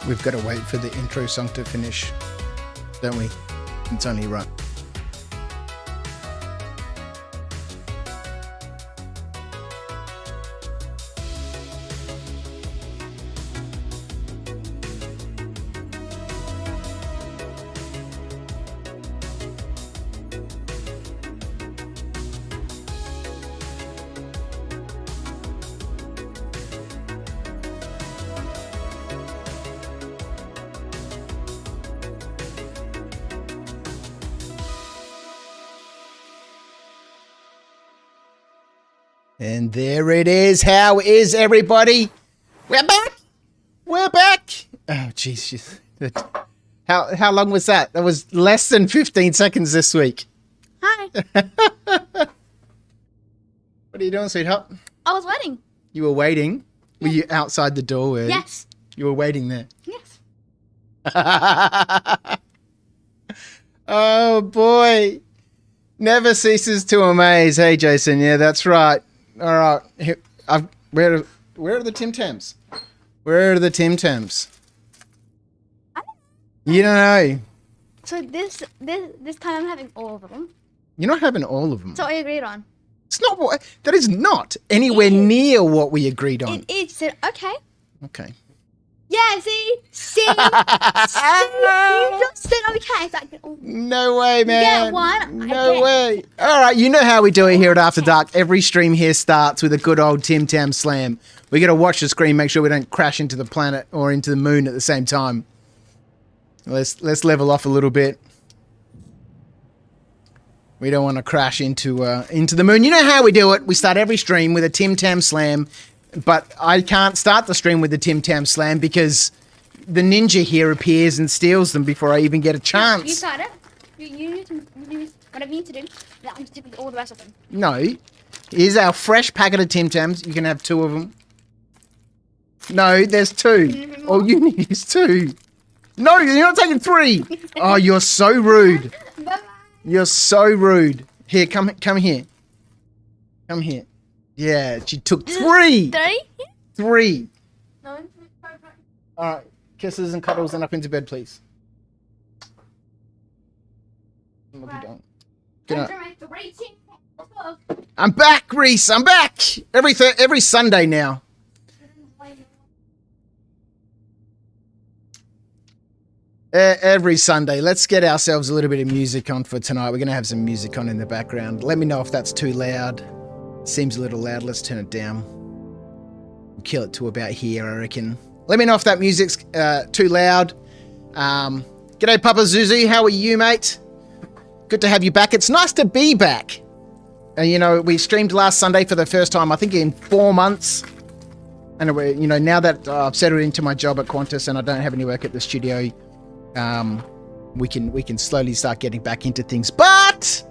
We've got to wait for the intro song to finish, don't we? It's only right. And there it is. How is everybody? We're back. We're back. Oh, jeez. How long was that? That was less than 15 seconds this week. Hi. What are you doing, sweetheart? I was waiting. You were waiting? Yeah. Were you outside the door? Yes. You were waiting there? Yes. Oh, boy. Never ceases to amaze. Hey, Jason. Yeah, that's right. All right. Here, where are the Tim Tams? Where are the Tim Tams? You don't know. So this time I'm having all of them. You're not having all of them. So I agreed on. It's not what. That is not anywhere near what we agreed on. It is. Said okay. Okay. Yeah. See. You just said okay. It's like, No way, man. get one. No way. All right, you know how we do it here at After Dark. Every stream here starts with a good old Tim Tam slam. We got to watch the screen, make sure we don't crash into the planet or into the moon at the same time. Let's level off a little bit. We don't want to crash into the moon. You know how we do it. We start every stream with a Tim Tam slam, but I can't start the stream with the Tim Tam slam because the ninja here appears and steals them before I even get a chance. You start it. You do whatever you need to do. Then I'm just doing all the rest of them. No. Here's our fresh packet of Tim Tams. You can have 2 of them. No, there's 2. All you need is 2. No, you're not taking 3. Oh, you're so rude. Bye-bye. You're so rude. Here, come here. Come here. Yeah, she took 3. 3? 3. No. All right. Kisses and cuddles and up into bed, please. What are you doing? Good night. I'm back, Reese. I'm back. Every Sunday now. Every Sunday. Let's get ourselves a little bit of music on for tonight. We're going to have some music on in the background. Let me know if that's too loud. Seems a little loud. Let's turn it down. We'll kill it to about here, I reckon. Let me know if that music's too loud. G'day, Papa Zuzu. How are you, mate? Good to have you back. It's nice to be back. And, you know, we streamed last Sunday for the first time, I think, in 4 months. And, you know, now that I've settled into my job at Qantas and I don't have any work at the studio, we can slowly start getting back into things. But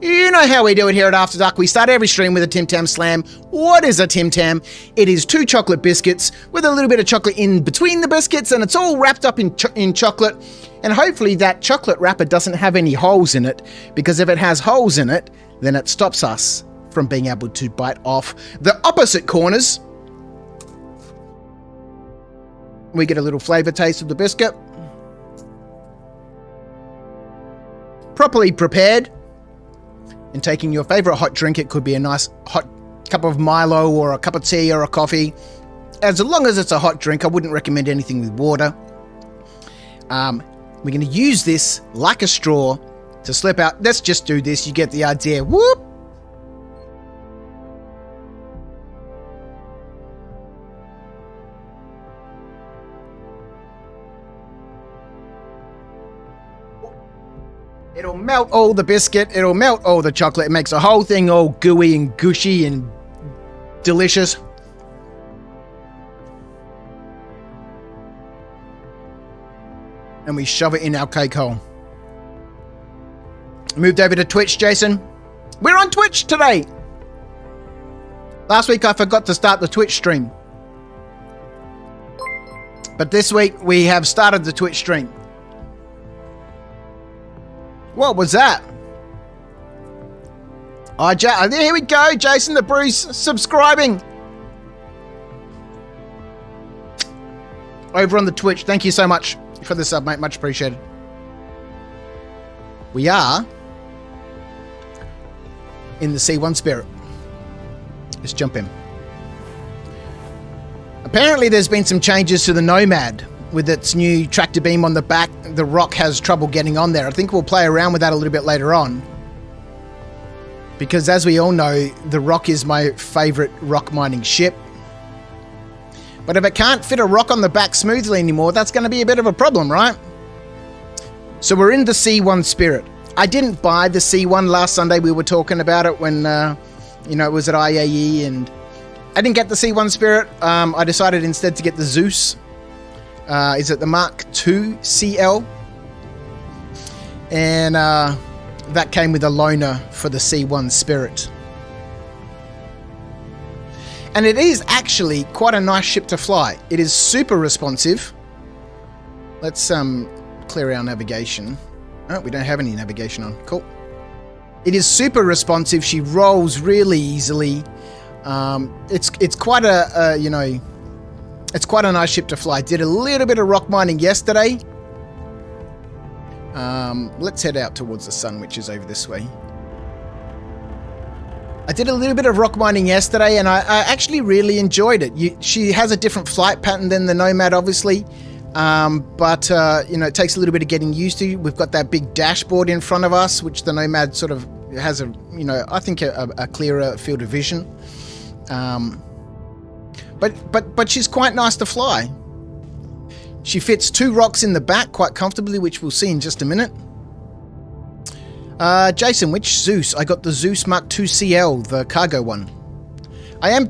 you know how we do it here at After Dark. We start every stream with a Tim Tam Slam. What is a Tim Tam? It is 2 chocolate biscuits with a little bit of chocolate in between the biscuits, and it's all wrapped up in chocolate. And hopefully that chocolate wrapper doesn't have any holes in it, because if it has holes in it, then it stops us from being able to bite off the opposite corners. We get a little flavor taste of the biscuit. Properly prepared. And taking your favorite hot drink. It could be a nice hot cup of Milo or a cup of tea or a coffee. As long as it's a hot drink, I wouldn't recommend anything with water. We're going to use this like a straw to slip out. Let's just do this. You get the idea. Whoop. It'll melt all the biscuit. It'll melt all the chocolate. It makes the whole thing all gooey and gushy and delicious. And we shove it in our cake hole. Moved over to Twitch, Jason. We're on Twitch today. Last week I forgot to start the Twitch stream. But this week we have started the Twitch stream. What was that? Oh, here we go. Jason the Bruce subscribing. over on the Twitch. Thank you so much for the sub, mate. Much appreciated. We are in the C1 Spirit. Let's jump in. Apparently there's been some changes to the Nomad with its new tractor beam on the back. The ROC has trouble getting on there. I think we'll play around with that a little bit later on. Because as we all know, the ROC is my favorite rock mining ship. But if it can't fit a ROC on the back smoothly anymore, that's going to be a bit of a problem, right? So we're in the C1 Spirit. I didn't buy the C1 last Sunday. We were talking about it when, it was at IAE, and I didn't get the C1 Spirit. I decided instead to get the Zeus. Is it the Mark II CL? And that came with a loaner for the C1 Spirit. And it is actually quite a nice ship to fly. It is super responsive. Let's clear our navigation. Oh, we don't have any navigation on. Cool. It is super responsive. She rolls really easily. It's quite it's quite a nice ship to fly. Did a little bit of rock mining yesterday. Let's head out towards the sun, which is over this way. I did a little bit of rock mining yesterday, and I actually really enjoyed it. She has a different flight pattern than the Nomad, obviously. But it takes a little bit of getting used to. We've got that big dashboard in front of us, which the Nomad sort of has I think a clearer field of vision. But she's quite nice to fly. She fits 2 ROCs in the back quite comfortably, which we'll see in just a minute. Jason, which Zeus? I got the Zeus Mark II CL, the cargo one. I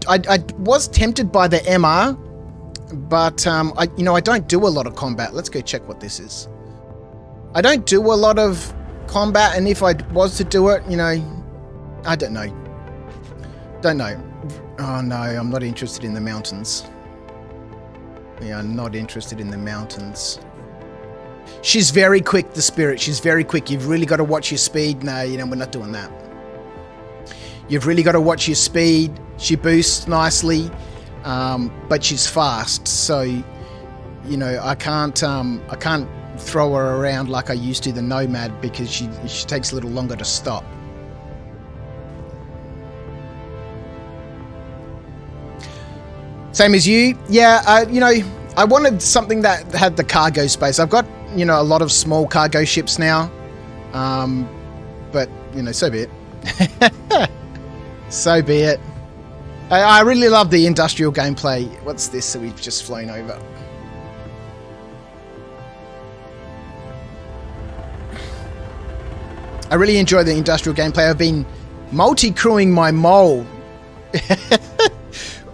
was tempted by the MR, but I don't do a lot of combat. Let's go check what this is. I don't do a lot of combat, and if I was to do it, I don't know. Don't know. Oh no, I'm not interested in the mountains. We are not interested in the mountains. She's very quick, the Spirit. She's very quick. You've really got to watch your speed. No, we're not doing that. You've really got to watch your speed. She boosts nicely, but she's fast. So, I can't throw her around like I used to the Nomad because she takes a little longer to stop. Same as you. Yeah, I wanted something that had the cargo space. I've got, a lot of small cargo ships now. But, so be it. So be it. I really love the industrial gameplay. What's this that we've just flown over? I really enjoy the industrial gameplay. I've been multi-crewing my mole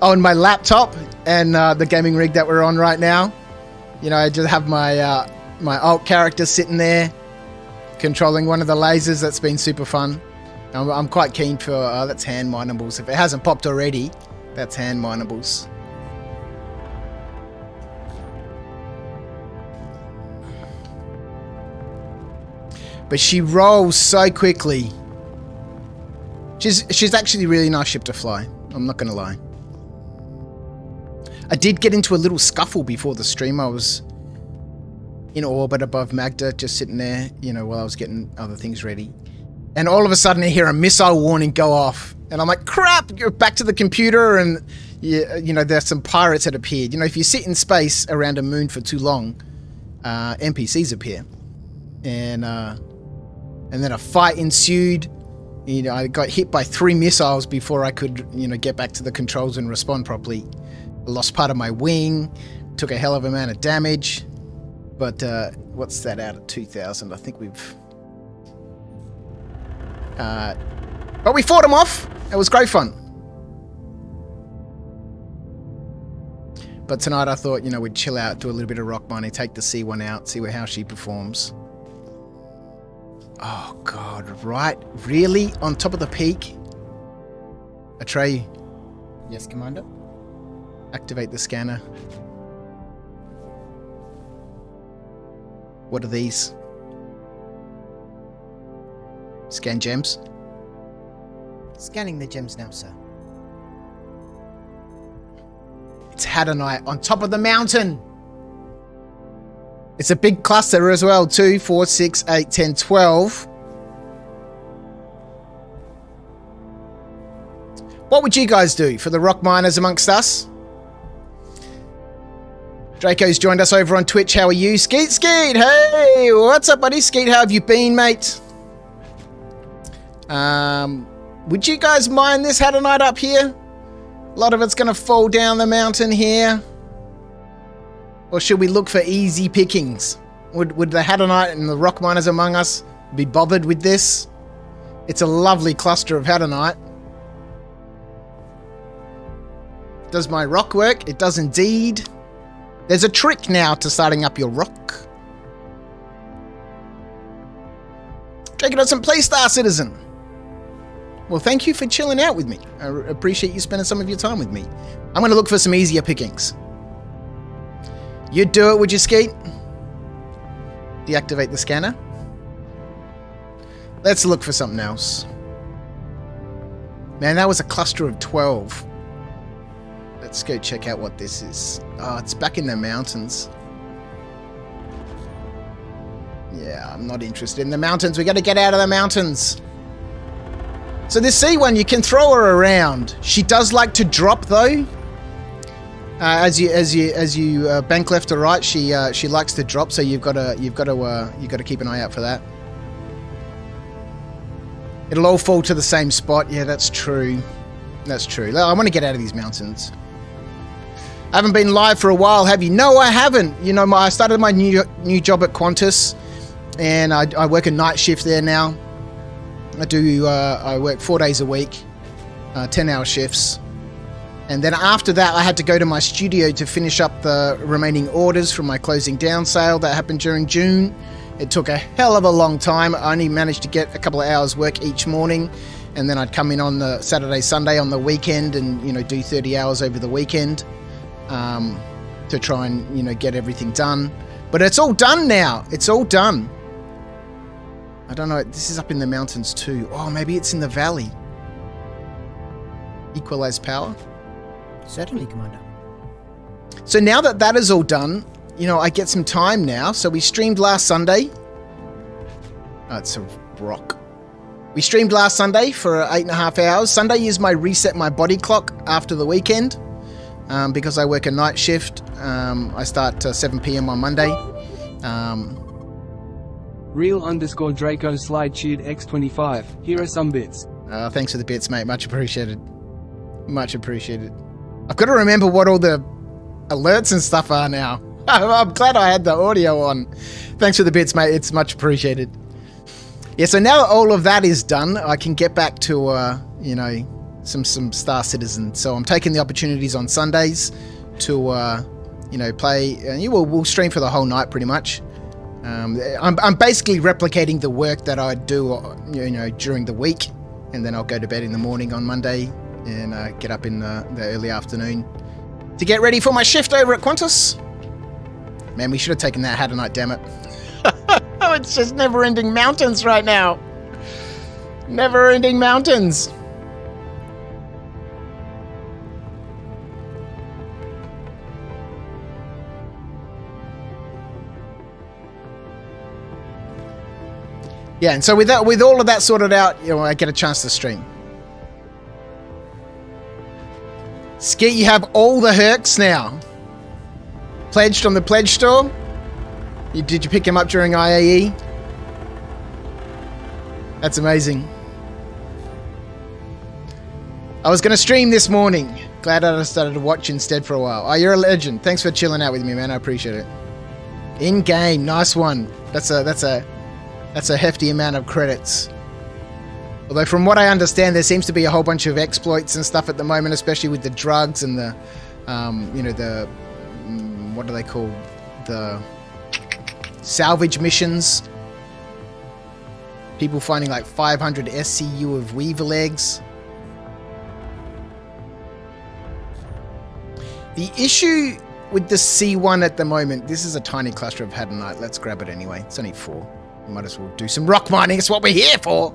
on my laptop and the gaming rig that we're on right now. I just have my my alt character sitting there controlling one of the lasers. That's been super fun. I'm quite keen for that's hand minables. If it hasn't popped already, that's hand minables. But she rolls so quickly. She's actually a really nice ship to fly. I'm not gonna lie. I did get into a little scuffle before the stream. I was in orbit above Magda, just sitting there, while I was getting other things ready. And all of a sudden I hear a missile warning go off. And I'm like, crap, you're back to the computer. And, there's some pirates that appeared. If you sit in space around a moon for too long, NPCs appear. And then a fight ensued. I got hit by 3 missiles before I could, get back to the controls and respond properly. I lost part of my wing, took a hell of a amount of damage. But what's that out at 2,000? I think we've... but we fought them off. It was great fun. But tonight I thought, we'd chill out, do a little bit of rock mining, take the C1 out, see how she performs. Oh, God, right? Really? On top of the peak? Atreyu. Yes, Commander? Activate the scanner. What are these? Scan gems? Scanning the gems now, sir. It's Hadonite on top of the mountain. It's a big cluster as well. 2, 4, 6, 8, 10, 12. What would you guys do for the rock miners amongst us? Draco's joined us over on Twitch. How are you? Skeet, Skeet! Hey! What's up, buddy? Skeet, how have you been, mate? Would you guys mine this Hadonite up here? A lot of it's going to fall down the mountain here. Or should we look for easy pickings? Would the Hadonite and the rock miners among us be bothered with this? It's a lovely cluster of Hadonite. Does my rock work? It does indeed. There's a trick now to starting up your rock. Draco doesn't play Star Citizen. Well, thank you for chilling out with me. I appreciate you spending some of your time with me. I'm going to look for some easier pickings. You'd do it, would you, Skeet? Deactivate the scanner. Let's look for something else. Man, that was a cluster of 12. Let's go check out what this is. Oh, it's back in the mountains. Yeah, I'm not interested in the mountains. We got to get out of the mountains. So this C1, you can throw her around. She does like to drop though. As you bank left to right, she likes to drop. So you've got to keep an eye out for that. It'll all fall to the same spot. Yeah, that's true. That's true. I want to get out of these mountains. I haven't been live for a while, have you? No, I haven't. You know, I started my new job at Qantas, and I work a night shift there now. I work 4 days a week, 10-hour shifts. And then after that, I had to go to my studio to finish up the remaining orders from my closing down sale that happened during June. It took a hell of a long time. I only managed to get a couple of hours work each morning. And then I'd come in on the Saturday, Sunday on the weekend and, you know, do 30 hours over the weekend to try and, you know, get everything done. But it's all done now. It's all done. I don't know. This is up in the mountains too. Oh, maybe it's in the valley. Equalize power. Certainly, Commander. So now that that is all done, you know, I get some time now. So we streamed last Sunday. Oh, it's a rock. We streamed last Sunday for 8.5 hours. Sunday is my reset my body clock after the weekend because I work a night shift. I start 7 p.m. on Monday. Real_Draco slide cheered X25. Here are some bits. Thanks for the bits, mate. Much appreciated. Much appreciated. I've got to remember what all the alerts and stuff are now. I'm glad I had the audio on. Thanks for the bits, mate. It's much appreciated. Yeah, so now that all of that is done, I can get back to, you know, some Star Citizen. So I'm taking the opportunities on Sundays to, you know, play. We'll stream for the whole night pretty much. I'm basically replicating the work that I do, you know, during the week. And then I'll go to bed in the morning on Monday and get up in the early afternoon to get ready for my shift over at Qantas. Man, we should have taken that Hadonite, damn it. It's just never-ending mountains right now. Never-ending mountains. Yeah, and so with all of that sorted out, you know, I get a chance to stream. Skeet, you have all the Hercs now. Pledged on the pledge store. Did you pick him up during IAE? That's amazing. I was going to stream this morning. Glad I started to watch instead for a while. Oh, you're a legend. Thanks for chilling out with me, man. I appreciate it. In game, nice one. That's a hefty amount of credits. Although from what I understand, there seems to be a whole bunch of exploits and stuff at the moment, especially with the drugs and the, you know, the, what do they call, the salvage missions. People finding like 500 SCU of weevil eggs. The issue with the C1 at the moment, this is a tiny cluster of Hadonite. Let's grab it anyway. It's only 4. We might as well do some rock mining. It's what we're here for.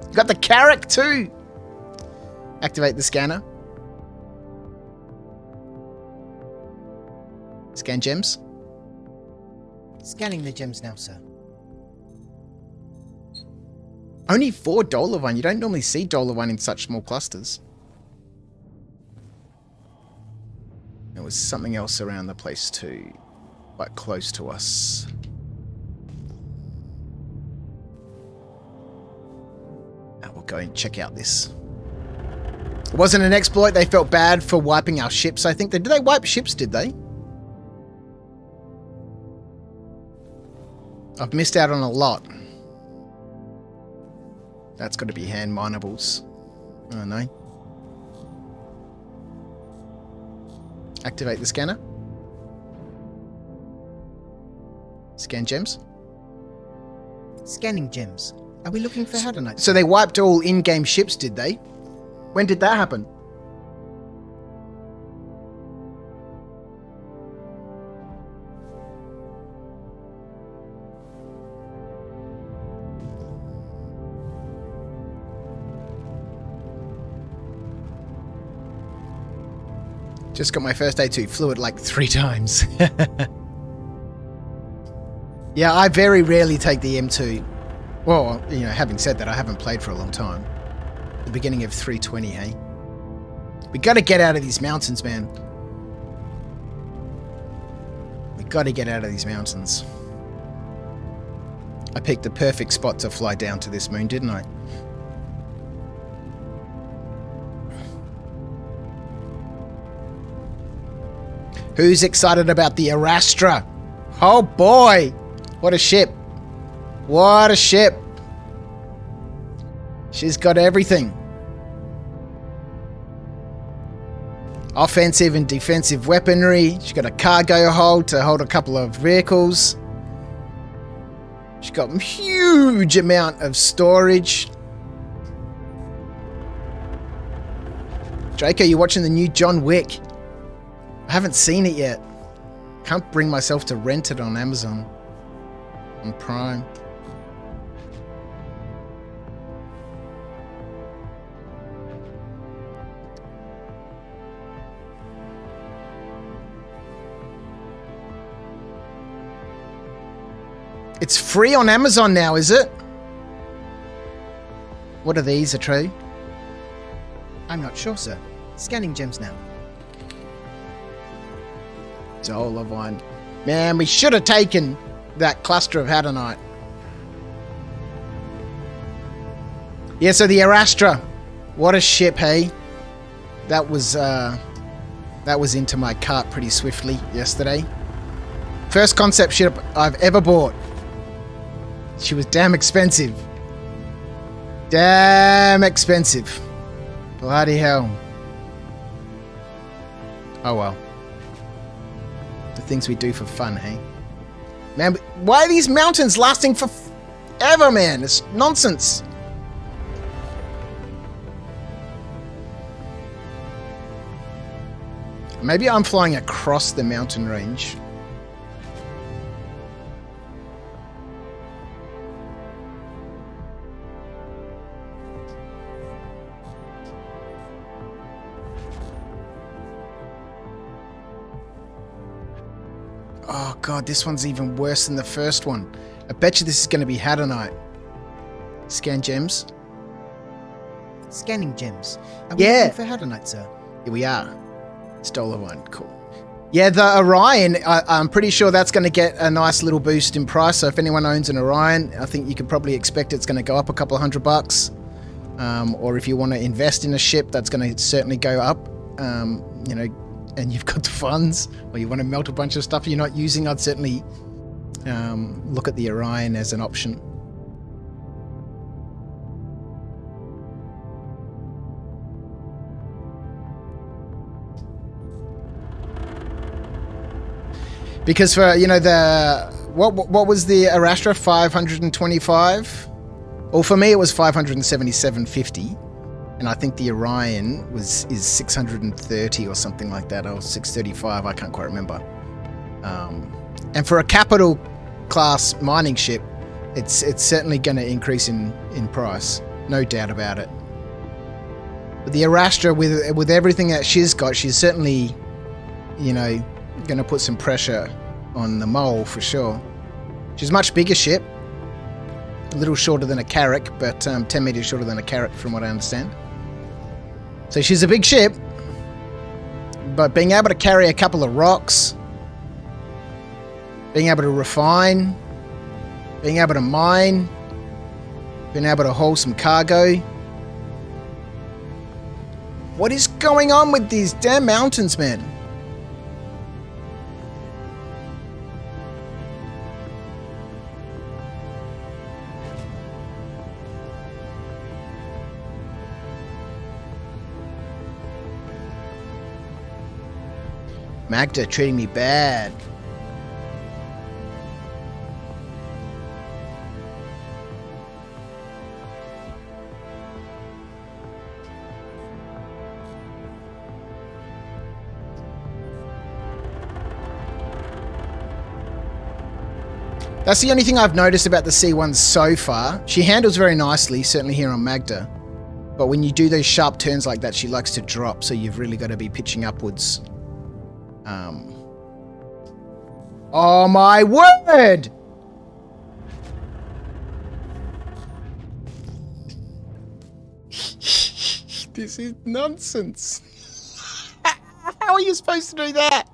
You got the Carrack too. Activate the scanner. Scan gems. Scanning the gems now, sir. Only 4 $1. You don't normally see $1 in such small clusters. There was something else around the place too, quite close to us. We'll go and check out this. It wasn't an exploit. They felt bad for wiping our ships. I think did they wipe ships? Did they? I've missed out on a lot. That's got to be hand minables. Oh no. Activate the scanner. Scan gems. Scanning gems. Are we looking for Hadonite? So they wiped all in-game ships, did they? When did that happen? Just got my first A2 fluid like 3 times. Yeah, I very rarely take the M2. Well, you know, having said that, I haven't played for a long time. The beginning of 320, hey? We gotta get out of these mountains, man. We gotta get out of these mountains. I picked the perfect spot to fly down to this moon, didn't I? Who's excited about the Arastra? Oh boy! What a ship. What a ship. She's got everything. Offensive and defensive weaponry. She's got a cargo hold to hold a couple of vehicles. She's got a huge amount of storage. Draco, you watching the new John Wick? I haven't seen it yet. Can't bring myself to rent it on Amazon. On Prime. It's free on Amazon now, is it? What are these, Atreyu? I'm not sure, sir. Scanning gems now. Dolovine. Man, we should have taken that cluster of Hadonite. Yeah, so the Arastra. What a ship, hey? That was into my cart pretty swiftly yesterday. First concept ship I've ever bought. She was damn expensive. Damn expensive. Bloody hell. Oh well. The things we do for fun, hey? Man, why are these mountains lasting for ever, man? It's nonsense. Maybe I'm flying across the mountain range. Oh god, this one's even worse than the first one. I bet you this is going to be Hadonite. Scan gems. Scanning gems. Are we looking for Hadonite, sir? Here we are. Stolen one. Cool. Yeah, the Orion, I'm pretty sure that's going to get a nice little boost in price. So if anyone owns an Orion, I think you could probably expect it's going to go up a couple of $100. Or if you want to invest in a ship, that's going to certainly go up. You know, and you've got the funds, or you want to melt a bunch of stuff you're not using, I'd certainly look at the Orion as an option. Because for, you know, the what was the Arastra, 525? Well, for me it was 577.50. And I think the Orion is 630 or something like that, or 635. I can't quite remember. And for a capital class mining ship, it's certainly going to increase in price, no doubt about it. But the Arastra, with everything that she's got, she's certainly, you know, going to put some pressure on the mole for sure. She's a much bigger ship. A little shorter than a carrack, but 10 meters shorter than a carrack from what I understand. So she's a big ship, but being able to carry a couple of rocks, being able to refine, being able to mine, being able to haul some cargo. What is going on with these damn mountains, man? Magda treating me bad. That's the only thing I've noticed about the C1 so far. She handles very nicely, certainly here on Magda. But when you do those sharp turns like that, she likes to drop, so you've really got to be pitching upwards. Oh my word! This is nonsense. How are you supposed to do that?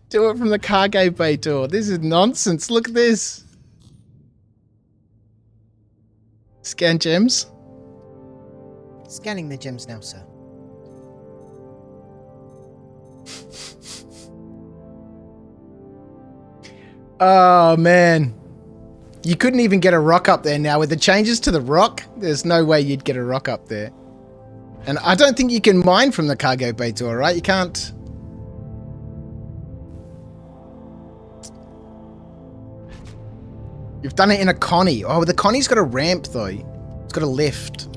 Do it from the cargo bay door. This is nonsense. Look at this. Scan gems. Scanning the gems now, sir. Oh, man. You couldn't even get a rock up there now. With the changes to the rock, there's no way you'd get a rock up there. And I don't think you can mine from the cargo bay door, right? You can't. You've done it in a Connie. Oh, the Connie's got a ramp, though. It's got a lift.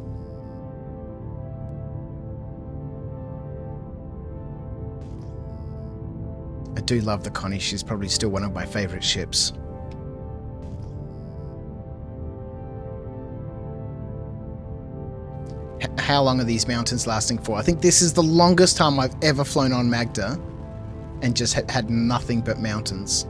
I do love the Connie. She's probably still one of my favorite ships. How long are these mountains lasting for? I think this is the longest time I've ever flown on Magda and just had nothing but mountains.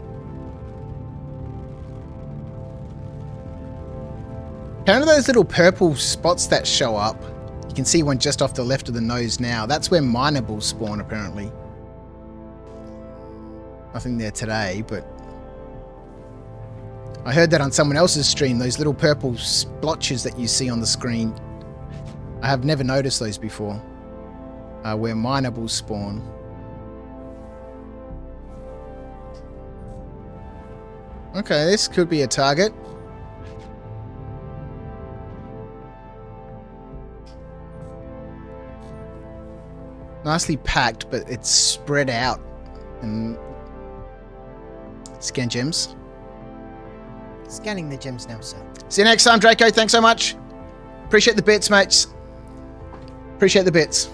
Kind of those little purple spots that show up. You can see one just off the left of the nose now. That's where minables spawn, apparently. Nothing there today, but I heard that on someone else's stream, those little purple splotches that you see on the screen. I have never noticed those before, where minables spawn. Okay, this could be a target. Nicely packed, but it's spread out. And scan gems. Scanning the gems now, sir. See you next time, Draco. Thanks so much. Appreciate the bits, mates. Appreciate the bits.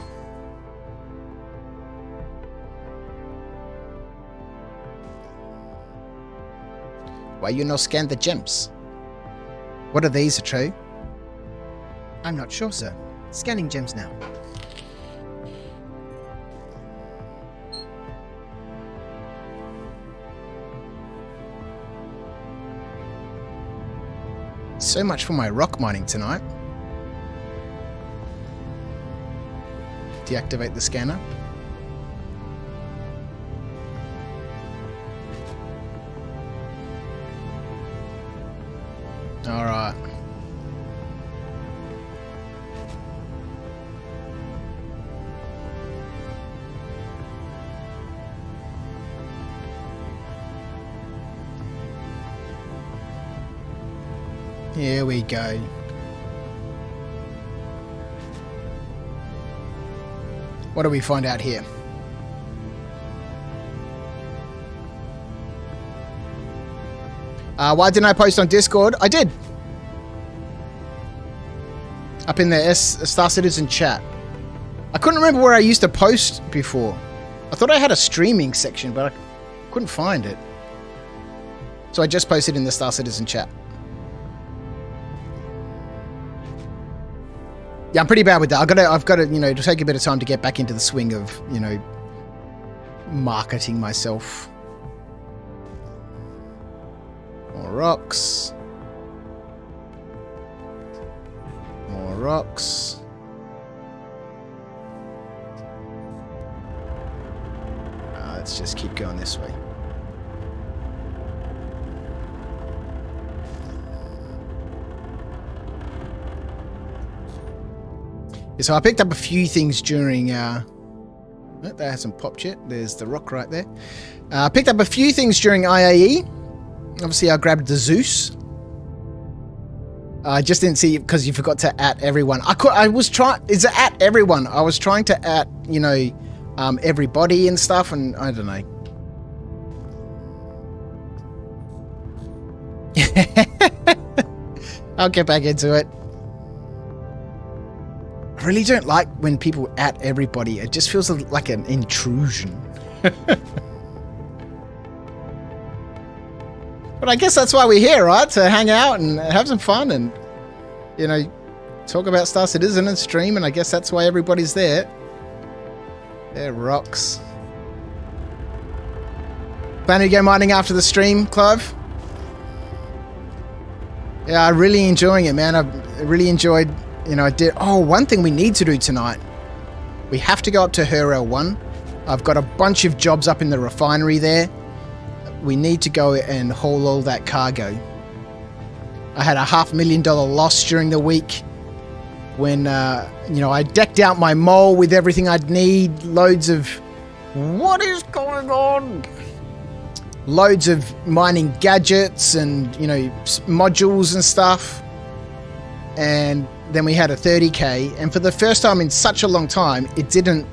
Why you no scan the gems? What are these, Atreyu? I'm not sure, sir. Scanning gems now. So much for my rock mining tonight. Deactivate the scanner. All right. Here we go. What do we find out here? Why didn't I post on Discord? I did. Up in the Star Citizen chat. I couldn't remember where I used to post before. I thought I had a streaming section, but I couldn't find it. So I just posted in the Star Citizen chat. Yeah, I'm pretty bad with that. I've got to, you know, to take a bit of time to get back into the swing of, you know, marketing myself. More rocks. More rocks. Let's just keep going this way. Yeah, so I picked up a few things during... that hasn't popped yet. There's the rock right there. I picked up a few things during IAE. Obviously, I grabbed the Zeus. I just didn't see it because you forgot to at everyone. I was trying... Is it at everyone? I was trying to at, you know... everybody and stuff, and I don't know. I'll get back into it. I really don't like when people at everybody. It just feels like an intrusion. But I guess that's why we're here, right? To hang out and have some fun and, you know, talk about Star Citizen and stream, and I guess that's why everybody's there. There, rocks. Planning to go mining after the stream, Clive? Yeah, I'm really enjoying it, man. I really enjoyed, you know, I did... Oh, one thing we need to do tonight. We have to go up to Herel 1. I've got a bunch of jobs up in the refinery there. We need to go and haul all that cargo. I had a $500,000 loss during the week. When, you know, I decked out my mole with everything I'd need. Loads of... What is going on? Loads of mining gadgets and, you know, modules and stuff. And then we had a 30k. And for the first time in such a long time, it didn't,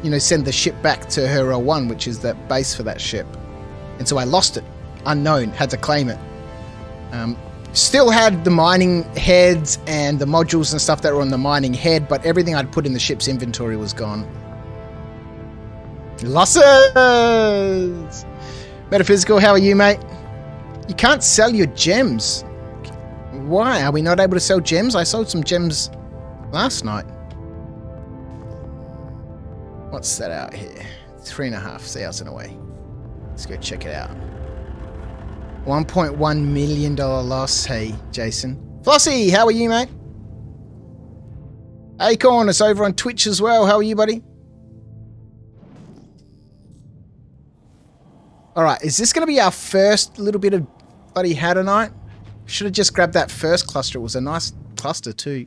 you know, send the ship back to Herel 1, which is the base for that ship. And so I lost it. Unknown. Had to claim it. Still had the mining heads and the modules and stuff that were on the mining head, but everything I'd put in the ship's inventory was gone. Losses! Metaphysical, how are you, mate? You can't sell your gems. Why? Are we not able to sell gems? I sold some gems last night. What's that out here? 3,500 away. Let's go check it out. $1.1 million loss. Hey, Jason. Flossie, how are you, mate? Acorn is over on Twitch as well. How are you, buddy? Alright, is this going to be our first little bit of bloody Hadonite? Should have just grabbed that first cluster. It was a nice cluster too.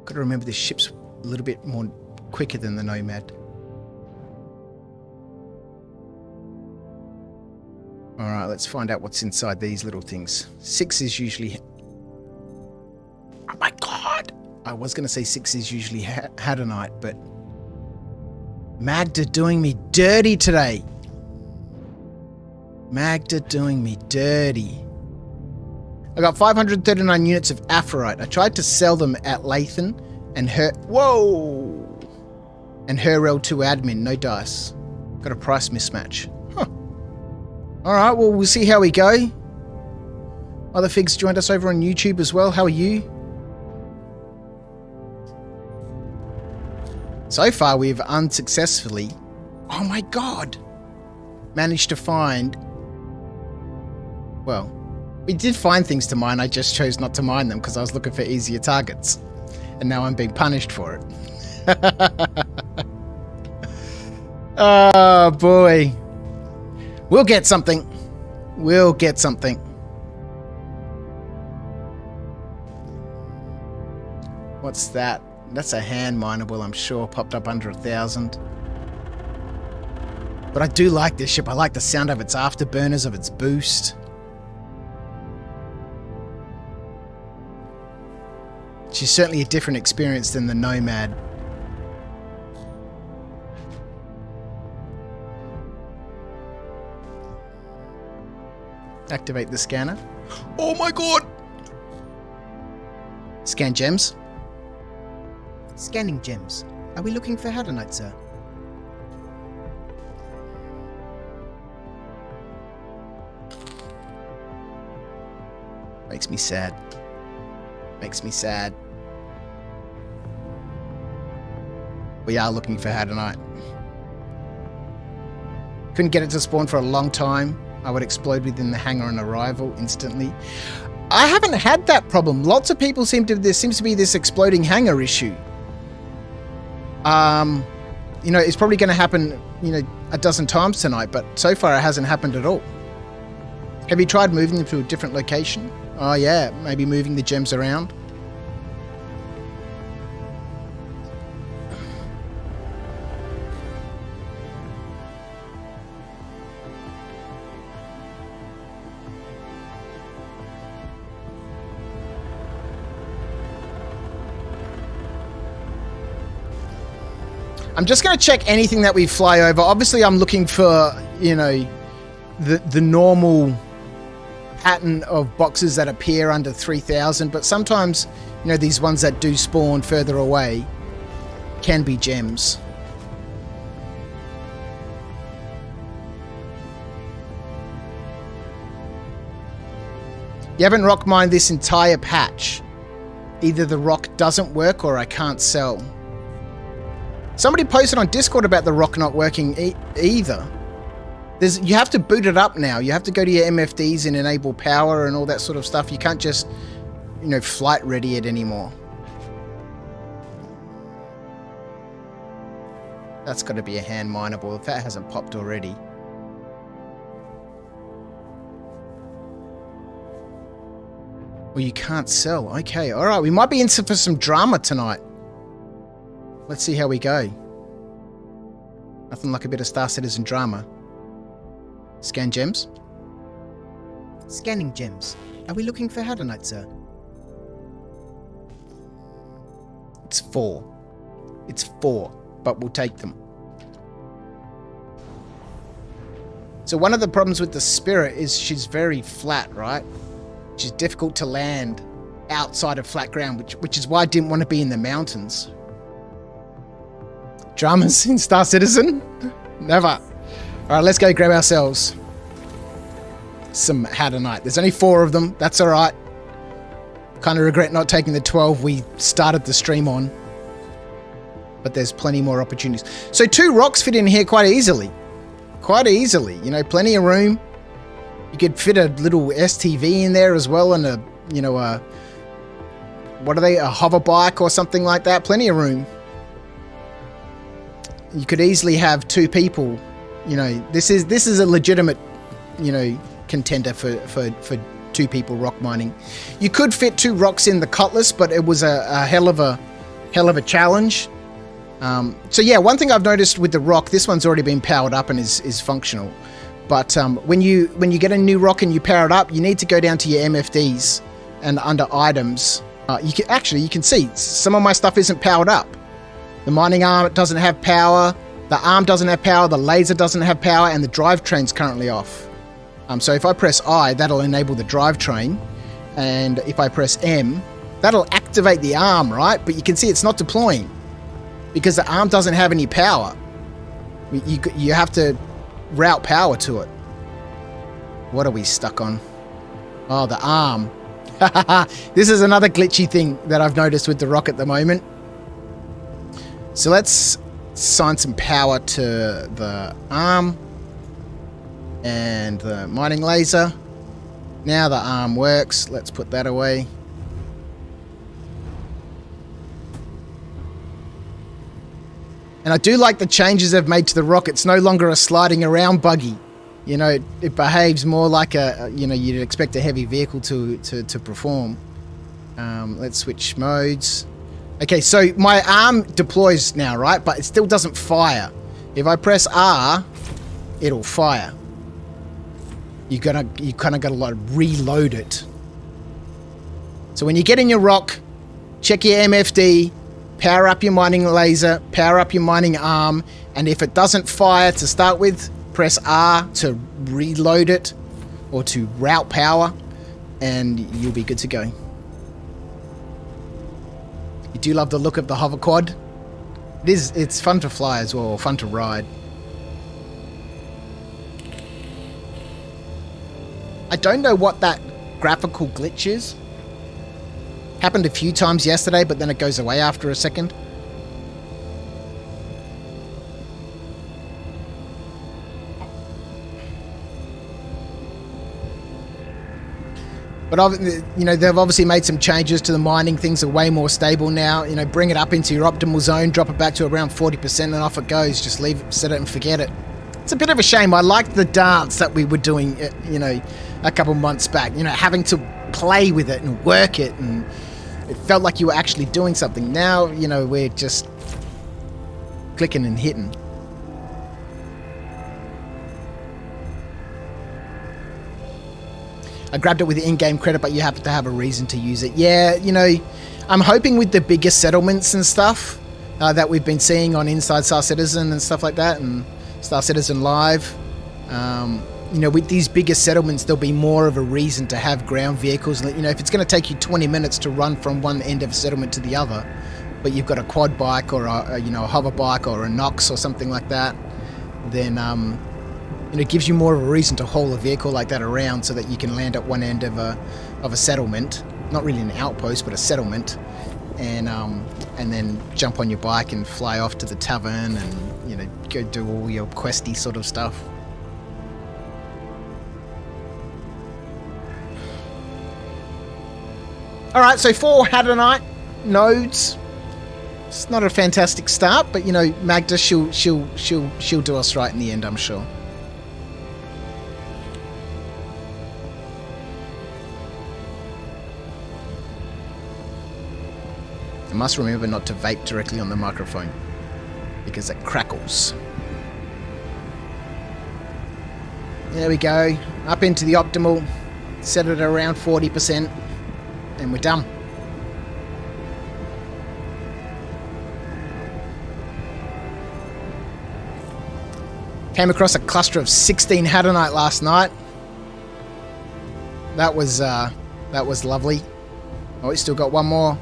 Got to remember this ship's a little bit more quicker than the Nomad. Alright, let's find out what's inside these little things. 6 is usually... Oh my god! I was going to say 6 is usually Hadonite, but... Magda doing me dirty today. Magda doing me dirty. I got 539 units of Aphorite. I tried to sell them at Lathan and Whoa! And Herel 2 admin, no dice. Got a price mismatch. Huh. Alright, well, we'll see how we go. Other Figs joined us over on YouTube as well. How are you? So far, we've unsuccessfully... Oh my god! Managed to find... Well, we did find things to mine. I just chose not to mine them because I was looking for easier targets. And now I'm being punished for it. Oh, boy. We'll get something. We'll get something. What's that? That's a hand mineable, I'm sure. Popped up under 1,000. But I do like this ship. I like the sound of its afterburners, of its boost. She's certainly a different experience than the Nomad. Activate the scanner. Oh my god! Scan gems. Scanning gems. Are we looking for Hadonite, sir? Makes me sad. Makes me sad. We are looking for Hadonite. Couldn't get it to spawn for a long time. I would explode within the hangar on arrival instantly. I haven't had that problem. Lots of people there seems to be this exploding hangar issue. You know, it's probably going to happen, you know, a dozen times tonight, but so far it hasn't happened at all. Have you tried moving them to a different location? Oh yeah, maybe moving the gems around. I'm just going to check anything that we fly over. Obviously, I'm looking for, you know, the normal pattern of boxes that appear under 3,000, but sometimes, you know, these ones that do spawn further away can be gems. You haven't rock mined this entire patch. Either the rock doesn't work or I can't sell. Somebody posted on Discord about the rock not working either. You have to boot it up now. You have to go to your MFDs and enable power and all that sort of stuff. You can't just, you know, flight ready it anymore. That's got to be a hand mineable if that hasn't popped already. Well, you can't sell. Okay, all right. We might be in for some drama tonight. Let's see how we go. Nothing like a bit of Star Citizen drama. Scan gems. Scanning gems. Are we looking for Hadonite, sir? It's 4. It's 4, but we'll take them. So one of the problems with the Spirit is she's very flat, right? She's difficult to land outside of flat ground, which is why I didn't want to be in the mountains. Dramas in Star Citizen? Never. Alright, let's go grab ourselves some Hadonite. There's only 4 of them. That's alright. Kind of regret not taking the 12 we started the stream on. But there's plenty more opportunities. So 2 rocks fit in here quite easily. Quite easily. You know, plenty of room. You could fit a little STV in there as well and a, you know, what are they? A hover bike or something like that. Plenty of room. You could easily have 2 people. You know, this is a legitimate, you know, contender for 2 people rock mining. You could fit 2 rocks in the Cutlass, but it was a hell of a challenge. So yeah, one thing I've noticed with the rock, this one's already been powered up and is functional. But when you get a new rock and you power it up, you need to go down to your MFDs and under items. You can see some of my stuff isn't powered up. The mining arm doesn't have power, the arm doesn't have power, the laser doesn't have power, and the drivetrain's currently off. So if I press I, that'll enable the drivetrain, and if I press M, that'll activate the arm, right? But you can see it's not deploying because the arm doesn't have any power. You have to route power to it. What are we stuck on? Oh, the arm. This is another glitchy thing that I've noticed with the rock at the moment. So let's assign some power to the arm and the mining laser. Now the arm works. Let's put that away. And I do like the changes they've made to the rock. It's no longer a sliding around buggy. You know, it behaves more like you'd expect a heavy vehicle to perform. Let's switch modes. Okay, so my arm deploys now, right? But it still doesn't fire. If I press R, it'll fire. You kind of got to like reload it. So when you get in your rock, check your MFD, power up your mining laser, power up your mining arm, and if it doesn't fire to start with, press R to reload it or to route power, and you'll be good to go. You do love the look of the hover quad. It's fun to fly as well, fun to ride. I don't know what that graphical glitch is. Happened a few times yesterday, but then it goes away after a second. But you know, they've obviously made some changes to the mining. Things are way more stable now. You know, bring it up into your optimal zone, drop it back to around 40%, and off it goes. Just leave it, set it, and forget it. It's a bit of a shame. I liked the dance that we were doing, you know, a couple months back. You know, having to play with it and work it, and it felt like you were actually doing something. Now, you know, we're just clicking and hitting. I grabbed it with the in-game credit, but you have to have a reason to use it. Yeah, you know, I'm hoping with the bigger settlements and stuff that we've been seeing on Inside Star Citizen and stuff like that, and Star Citizen Live, you know, with these bigger settlements, there'll be more of a reason to have ground vehicles. You know, if it's going to take you 20 minutes to run from one end of a settlement to the other, but you've got a quad bike or you know, a hover bike or a Nox or something like that, then you know, it gives you more of a reason to haul a vehicle like that around so that you can land at one end of a settlement, not really an outpost, but a settlement, and then jump on your bike and fly off to the tavern and, you know, go do all your questy sort of stuff. All right, so 4 Hadonite nodes. It's not a fantastic start, but you know, Magda, she'll do us right in the end, I'm sure. I must remember not to vape directly on the microphone because it crackles. There we go. Up into the optimal. Set it around 40%. And we're done. Came across a cluster of 16 Hadonite last night. That was lovely. Oh, we still got one more.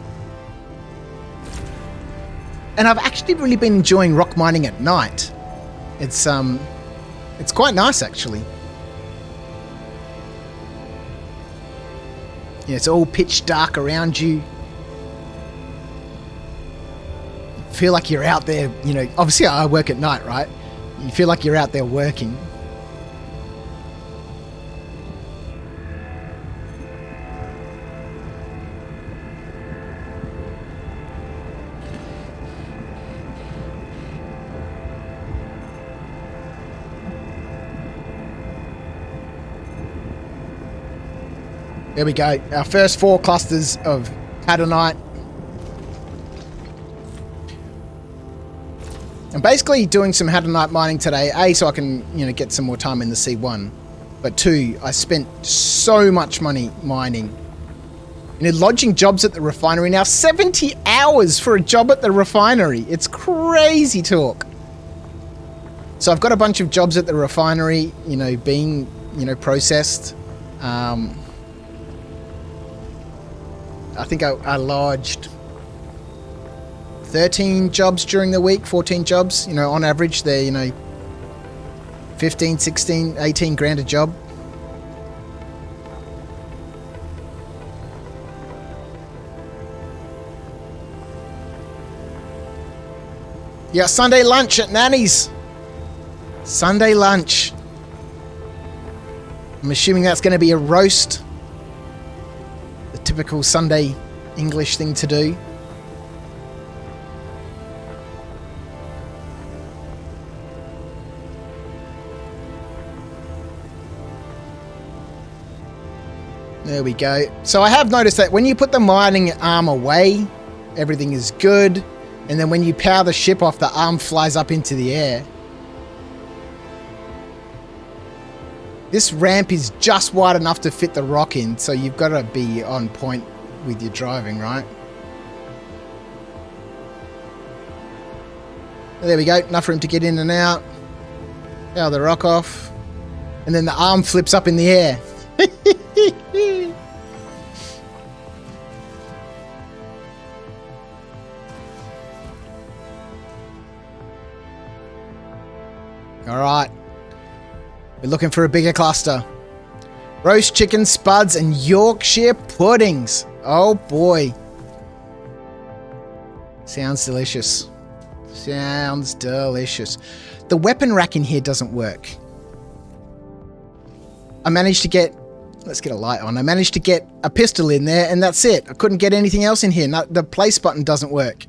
And I've actually really been enjoying rock mining at night. It's quite nice actually. Yeah, it's all pitch dark around you. You feel like you're out there, you know, obviously I work at night, right? You feel like you're out there working. There we go. Our first 4 clusters of Hadonite. I'm basically doing some Hadonite mining today. A, so I can, you know, get some more time in the C1. But 2, I spent so much money mining. You know, lodging jobs at the refinery now. 70 hours for a job at the refinery. It's crazy talk. So I've got a bunch of jobs at the refinery, you know, being, you know, processed. I think I lodged 13 jobs during the week, 14 jobs. You know, on average, they're, you know, 15, 16, 18 grand a job. Yeah, Sunday lunch at Nanny's. Sunday lunch. I'm assuming that's going to be a roast. The typical Sunday English thing to do. There we go. So I have noticed that when you put the mining arm away, everything is good. And then when you power the ship off, the arm flies up into the air. This ramp is just wide enough to fit the ROC in, so you've got to be on point with your driving, right? There we go. Enough room to get in and out. Power the ROC off. And then the arm flips up in the air. All right. We're looking for a bigger cluster. Roast chicken, spuds, and Yorkshire puddings. Oh boy. Sounds delicious. Sounds delicious. The weapon rack in here doesn't work. I managed to get Let's get a light on. I managed to get a pistol in there, and that's it. I couldn't get anything else in here. No, the place button doesn't work.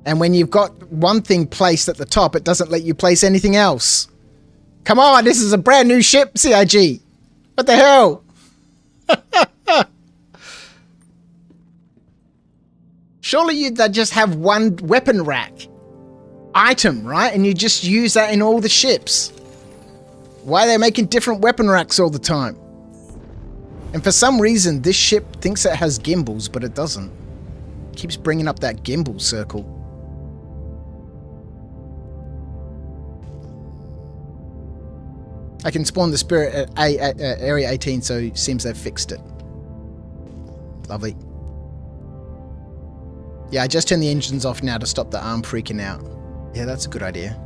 And when you've got one thing placed at the top, it doesn't let you place anything else. Come on, this is a brand new ship, CIG. What the hell? Surely you'd just have one weapon rack item, right? And you just use that in all the ships. Why are they making different weapon racks all the time? And for some reason, this ship thinks it has gimbals, but it doesn't. It keeps bringing up that gimbal circle. I can spawn the Spirit at Area 18, so it seems they've fixed it. Lovely. Yeah, I just turned the engines off now to stop the arm freaking out. Yeah, that's a good idea.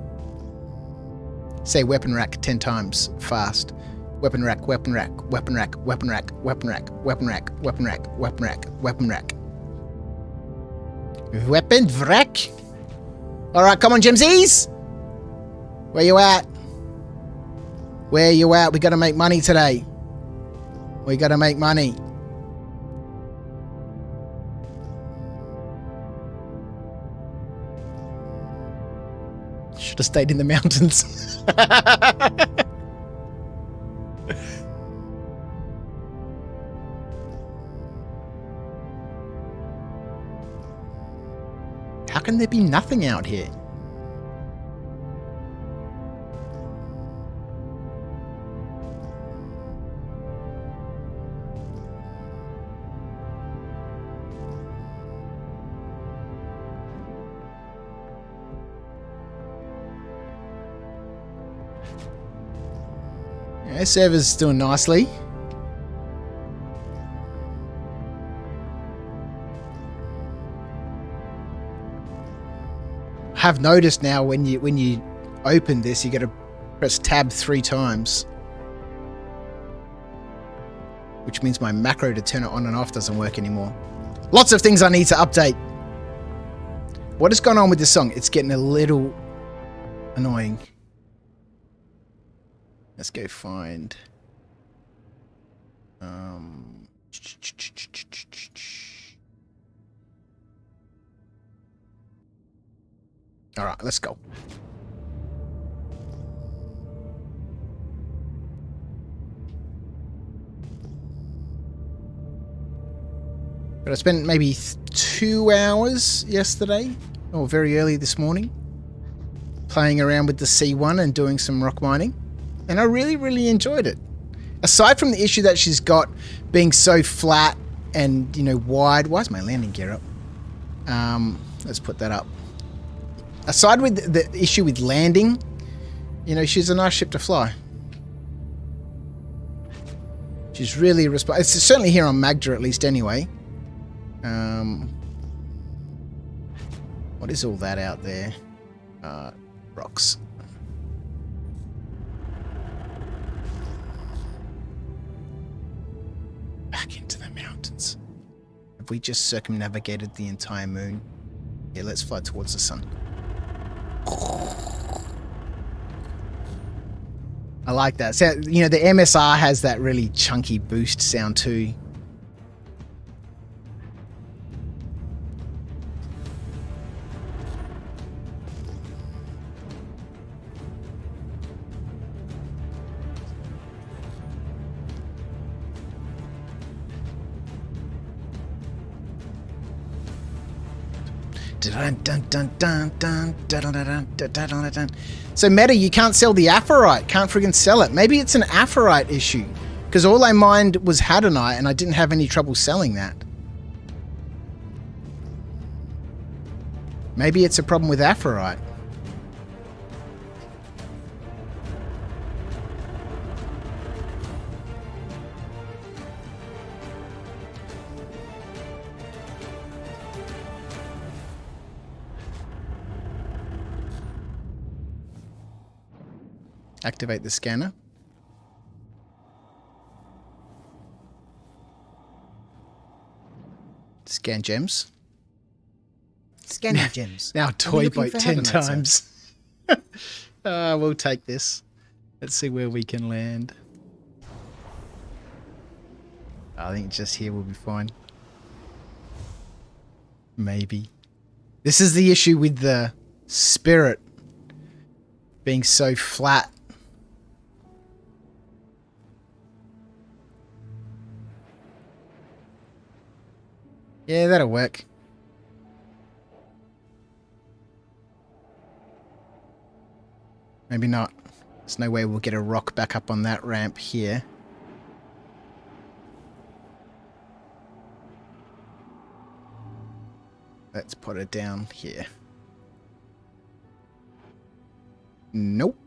Say weapon rack 10 times fast. Weapon rack, weapon rack, weapon rack, weapon rack, weapon rack, weapon rack, weapon rack, weapon rack, weapon rack. Weapon rack. Alright, come on, Jimsies! Where you at? Where you at? We gotta make money today. We gotta make money. Should have stayed in the mountains. How can there be nothing out here? Yeah, server's doing nicely. Have noticed now when you open this, you got to press tab 3 times, which means my macro to turn it on and off doesn't work anymore. Lots of things I need to update. What is going on with this song? It's getting a little annoying. Let's go find all right, let's go. But I spent maybe 2 hours yesterday, or very early this morning, playing around with the C1 and doing some rock mining. And I really, really enjoyed it. Aside from the issue that she's got being so flat and, you know, wide. Why is my landing gear up? Let's put that up. Aside with the issue with landing, you know, she's a nice ship to fly. She's really responsive. It's certainly here on Magda, at least, anyway. What is all that out there? Rocks. Back into the mountains. Have we just circumnavigated the entire moon? Yeah, let's fly towards the sun. I like that. So, you know, the MSR has that really chunky boost sound too. So Meta, you can't sell the Aphorite. Can't friggin' sell it. Maybe it's an Aphorite issue. Because all I mined was Hadonite and I didn't have any trouble selling that. Maybe it's a problem with Aphorite. Activate the scanner. Scan gems. Scanning gems. Now toy boat 10 Hadonite, times. We'll take this. Let's see where we can land. I think just here will be fine. Maybe. This is the issue with the spirit being so flat. Yeah, that'll work. Maybe not. There's no way we'll get a rock back up on that ramp here. Let's put it down here. Nope.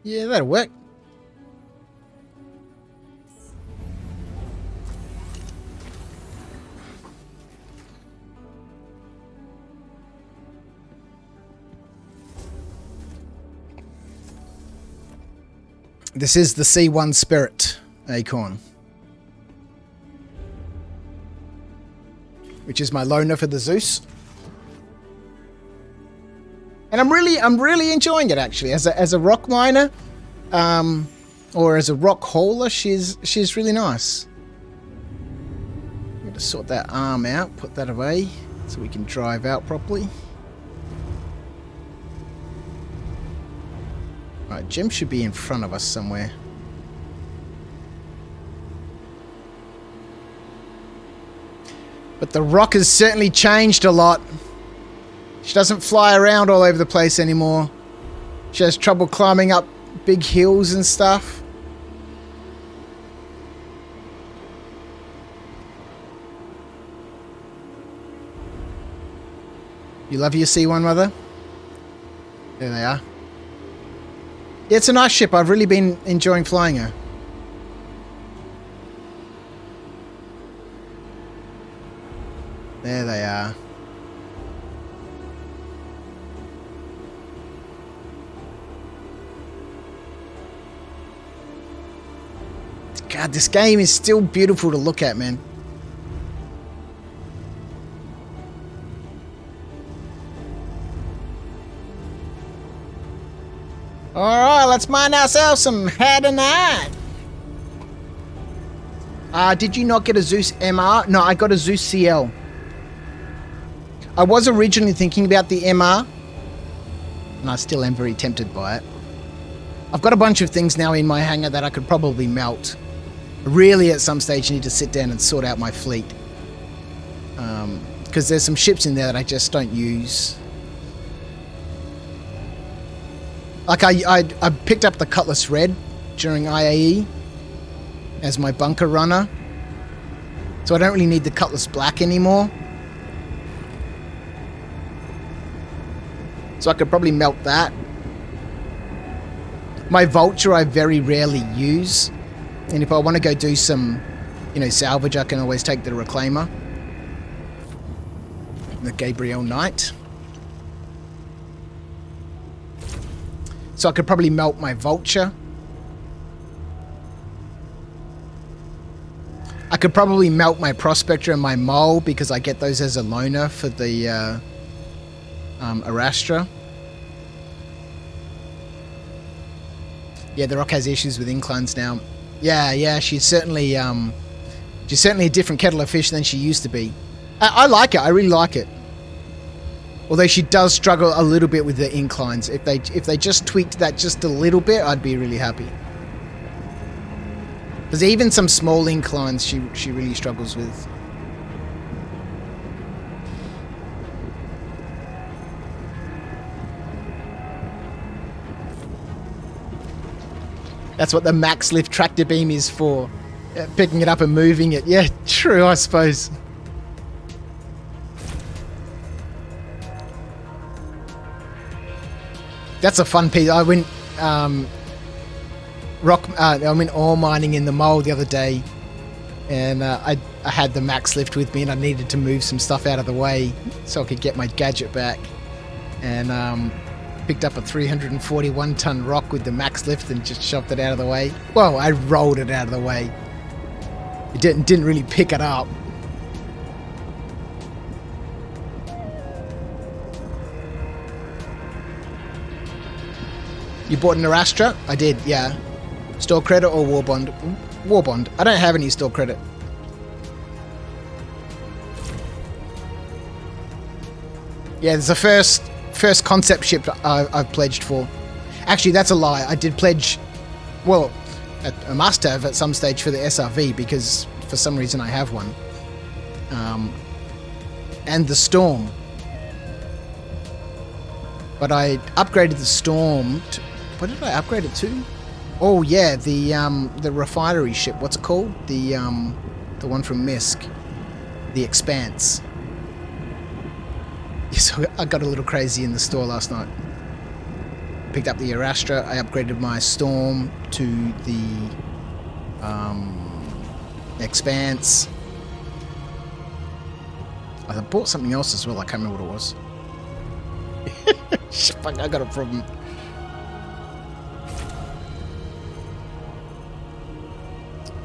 Yeah, that'll work. This is the C1 Spirit Acorn, which is my loaner for the Zeus. And I'm really enjoying it actually. As a rock miner, or as a rock hauler, she's really nice. I'm going to sort that arm out, put that away, so we can drive out properly. Right, Jim should be in front of us somewhere. But the rock has certainly changed a lot. She doesn't fly around all over the place anymore. She has trouble climbing up big hills and stuff. You love your C1, Mother? There they are. Yeah, it's a nice ship. I've really been enjoying flying her. There they are. God, this game is still beautiful to look at, man. Alright, let's mine ourselves some Hadanite. Did you not get a Zeus MR? No, I got a Zeus CL. I was originally thinking about the MR, and I still am very tempted by it. I've got a bunch of things now in my hangar that I could probably melt. Really, at some stage, I need to sit down and sort out my fleet. Because there's some ships in there that I just don't use. Like, I picked up the Cutlass Red during IAE as my bunker runner. So I don't really need the Cutlass Black anymore. So I could probably melt that. My Vulture I very rarely use. And if I want to go do some, salvage, I can always take the Reclaimer. The Gabriel Knight. So I could probably melt my Vulture. I could probably melt my Prospector and my Mole because I get those as a loaner for the Arastra. Yeah, the Rock has issues with inclines now. Yeah, she's certainly a different kettle of fish than she used to be. I like it. I really like it. Although she does struggle a little bit with the inclines. If they just tweaked that just a little bit, I'd be really happy. Because even some small inclines she really struggles with. That's what the max lift tractor beam is for. Picking it up and moving it. Yeah, true, I suppose. That's a fun piece. I went ore mining in the mole the other day, and I had the max lift with me, and I needed to move some stuff out of the way so I could get my gadget back. And picked up a 341-ton rock with the max lift and just shoved it out of the way. Well, I rolled it out of the way. It didn't really pick it up. You bought an Arastra? I did, yeah. Store credit or war bond? War bond. I don't have any store credit. Yeah, there's the first concept ship I've pledged for. Actually, that's a lie. I did pledge, well, I must have at some stage for the SRV because for some reason I have one. And the Storm. But I upgraded the Storm to, what did I upgrade it to? Oh yeah, the refinery ship. What's it called? The one from Misk. The Expanse. So I got a little crazy in the store last night. Picked up the Arastra. I upgraded my Storm to the Expanse. I bought something else as well. I can't remember what it was. Fuck, I got a problem.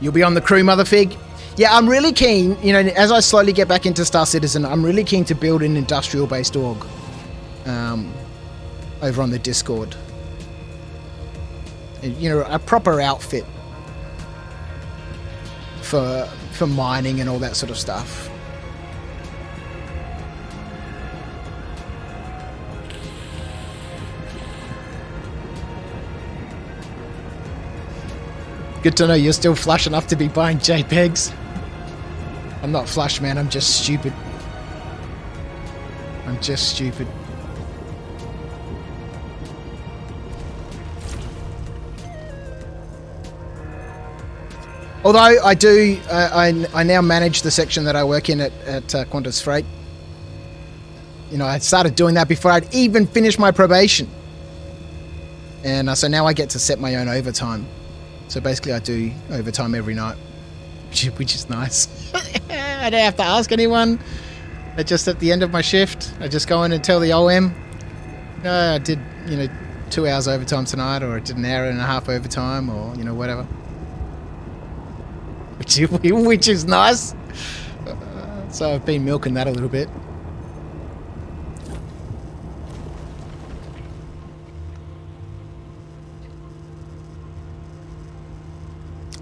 You'll be on the crew, Motherfig? Yeah, I'm really keen, you know, as I slowly get back into Star Citizen, I'm really keen to build an industrial-based org over on the Discord. You know, a proper outfit for mining and all that sort of stuff. Good to know you're still flush enough to be buying JPEGs. I'm not flush, man. I'm just stupid. I'm just stupid. Although I do, I now manage the section that I work in at Qantas Freight. You know, I started doing that before I'd even finished my probation. And so now I get to set my own overtime. So basically I do overtime every night, which is nice. I don't have to ask anyone. Just at the end of my shift, I just go in and tell the OM, no, I did, you know, 2 hours overtime tonight, or I did an hour and a half overtime, or, you know, whatever. Which is nice. So I've been milking that a little bit.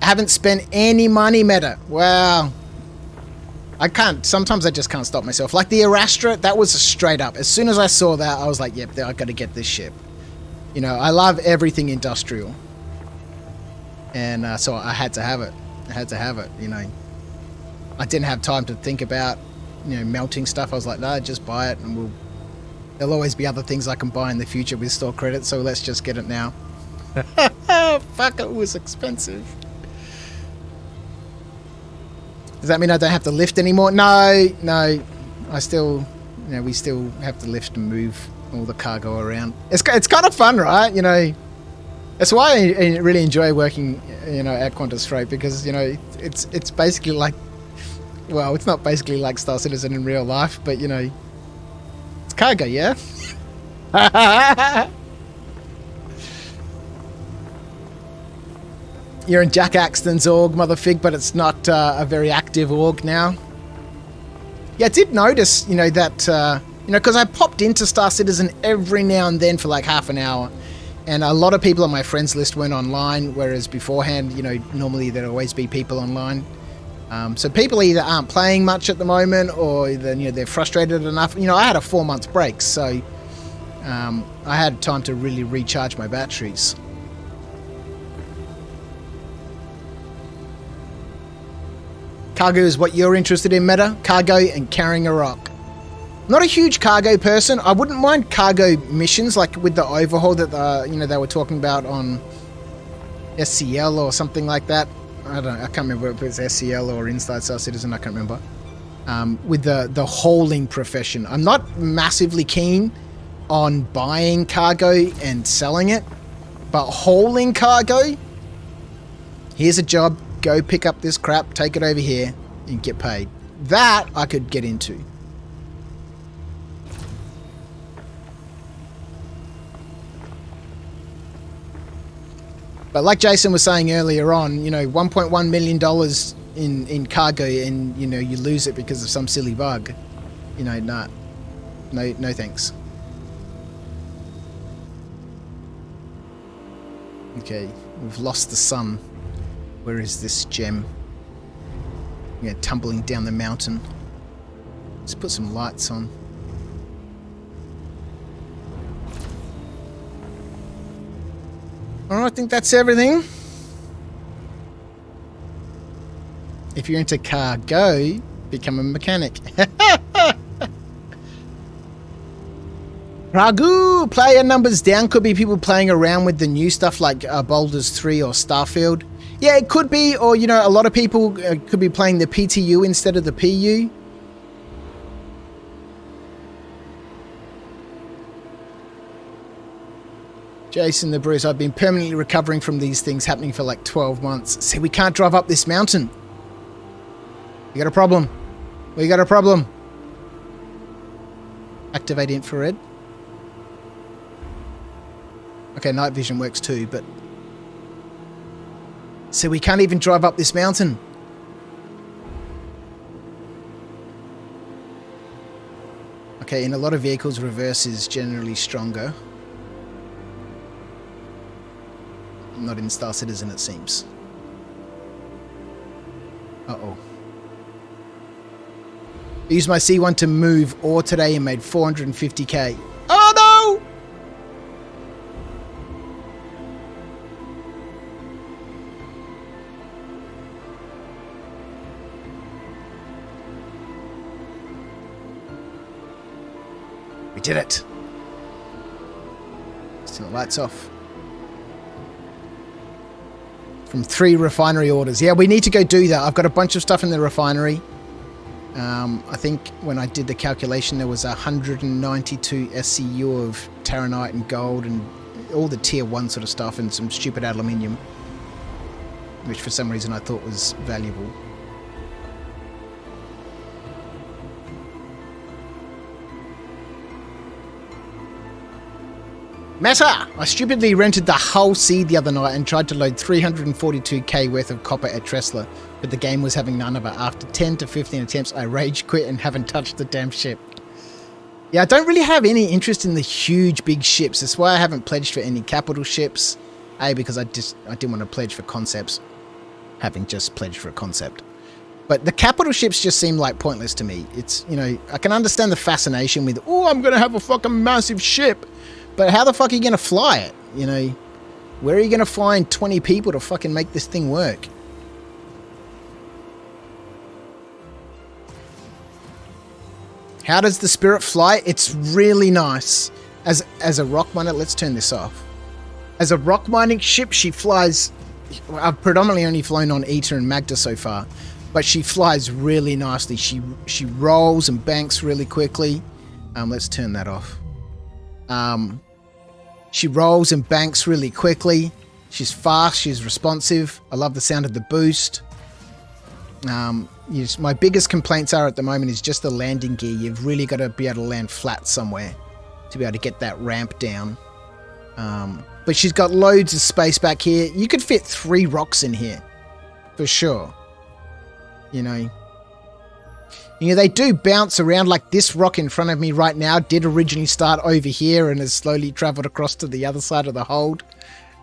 Haven't spent any money, Meta. Wow. I can't, sometimes I just can't stop myself. Like the Arastra, that was straight up. As soon as I saw that, I was like, yep, I gotta get this ship. You know, I love everything industrial. And so I had to have it. I had to have it, you know. I didn't have time to think about, you know, melting stuff. I was like, no, just buy it and there'll always be other things I can buy in the future with store credit, so let's just get it now. Fuck, it was expensive. Does that mean I don't have to lift anymore? No. I still, you know, we still have to lift and move all the cargo around. It's kind of fun, right? You know, that's why I really enjoy working, you know, at Qantas Freight, because, you know, it's basically like, well, it's not basically like Star Citizen in real life, but, you know, it's cargo, yeah? You're in Jack Axton's org, Motherfig, but it's not a very active org now. Yeah, I did notice, you know, that, you know, because I popped into Star Citizen every now and then for like half an hour, and a lot of people on my friends list weren't online, whereas beforehand, you know, normally there'd always be people online. So people either aren't playing much at the moment, or then, you know, they're frustrated enough. You know, I had a 4-month break, so I had time to really recharge my batteries. Cargo is what you're interested in, Meta. Cargo and carrying a rock. Not a huge cargo person. I wouldn't mind cargo missions, like with the overhaul that you know, they were talking about on SCL or something like that. I don't know. I can't remember if it's SCL or Inside Star Citizen. I can't remember. With the hauling profession, I'm not massively keen on buying cargo and selling it, but hauling cargo. Here's a job. Go pick up this crap, take it over here, and get paid. That I could get into. But like Jason was saying earlier on, you know, $1.1 million in cargo, and, you know, you lose it because of some silly bug. You know, nah. No thanks. Okay, we've lost the sun. Where is this gem? Yeah, tumbling down the mountain. Let's put some lights on. Alright, I think that's everything. If you're into cargo, become a mechanic. Ragu! Player numbers down. Could be people playing around with the new stuff like Baldur's 3 or Starfield. Yeah, it could be. Or, you know, a lot of people could be playing the PTU instead of the PU. Jason the Bruce, I've been permanently recovering from these things happening for like 12 months. See, we can't drive up this mountain. You got a problem. We got a problem. Activate infrared. Okay, night vision works too, but... So we can't even drive up this mountain. Okay, in a lot of vehicles, reverse is generally stronger. Not in Star Citizen, it seems. Uh-oh. I used my C1 to move ore today and made 450k. Oh no! We did it. Let's turn the lights off. From 3 refinery orders. Yeah, we need to go do that. I've got a bunch of stuff in the refinery. I think when I did the calculation, there was 192 SCU of Terranite and gold and all the tier 1 sort of stuff and some stupid aluminium, which for some reason I thought was valuable. Meta! I stupidly rented the Hull Seed the other night and tried to load 342k worth of copper at Tressler, but the game was having none of it. After 10 to 15 attempts, I rage quit and haven't touched the damn ship. Yeah, I don't really have any interest in the huge big ships. That's why I haven't pledged for any capital ships. A, because I didn't want to pledge for concepts, having just pledged for a concept. But the capital ships just seem like pointless to me. It's, you know, I can understand the fascination with, oh, I'm going to have a fucking massive ship. But how the fuck are you going to fly it? You know, where are you going to find 20 people to fucking make this thing work? How does the Spirit fly? It's really nice. As a rock miner, let's turn this off. As a rock mining ship, she flies... I've predominantly only flown on Eta and Magda so far, but she flies really nicely. She rolls and banks really quickly. Let's turn that off. She rolls and banks really quickly. She's fast. She's responsive. I love the sound of the boost. My biggest complaints are at the moment is just the landing gear. You've really got to be able to land flat somewhere to be able to get that ramp down. But she's got loads of space back here. You could fit 3 rocks in here for sure. You know, they do bounce around. Like this rock in front of me right now did originally start over here and has slowly traveled across to the other side of the hold.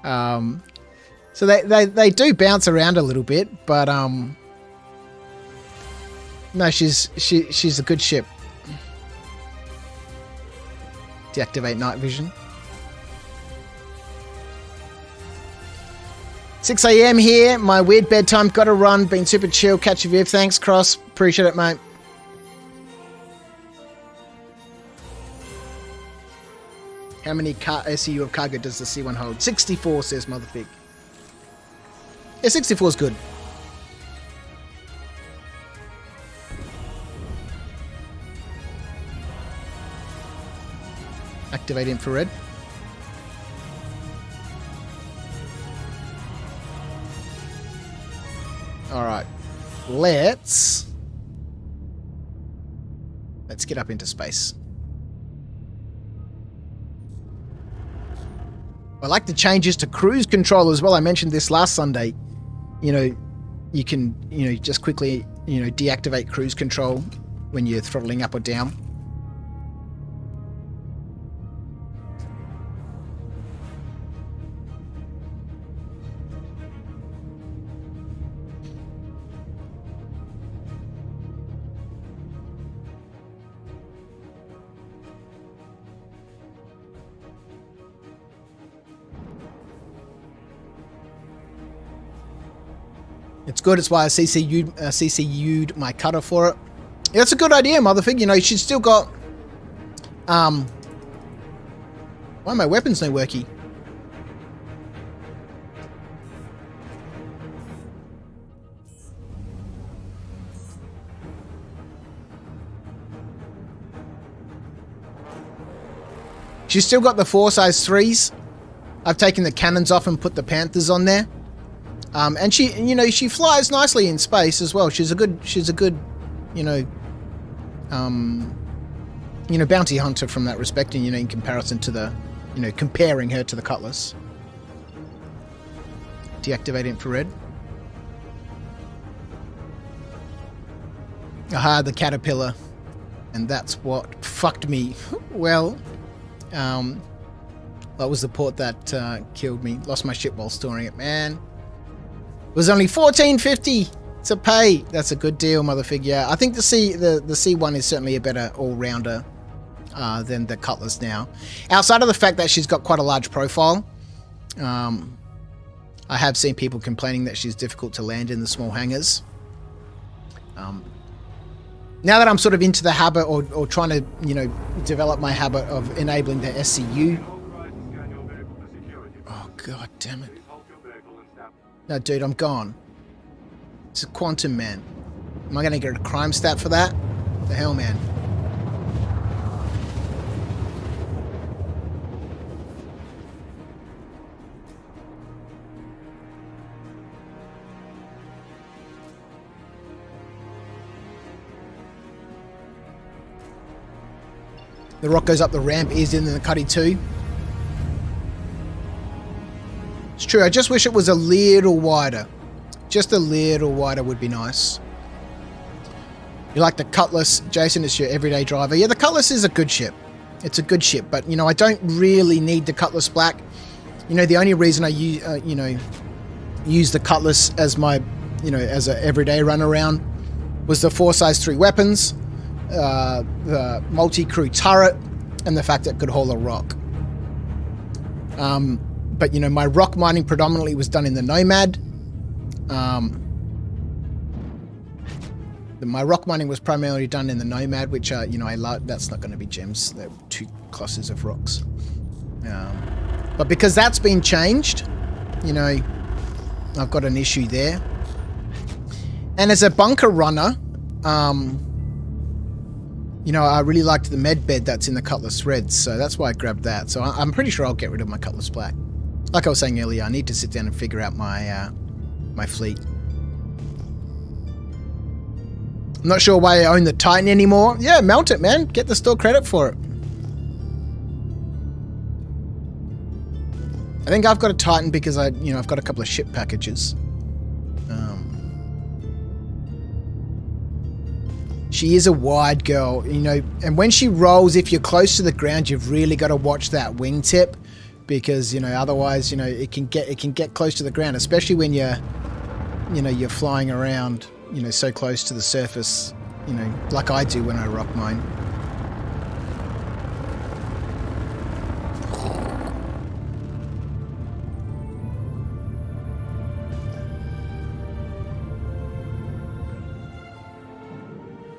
So they do bounce around a little bit, but no, she's a good ship. Deactivate night vision. 6 a.m. here. My weird bedtime. Got to run. Been super chill. Catch you, Viv. Thanks, Cross. Appreciate it, mate. How many SCU of cargo does the C1 hold? 64, says Motherfig. Yeah, 64 is good. Activate infrared. Alright. Let's get up into space. I like the changes to cruise control as well. I mentioned this last Sunday. You know, you can, just quickly, deactivate cruise control when you're throttling up or down. It's good. It's why I CCU'd my cutter for it. Yeah, it's a good idea, motherfucker. You know, she's still got... Why are my weapons no worky? She's still got the 4 size 3s. I've taken the cannons off and put the Panthers on there. And she, you know, she flies nicely in space as well. She's a good, you know, bounty hunter from that respect, and, you know, in comparison to the, you know, comparing her to the Cutlass. Deactivate infrared. Aha, the caterpillar. And that's what fucked me. Well, that was the port that killed me. Lost my ship while storing it, man. It was only $14.50 to pay. That's a good deal, motherfigure. I think the C1 is certainly a better all-rounder than the Cutlass now. Outside of the fact that she's got quite a large profile, I have seen people complaining that she's difficult to land in the small hangars. Now that I'm sort of into the habit or trying to, you know, develop my habit of enabling the SCU. Oh, god damn it. No, dude, I'm gone. It's a quantum, man. Am I going to get a crime stat for that? The hell, man. The rock goes up the ramp, is in the cutty too. It's true, I just wish it was a little wider. Just a little wider would be nice. You like the Cutlass, Jason, it's your everyday driver. Yeah, the Cutlass is a good ship. It's a good ship, but, you know, I don't really need the Cutlass Black. You know, the only reason I use the Cutlass as my, you know, as an everyday run around was the 4 size 3 weapons, the multi-crew turret, and the fact that it could haul a rock. But, you know, my rock mining predominantly was done in the NOMAD. My rock mining was primarily done in the NOMAD, which, you know, I love. That's not going to be gems. They're 2 clusters of rocks. But because that's been changed, you know, I've got an issue there. And as a bunker runner, you know, I really liked the med bed that's in the Cutlass Reds, so that's why I grabbed that. So I'm pretty sure I'll get rid of my Cutlass Black. Like I was saying earlier, I need to sit down and figure out my my fleet. I'm not sure why I own the Titan anymore. Yeah, mount it, man. Get the store credit for it. I think I've got a Titan because I've got a couple of ship packages. She is a wide girl, you know, and when she rolls, if you're close to the ground, you've really got to watch that wingtip, because, you know, otherwise, you know, it can get close to the ground, especially when you're flying around, you know, so close to the surface, you know, like I do when I rock mine.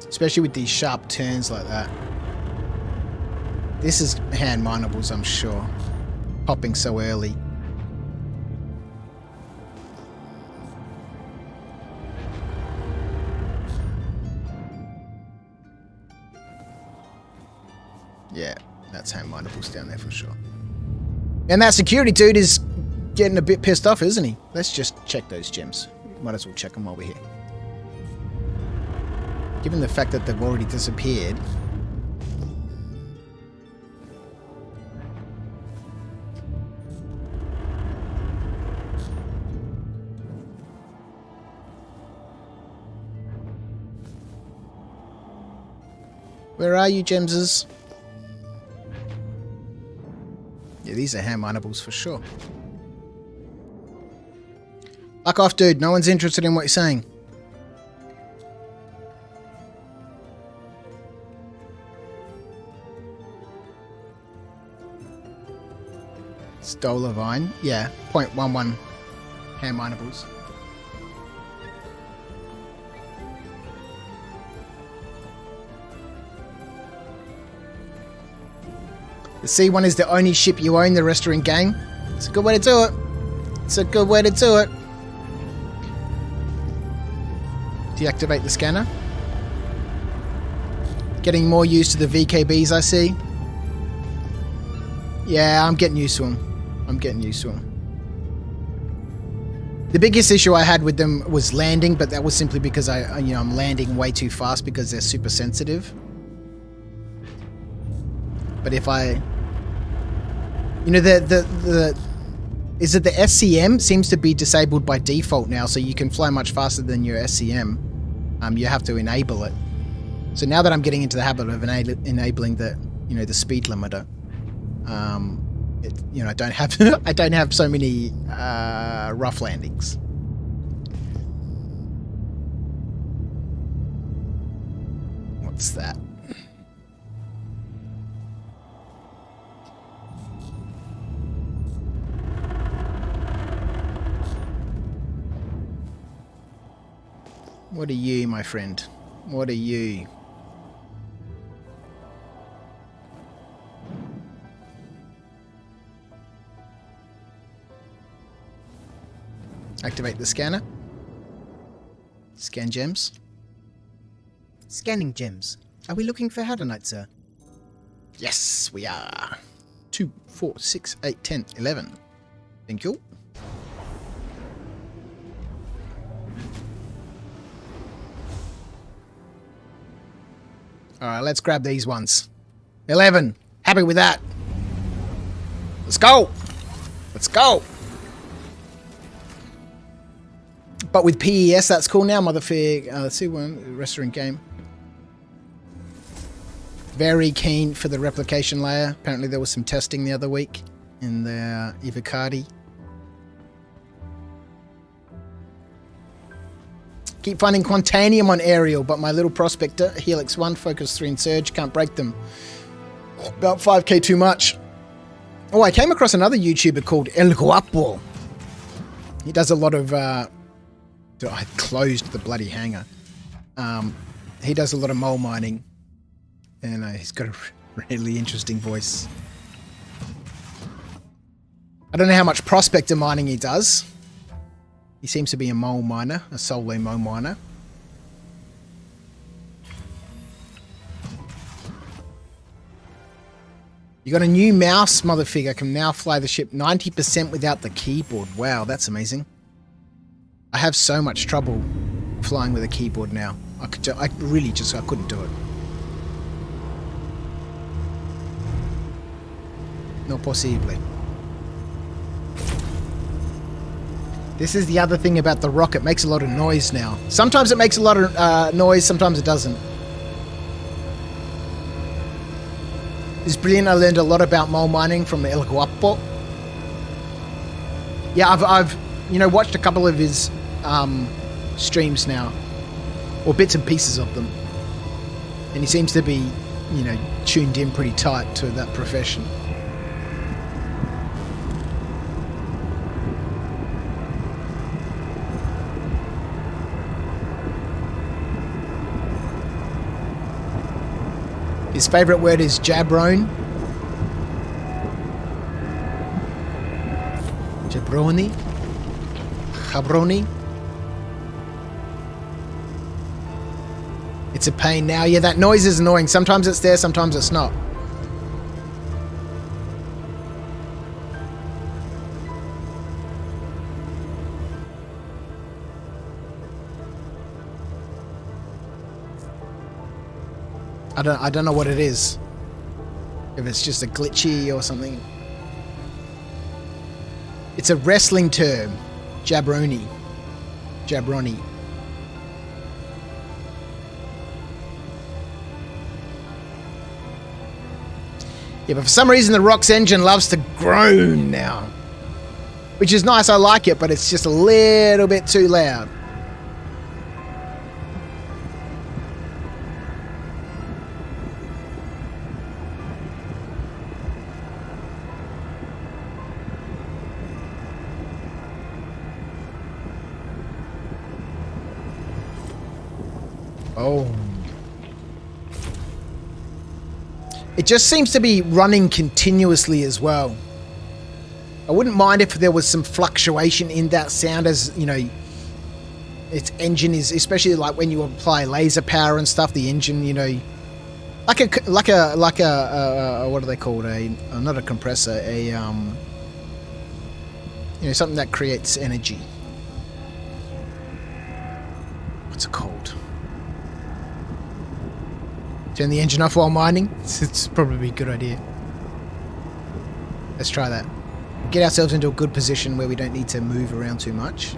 Especially with these sharp turns like that. This is hand minables, I'm sure. Popping so early. Yeah, that's hand minables down there for sure. And that security dude is getting a bit pissed off, isn't he? Let's just check those gems. Might as well check them while we're here. Given the fact that they've already disappeared. Where are you, Gemses? Yeah, these are hand minables for sure. Fuck off, dude. No one's interested in what you're saying. Stolavine, yeah, 0.11 hand minables. The C1 is the only ship you own the rest are in game. It's a good way to do it. It's a good way to do it. Deactivate the scanner. Getting more used to the VKBs, I see. Yeah, I'm getting used to them. I'm getting used to them. The biggest issue I had with them was landing, but that was simply because I'm landing way too fast because they're super sensitive. But if I, is it the SCM seems to be disabled by default now, so you can fly much faster than your SCM. You have to enable it. So now that I'm getting into the habit of enabling the, the speed limiter, I don't have I don't have so many rough landings. What's that? What are you, my friend? What are you? Activate the scanner. Scan gems. Scanning gems. Are we looking for Hadonite, sir? Yes, we are. 2, 4, 6, 8, 10, 11. Thank you. Alright, let's grab these ones. 11. Happy with that. Let's go. Let's go. But with PES, that's cool now, motherfucker. Let's see one restaurant game. Very keen for the replication layer. Apparently there was some testing the other week in the Ivacati. Keep finding Quantanium on aerial, but my little prospector, Helix 1, Focus 3 and Surge, can't break them. About 5k too much. Oh, I came across another YouTuber called El Guapo. He does a lot of... I closed the bloody hangar. He does a lot of mole mining. And he's got a really interesting voice. I don't know how much prospector mining he does. He seems to be a mole miner, a solo mole miner. You got a new mouse, motherfigure. Can now fly the ship 90% without the keyboard. Wow, that's amazing. I have so much trouble flying with a keyboard now. I couldn't do it. No possible. This is the other thing about the ROC. It makes a lot of noise now. Sometimes it makes a lot of noise, sometimes it doesn't. It's brilliant. I learned a lot about mole mining from El Guapo. Yeah, I've watched a couple of his streams now, or bits and pieces of them, and he seems to be, tuned in pretty tight to that profession. His favourite word is jabron. Jabroni. Jabroni. It's a pain now. Yeah, that noise is annoying. Sometimes it's there, sometimes it's not. I don't know what it is. If it's just a glitchy or something. It's a wrestling term. Jabroni. Jabroni. Yeah, but for some reason the ROC's engine loves to groan now. Which is nice, I like it, but it's just a little bit too loud. Oh. It just seems to be running continuously as well. I wouldn't mind if there was some fluctuation in that sound, as you know, its engine is, especially like when you apply laser power and stuff, the engine, you know, like a what are they called, not a compressor, you know, something that creates energy. What's it called? Turn the engine off while mining? It's probably a good idea. Let's try that. Get ourselves into a good position where we don't need to move around too much.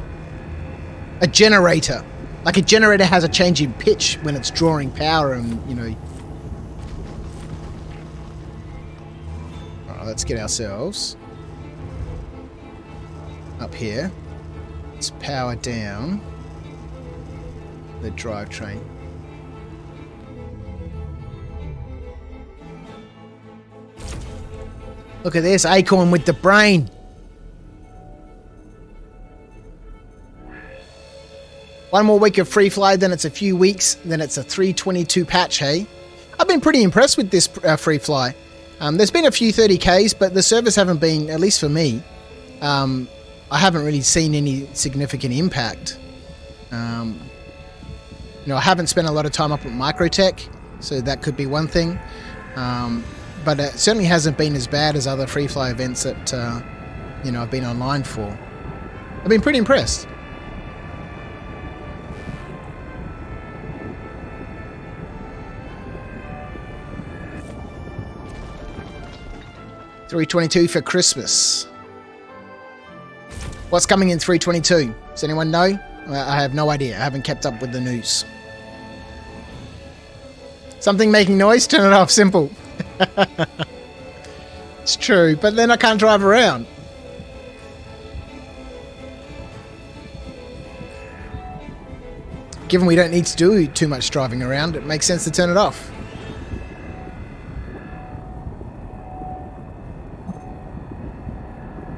A generator. Like a generator has a change in pitch when it's drawing power and, you know. Alright, let's get ourselves up here. Let's power down the drivetrain. Look at this, Acorn with the brain. One more week of free fly, then it's a few weeks, then it's a 322 patch, hey? I've been pretty impressed with this free fly. There's been a few 30Ks, but the servers haven't been, at least for me, I haven't really seen any significant impact. You know, I haven't spent a lot of time up at Microtech, so that could be one thing. But it certainly hasn't been as bad as other free fly events that, you know, I've been online for. I've been pretty impressed. $322 for Christmas. What's coming in 322? Does anyone know? I have no idea. I haven't kept up with the news. Something making noise? Turn it off. Simple. It's true, but then I can't drive around. Given we don't need to do too much driving around, it makes sense to turn it off.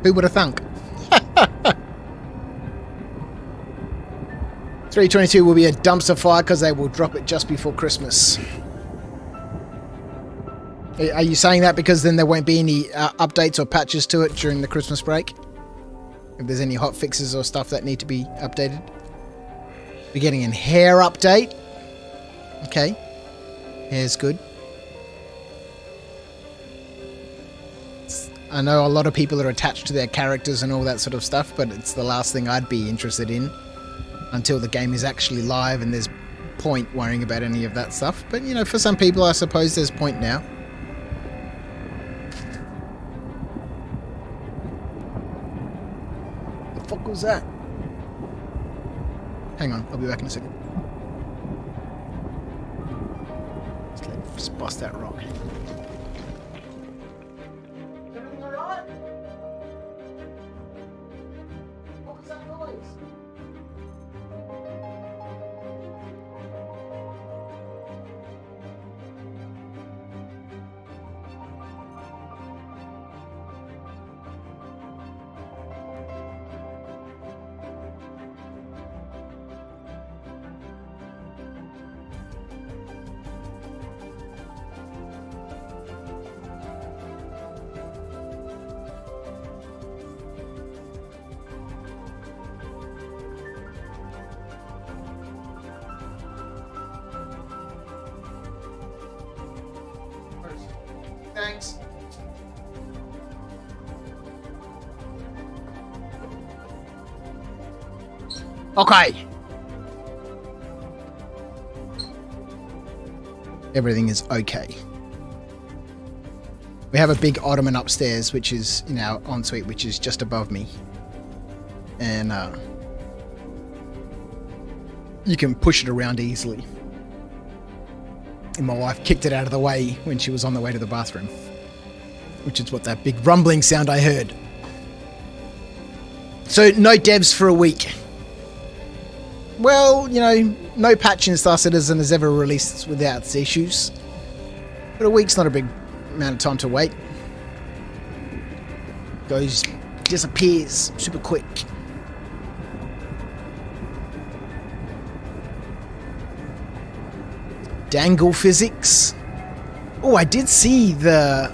Who would have thunk? 322 will be a dumpster fire because they will drop it just before Christmas. Are you saying that because then there won't be any updates or patches to it during the Christmas break? If there's any hot fixes or stuff that need to be updated? We're getting a hair update. Okay. Hair's good. I know a lot of people are attached to their characters and all that sort of stuff, but it's the last thing I'd be interested in until the game is actually live and there's point worrying about any of that stuff. But, you know, for some people, I suppose there's point now. The fuck was that? Hang on, I'll be back in a second. Let's bust that rock. Everything alright? What was that noise? Thanks. Okay. Everything is okay. We have a big ottoman upstairs, which is in our ensuite, which is just above me. And you can push it around easily. And my wife kicked it out of the way when she was on the way to the bathroom, which is what that big rumbling sound I heard. So no devs for a week. Well, you know, no patching thus Citizen has ever released without issues. But a week's not a big amount of time to wait. Disappears super quick. Dangle physics. Oh, I did see the,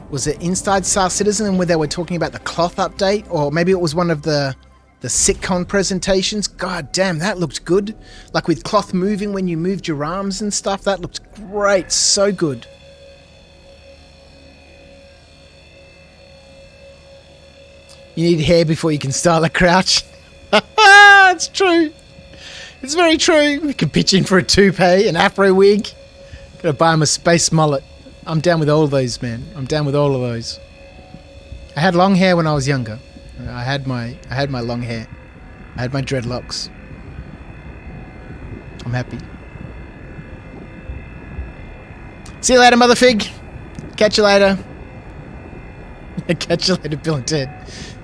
was it Inside Star Citizen where they were talking about the cloth update? Or maybe it was one of the sitcom presentations. God damn, that looked good. Like with cloth moving when you moved your arms and stuff. That looked great. So good. You need hair before you can style a crouch. It's true. It's very true. We could pitch in for a toupee, an afro wig. Gotta buy him a space mullet. I'm down with all of those, man. I'm down with all of those. I had long hair when I was younger. I had my long hair. I had my dreadlocks. I'm happy. See you later, Motherfig. Catch you later. Catch you later, Bill and Ted.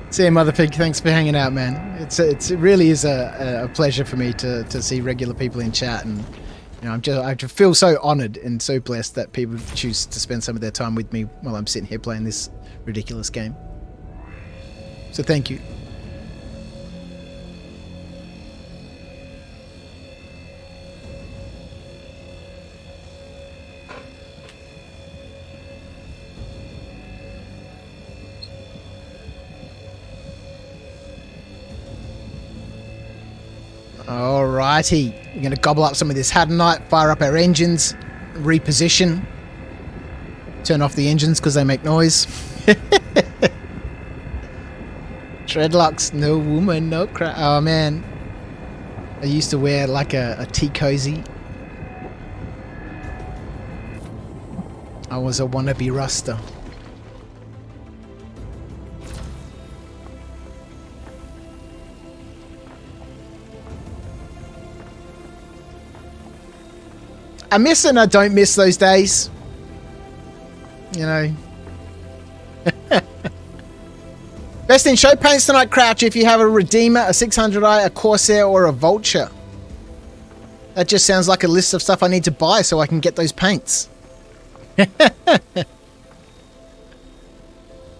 See you, Motherfig. Thanks for hanging out, man. It really is a pleasure for me to see regular people in chat, and you know, I just feel so honoured and so blessed that people choose to spend some of their time with me while I'm sitting here playing this ridiculous game. So thank you. Alrighty, we're going to gobble up some of this Haddonite, fire up our engines, reposition, turn off the engines because they make noise. Dreadlocks, no woman, no crap. Oh man, I used to wear like a tea cozy. I was a wannabe Rasta. I miss and I don't miss those days. You know. Best in show paints tonight, Crouch, if you have a Redeemer, a 600i, a Corsair, or a Vulture. That just sounds like a list of stuff I need to buy so I can get those paints.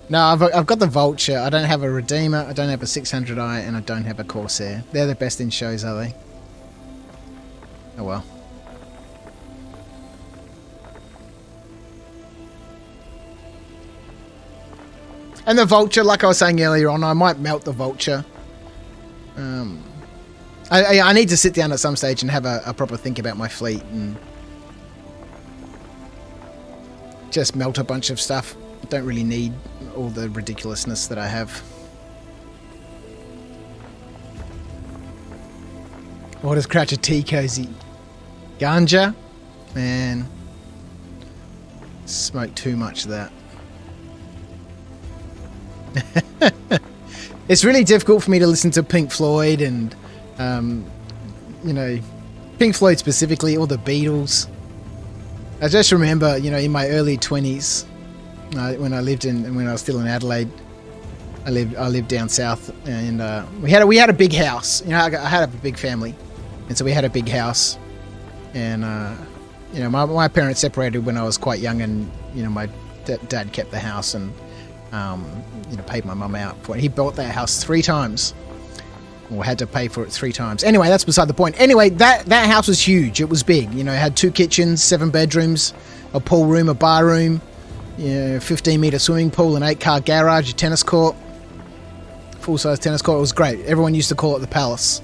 No, I've got the Vulture. I don't have a Redeemer, I don't have a 600i, and I don't have a Corsair. They're the best in shows, are they? Oh well. And the Vulture, like I was saying earlier on, I might melt the Vulture. I need to sit down at some stage and have a proper think about my fleet and just melt a bunch of stuff. Don't really need all the ridiculousness that I have. What is Crouch a tea cozy? Ganja? Man. Smoke too much of that. It's really difficult for me to listen to Pink Floyd and you know, Pink Floyd specifically, or the Beatles. I just remember, you know, in my early 20s, when I was still in Adelaide, I lived down south, and we had a big house. You know, I had a big family, and so we had a big house, and you know, my parents separated when I was quite young, and you know, my dad kept the house and you know, paid my mum out for it. He bought that house 3 times, or had to pay for it 3 times. Anyway, that's beside the point. Anyway, that house was huge. It was big. You know, it had 2 kitchens, 7 bedrooms, a pool room, a bar room, you know, 15-meter swimming pool, an 8-car garage, a tennis court, full-size tennis court. It was great. Everyone used to call it the Palace.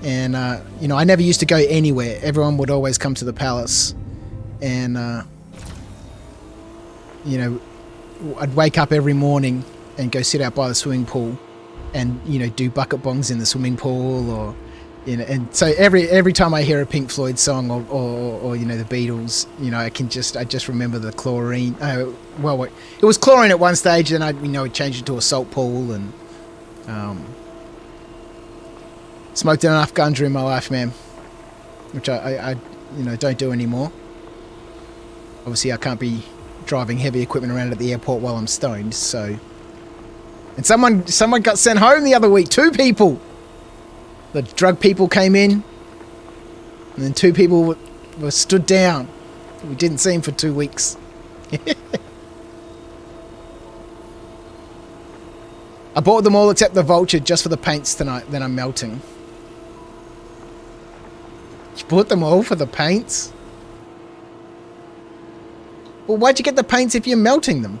And you know, I never used to go anywhere. Everyone would always come to the Palace, and you know, I'd wake up every morning and go sit out by the swimming pool and, you know, do bucket bongs in the swimming pool, or, you know, and so every time I hear a Pink Floyd song or you know, the Beatles, you know, I just remember the chlorine. Well, it was chlorine at one stage, and I'd change it to a salt pool, and smoked enough ganja in my life, man, which I you know, don't do anymore. Obviously, I can't be driving heavy equipment around at the airport while I'm stoned, so. And someone got sent home the other week. 2 people. The drug people came in, and then 2 people were stood down. We didn't see him for 2 weeks. I bought them all except the Vulture just for the paints tonight. Then I'm melting. You bought them all for the paints? Well, why'd you get the paints if you're melting them?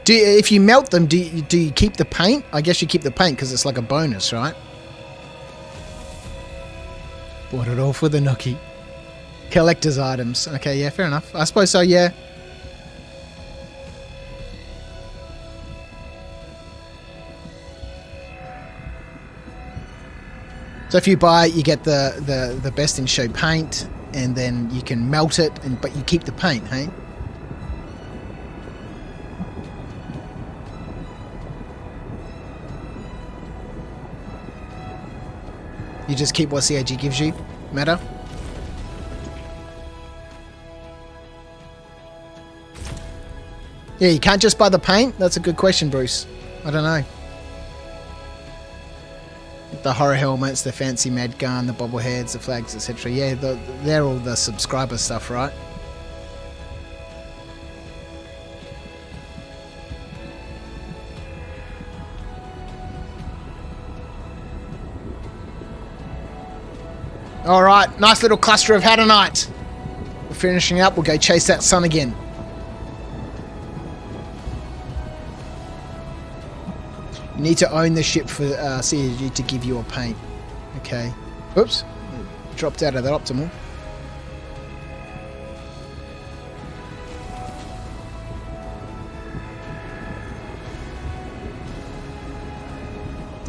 If you melt them, do you keep the paint? I guess you keep the paint because it's like a bonus, right? Bought it all for the nookie. Collector's items. Okay, yeah, fair enough. I suppose so, yeah. So if you buy it, you get the best in show paint, and then you can melt it, but you keep the paint, hey? You just keep what CAG gives you? Matter? Yeah, you can't just buy the paint? That's a good question, Bruce. I don't know. The horror helmets, the fancy med gun, the bobbleheads, the flags, etc. Yeah, they're all the subscriber stuff, right? Alright, nice little cluster of Hadonite. We're finishing up, we'll go chase that sun again. You need to own the ship for CAG to give you a paint. Okay. Oops. Dropped out of that optimal.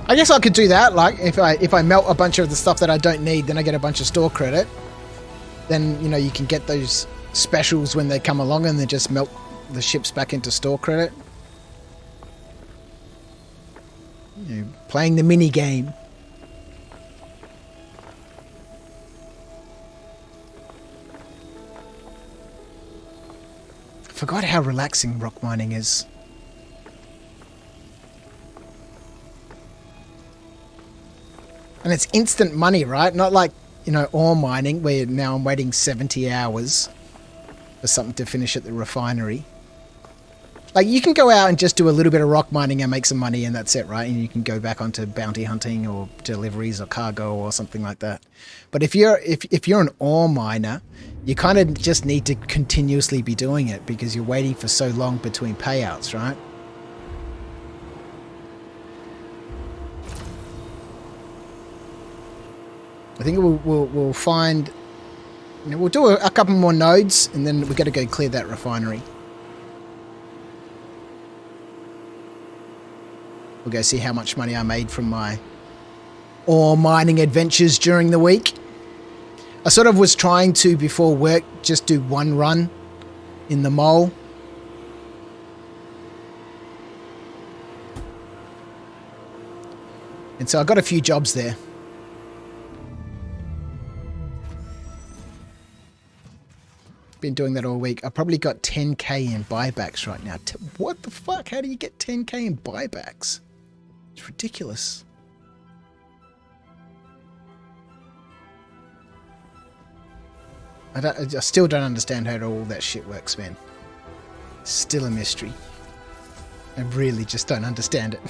I guess I could do that. Like if I melt a bunch of the stuff that I don't need, then I get a bunch of store credit. Then, you know, you can get those specials when they come along and then just melt the ships back into store credit. You know, playing the mini game. Forgot how relaxing rock mining is. And it's instant money, right? Not like, you know, ore mining where now I'm waiting 70 hours for something to finish at the refinery. Like, you can go out and just do a little bit of rock mining and make some money and that's it, right? And you can go back onto bounty hunting or deliveries or cargo or something like that. But if you're an ore miner, you kind of just need to continuously be doing it because you're waiting for so long between payouts, right? I think we'll find, you know, we'll do a couple more nodes and then we've got to go clear that refinery. We'll go see how much money I made from my ore mining adventures during the week. I sort of was trying to, before work, just do one run in the mole. And so I got a few jobs there. Been doing that all week. I probably got 10k in buybacks right now. What the fuck? How do you get 10k in buybacks? It's ridiculous. I still don't understand how all that shit works, man. Still a mystery. I really just don't understand it.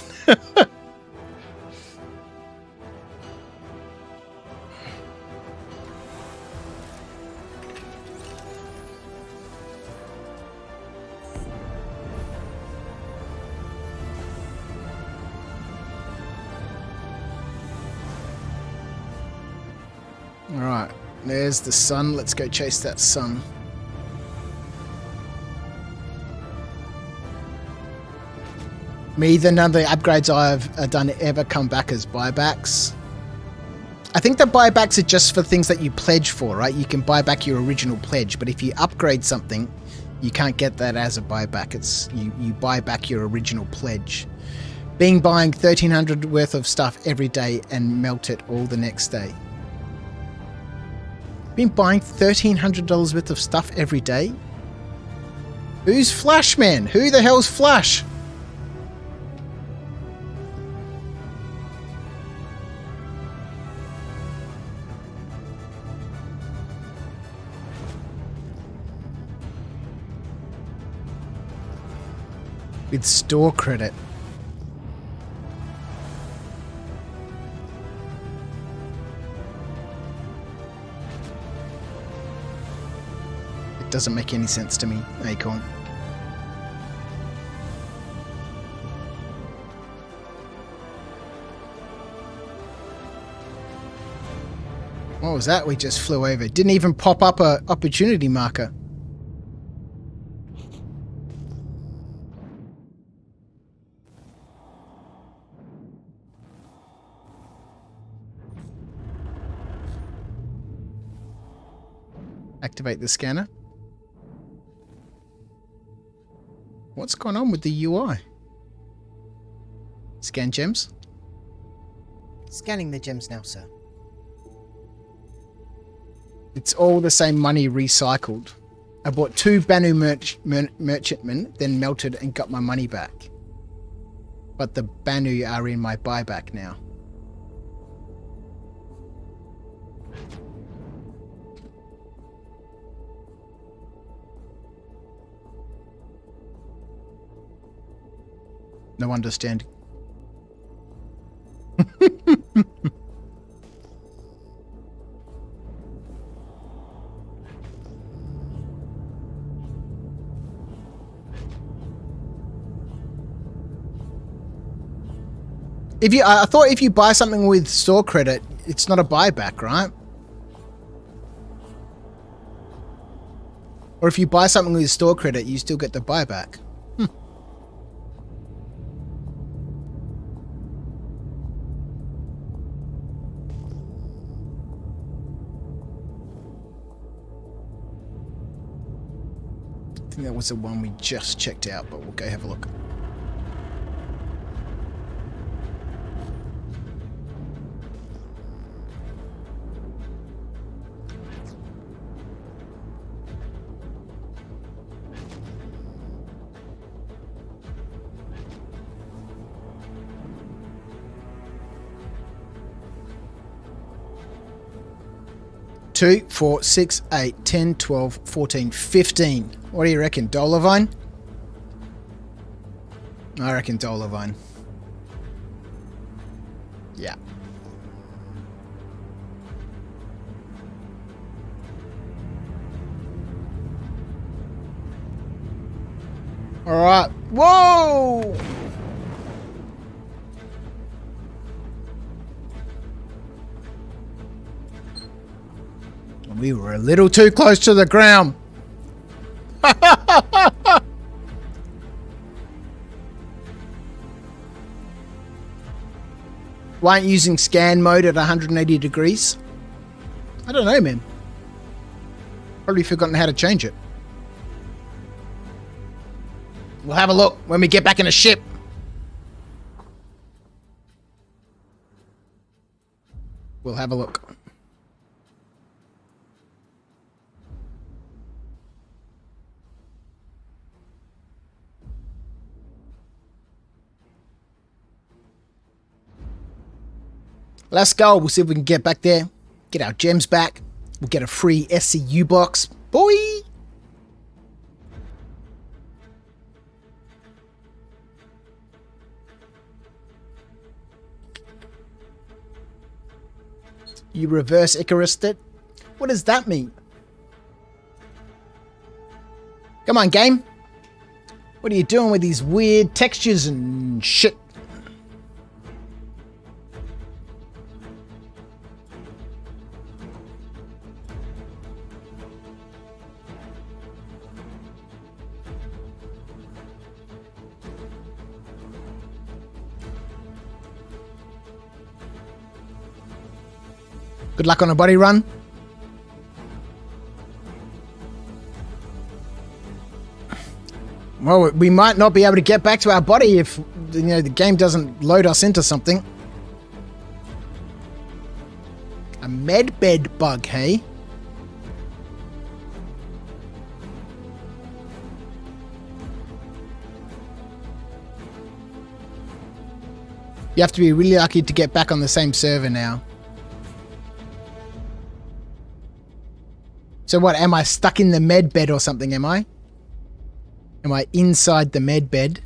Alright, there's the sun. Let's go chase that sun. Neither none of the upgrades I've done ever come back as buybacks. I think the buybacks are just for things that you pledge for, right? You can buy back your original pledge, but if you upgrade something, you can't get that as a buyback. It's you buy back your original pledge. Been buying 1,300 worth of stuff every day and melt it all the next day. Been buying $1,300 worth of stuff every day? Who's Flash, man? Who the hell's Flash? With store credit. It doesn't make any sense to me, Acorn. What was that we just flew over? Didn't even pop up a opportunity marker. Activate the scanner. What's going on with the UI? Scan gems. Scanning the gems now, sir. It's all the same money recycled. I bought 2 Banu merchantmen, then melted and got my money back. But the Banu are in my buyback now. No understanding. I thought if you buy something with store credit, it's not a buyback, right? Or if you buy something with store credit, you still get the buyback. I think that was the one we just checked out, but we'll go have a look. Two, 4, 6, 8, 10, 12, 14, 15. What do you reckon, Dolavine? I reckon Dolavine. Yeah. All right. Whoa! We were a little too close to the ground. Why aren't you using scan mode at 180 degrees? I don't know, man. Probably forgotten how to change it. We'll have a look when we get back in a ship. We'll have a look. Let's go. We'll see if we can get back there. Get our gems back. We'll get a free SCU box. Boy! You reverse Icarused it? What does that mean? Come on, game. What are you doing with these weird textures and shit? Good luck on a body run. Well, we might not be able to get back to our body if, you know, the game doesn't load us into something. A medbed bug, hey? You have to be really lucky to get back on the same server now. So what, am I stuck in the med bed or something, am I? Am I inside the med bed?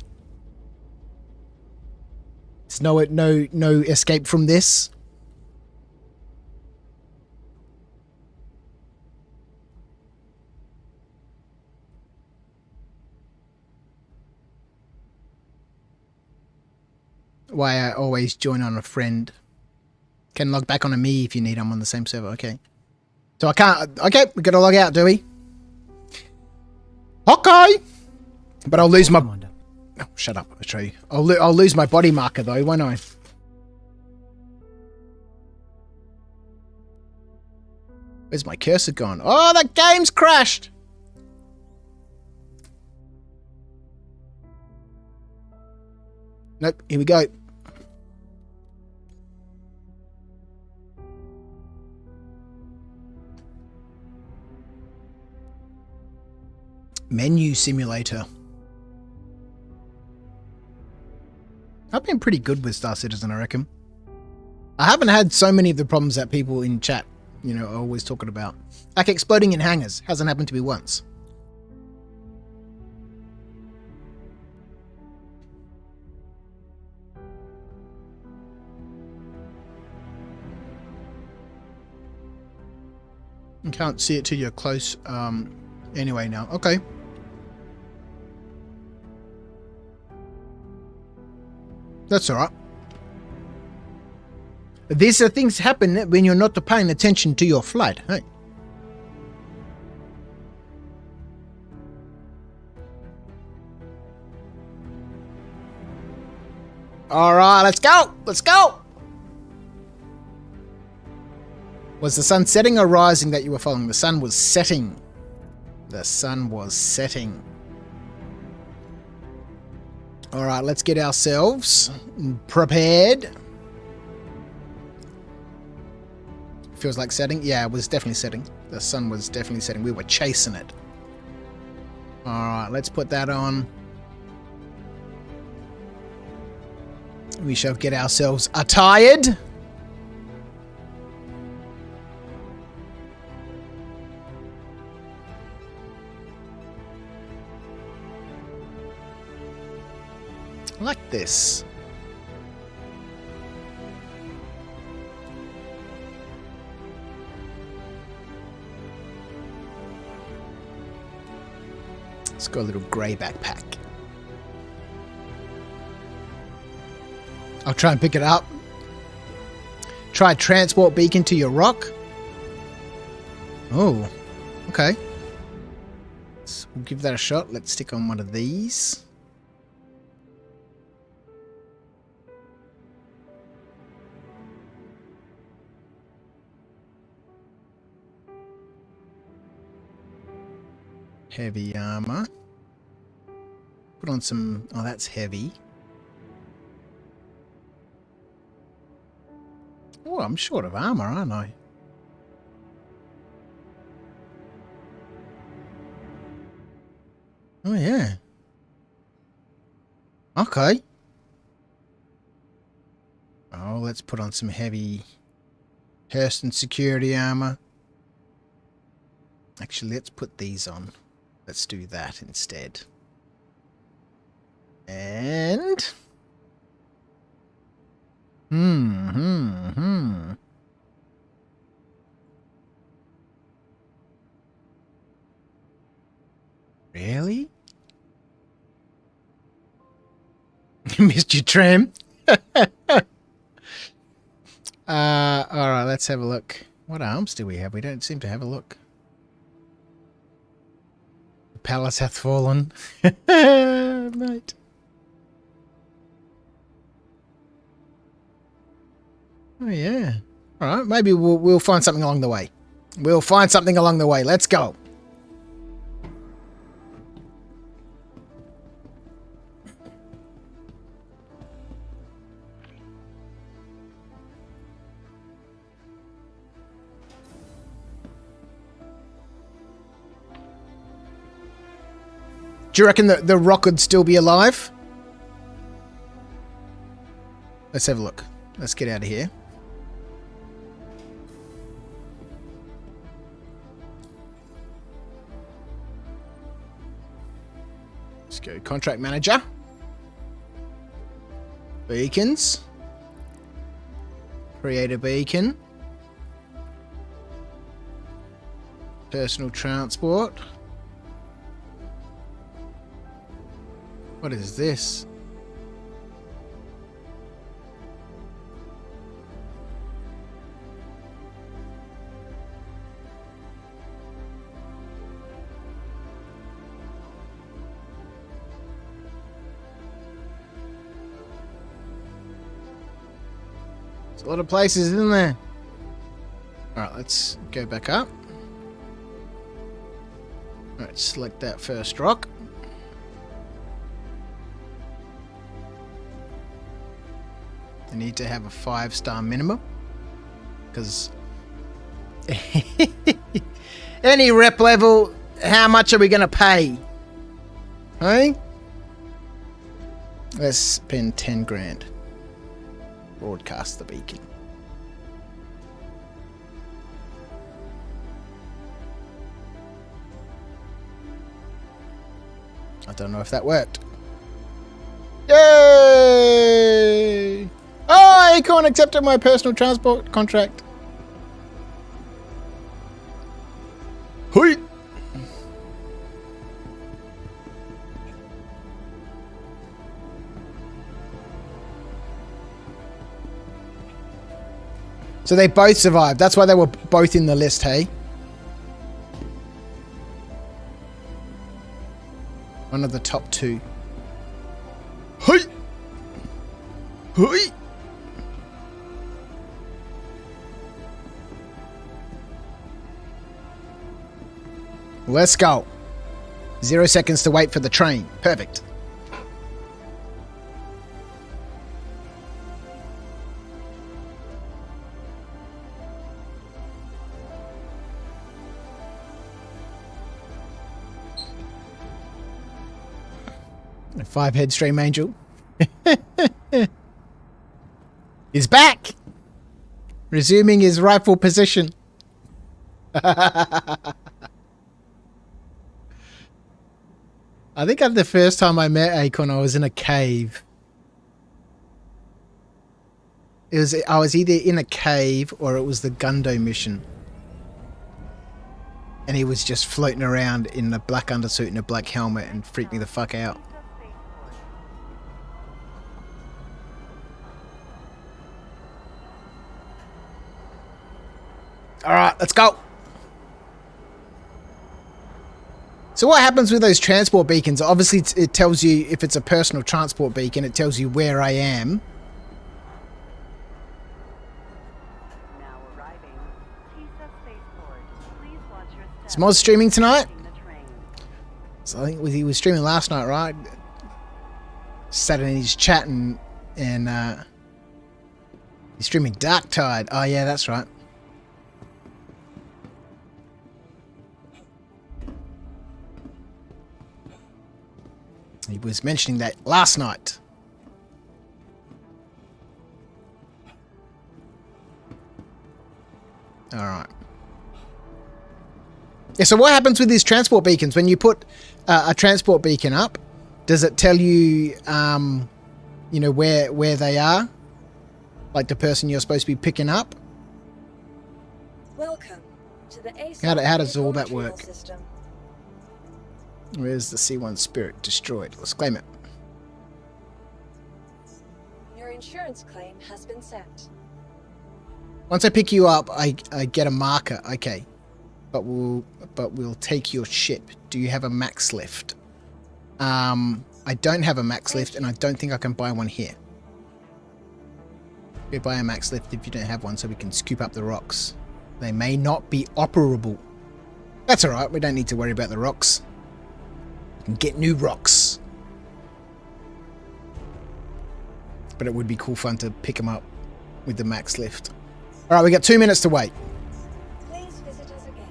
There's no escape from this. Why I always join on a friend. Can log back on a me if you need. I'm on the same server. Okay. So I can't. Okay, we gotta log out, do we? Okay. But I'll lose my. Commander. Oh, shut up. I'll show you. I'll lose my body marker though, won't I? Where's my cursor gone? Oh, that game's crashed. Nope. Here we go. Menu simulator. I've been pretty good with Star Citizen, I reckon. I haven't had so many of the problems that people in chat, you know, are always talking about. Like exploding in hangars. Hasn't happened to me once. You can't see it till you're close. Anyway now. Okay. That's alright. These are things happen when you're not paying attention to your flight, hey? Alright, let's go! Let's go! Was the sun setting or rising that you were following? The sun was setting. The sun was setting. Alright, let's get ourselves prepared. Feels like setting? Yeah, it was definitely setting. The sun was definitely setting. We were chasing it. Alright, let's put that on. We shall get ourselves attired. Like this. Let's go a little grey backpack. I'll try and pick it up. Try transport beacon to your rock. Oh, okay. We'll give that a shot. Let's stick on one of these. Heavy armor. Put on some... Oh, that's heavy. Oh, I'm short of armor, aren't I? Oh, yeah. Okay. Oh, let's put on some heavy Hurston security armor. Actually, let's put these on. Let's do that instead. And... Really? You missed your tram? Alright, let's have a look. What arms do we have? We don't seem to have a look. The palace hath fallen. Mate. Oh yeah. Alright, maybe we'll find something along the way. We'll find something along the way. Let's go. Do you reckon that the rock would still be alive? Let's have a look. Let's get out of here. Let's go contract manager. Beacons. Create a beacon. Personal transport. What is this? There's a lot of places, isn't there? Alright, let's go back up. Alright, select that first rock. I need to have a 5-star minimum. Because any rep level, how much are we going to pay? Hey? Let's spend 10 grand. Broadcast the beacon. I don't know if that worked. Yay! Oh, Acorn accepted my personal transport contract. Hui! So they both survived. That's why they were both in the list, hey? One of the top 2. Hui! Hui! Let's go. 0 seconds to wait for the train. Perfect. A 5-head stream angel. He's back! Resuming his rightful position. I think the first time I met Acorn, I was in a cave. I was either in a cave or it was the Gundo mission. And he was just floating around in a black undersuit and a black helmet and freaked me the fuck out. Alright, let's go. So what happens with those transport beacons? Obviously it tells you, if it's a personal transport beacon, it tells you where I am. Now arriving. Tisa Spaceport. Please watch your steps. Is Moz streaming tonight? The train. So I think he was streaming last night, right? Sat in his chat and he's streaming Dark Tide. Oh yeah, that's right. He was mentioning that last night. Alright. Yeah, so what happens with these transport beacons? When you put a transport beacon up, does it tell you, you know, where they are? Like the person you're supposed to be picking up? Welcome to the How does all that work? System. Where's the C1 Spirit? Destroyed. Let's claim it. Your insurance claim has been sent. Once I pick you up, I get a marker. Okay. But we'll take your ship. Do you have a max lift? I don't have a max lift, and I don't think I can buy one here. We buy a max lift if you don't have one, so we can scoop up the rocks. They may not be operable. That's alright, we don't need to worry about the rocks. We can get new rocks. But it would be cool fun to pick them up with the max lift. Alright, we got 2 minutes to wait. Please visit us again.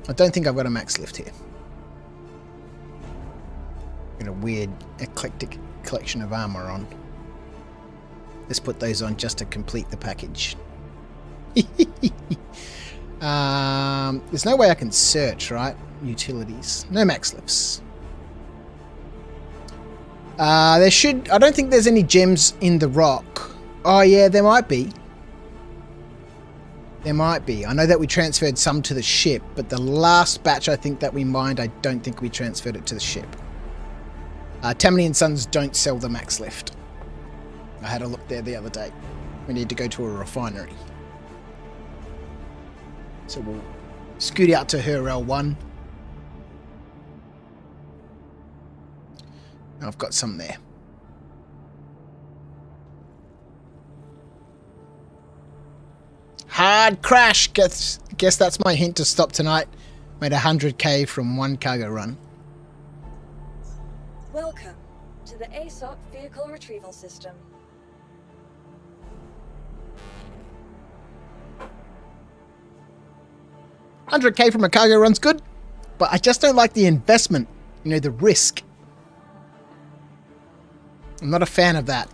I don't think I've got a max lift here. Got a weird, eclectic collection of armor on. Let's put those on just to complete the package. There's no way I can search, right? utilities. No max lifts. There should... I don't think there's any gems in the rock. Oh, yeah, there might be. There might be. I know that we transferred some to the ship, but the last batch I think that we mined, I don't think we transferred it to the ship. Tammany & Sons don't sell the max lift. I had a look there the other day. We need to go to a refinery. So we'll scoot out to her L1. I've got some there. Hard crash. Guess that's my hint to stop tonight. Made 100k from one cargo run. Welcome to the ASOC Vehicle Retrieval System. $100k from a cargo run's good, but I just don't like the investment. You know, the risk. I'm not a fan of that.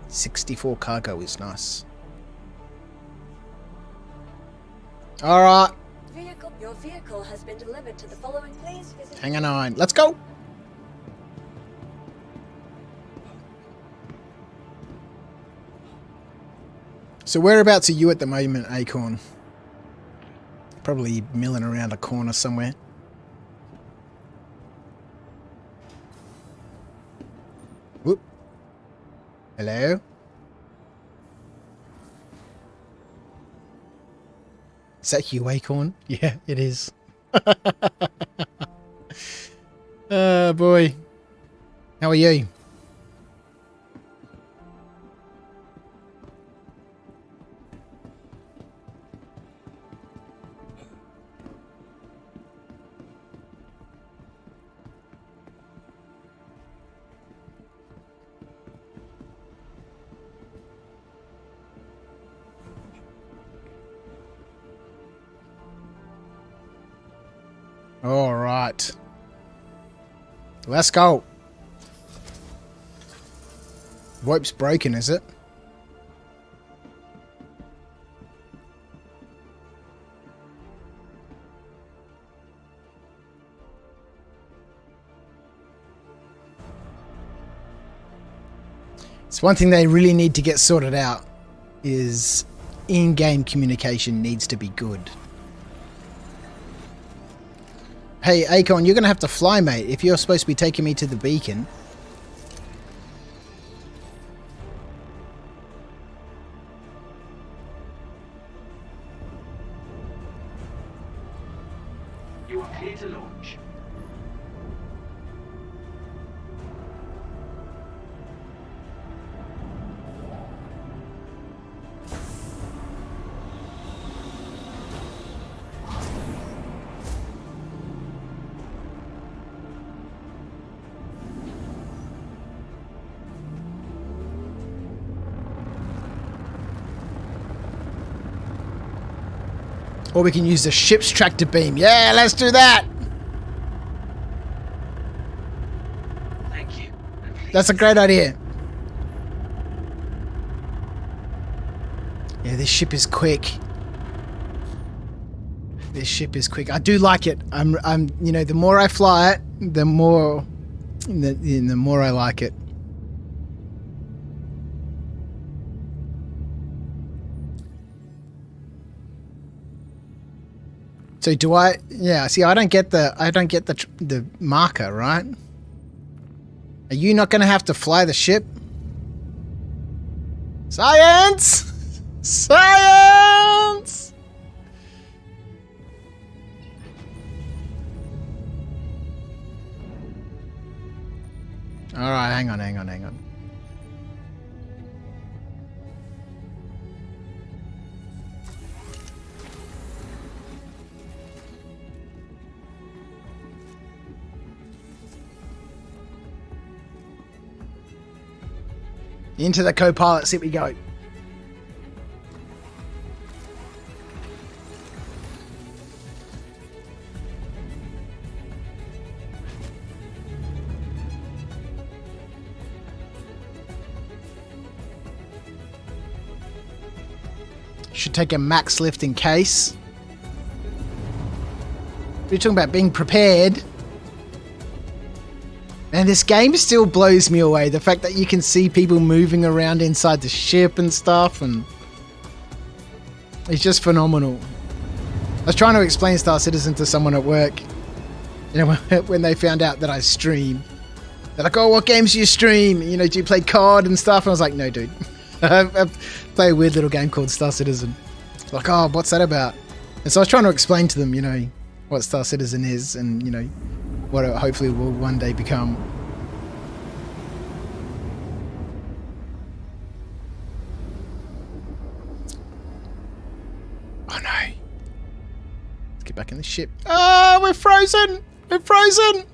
$64 cargo is nice. Alright. Your vehicle has been delivered to the following. Please visit. Hang on. Let's go. So whereabouts are you at the moment, Acorn? Probably milling around a corner somewhere. Whoop. Hello? Is that you, Acorn? Yeah, it is. Oh, boy. How are you? All right. Let's go. Rope's broken, is it? It's one thing they really need to get sorted out is in-game communication needs to be good. Hey, Acorn, you're going to have to fly, mate, if you're supposed to be taking me to the beacon. You are clear to launch. Or we can use the ship's tractor beam. Yeah, let's do that. Thank you. That's a great idea. Yeah, this ship is quick. This ship is quick. I do like it. I'm you know, the more I fly it, the more I like it. So do I? Yeah. See, I don't get the marker, right? Are you not going to have to fly the ship? Science! Science! All right, hang on. Into the co-pilot seat we go. Should take a max lift in case. What are you talking about being prepared? And this game still blows me away. The fact that you can see people moving around inside the ship and stuff, and it's just phenomenal. I was trying to explain Star Citizen to someone at work, you know, when they found out that I stream. They're like, oh, what games do you stream? You know, do you play COD and stuff? And I was like, no, dude. I play a weird little game called Star Citizen. Like, oh, what's that about? And so I was trying to explain to them, you know, what Star Citizen is and, you know, what it hopefully will one day become. Oh no. Let's get back in the ship. Oh, we're frozen! We're frozen!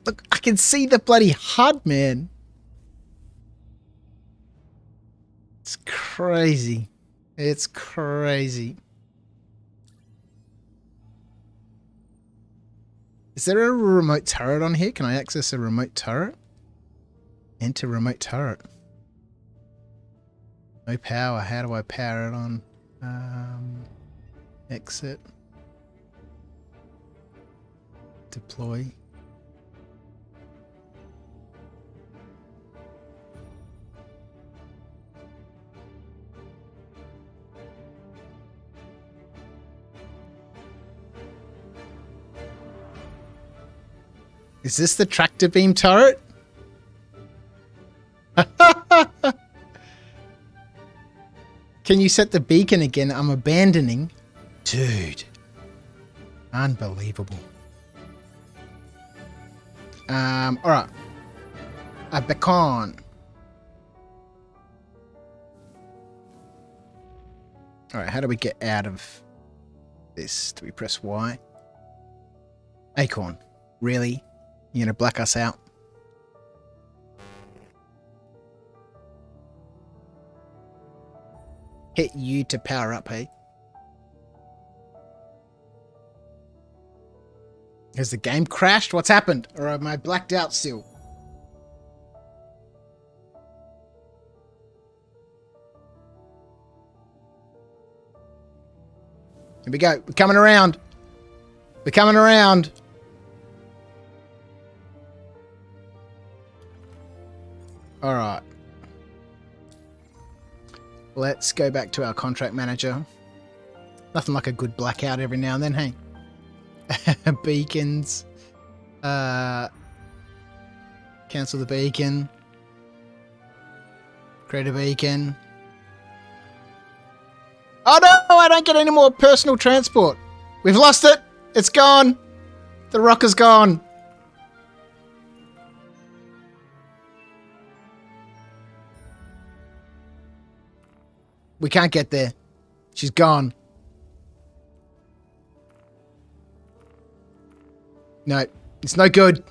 Look, I can see the bloody HUD, man. It's crazy. It's crazy. Is there a remote turret on here? Can I access a remote turret? Enter remote turret. No power. How do I power it on? Exit. Deploy. Is this the tractor beam turret? Can you set the beacon again? I'm abandoning. Dude. Unbelievable. Alright. A beacon. Alright, how do we get out of this? Do we press Y? Acorn. Really? You're gonna black us out? Hit U to power up, hey? Has the game crashed? What's happened? Or am I blacked out still? Here we go. We're coming around. We're coming around. All right. Let's go back to our contract manager. Nothing like a good blackout every now and then, hey? Beacons. Cancel the beacon. Create a beacon. Oh no! I don't get any more personal transport. We've lost it. It's gone. The ROC is gone. We can't get there. She's gone. No, it's no good.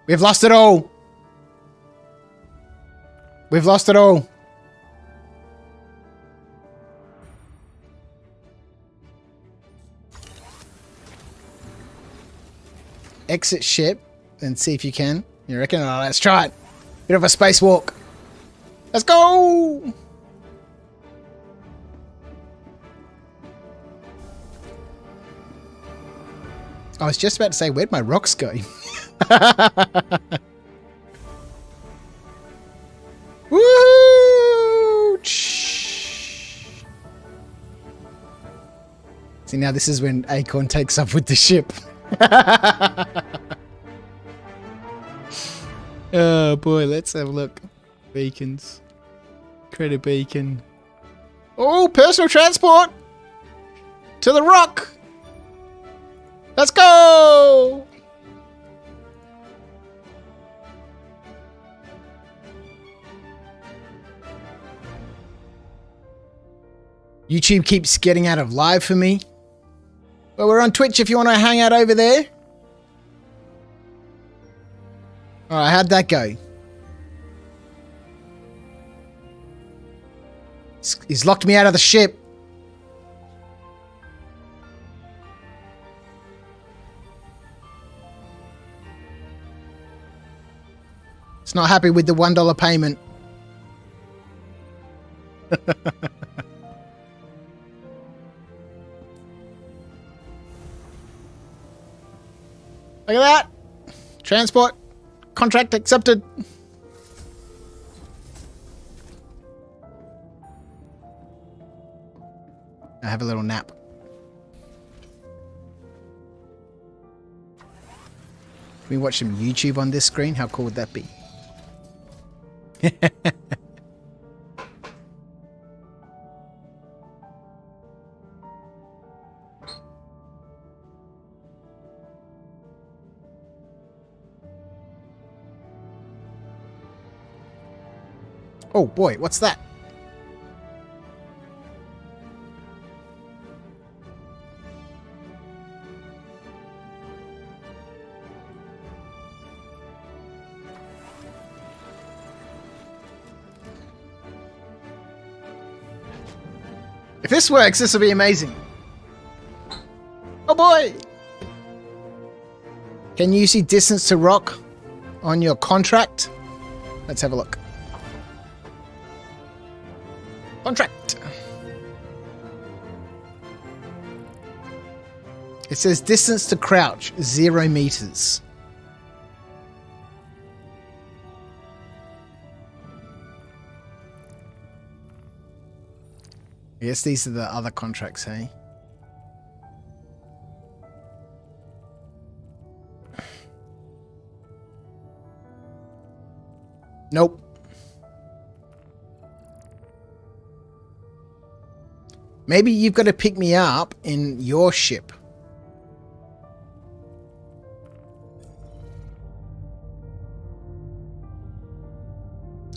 We've lost it all. We've lost it all. Exit ship and see if you can. You reckon? Oh, let's try it. Bit of a spacewalk. Let's go! I was just about to say, where'd my rocks go? Woo! See, now this is when Acorn takes up with the ship. Oh boy, let's have a look. Beacons. Create a beacon. Oh, personal transport! To the ROC! Let's go! YouTube keeps getting out of live for me. Well, we're on Twitch if you want to hang out over there. Alright, how'd that go? He's locked me out of the ship. not happy with the $1 payment. Look at that. Transport. Contract accepted. I have a little nap. Can we watch some YouTube on this screen? How cool would that be? Oh boy, what's that? If this works, this will be amazing. Oh boy! Can you see distance to ROC on your contract? Let's have a look. Contract. It says distance to crouch, 0 meters. I guess these are the other contracts, hey? Nope. Maybe you've got to pick me up in your ship.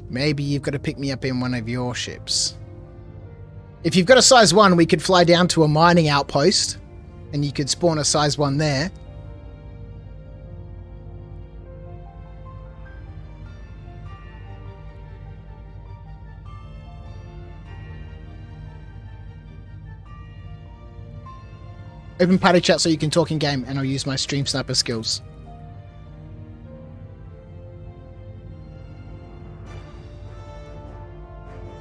Maybe you've got to pick me up in one of your ships. If you've got a size 1, we could fly down to a mining outpost and you could spawn a size 1 there. Open party chat so you can talk in game and I'll use my stream sniper skills.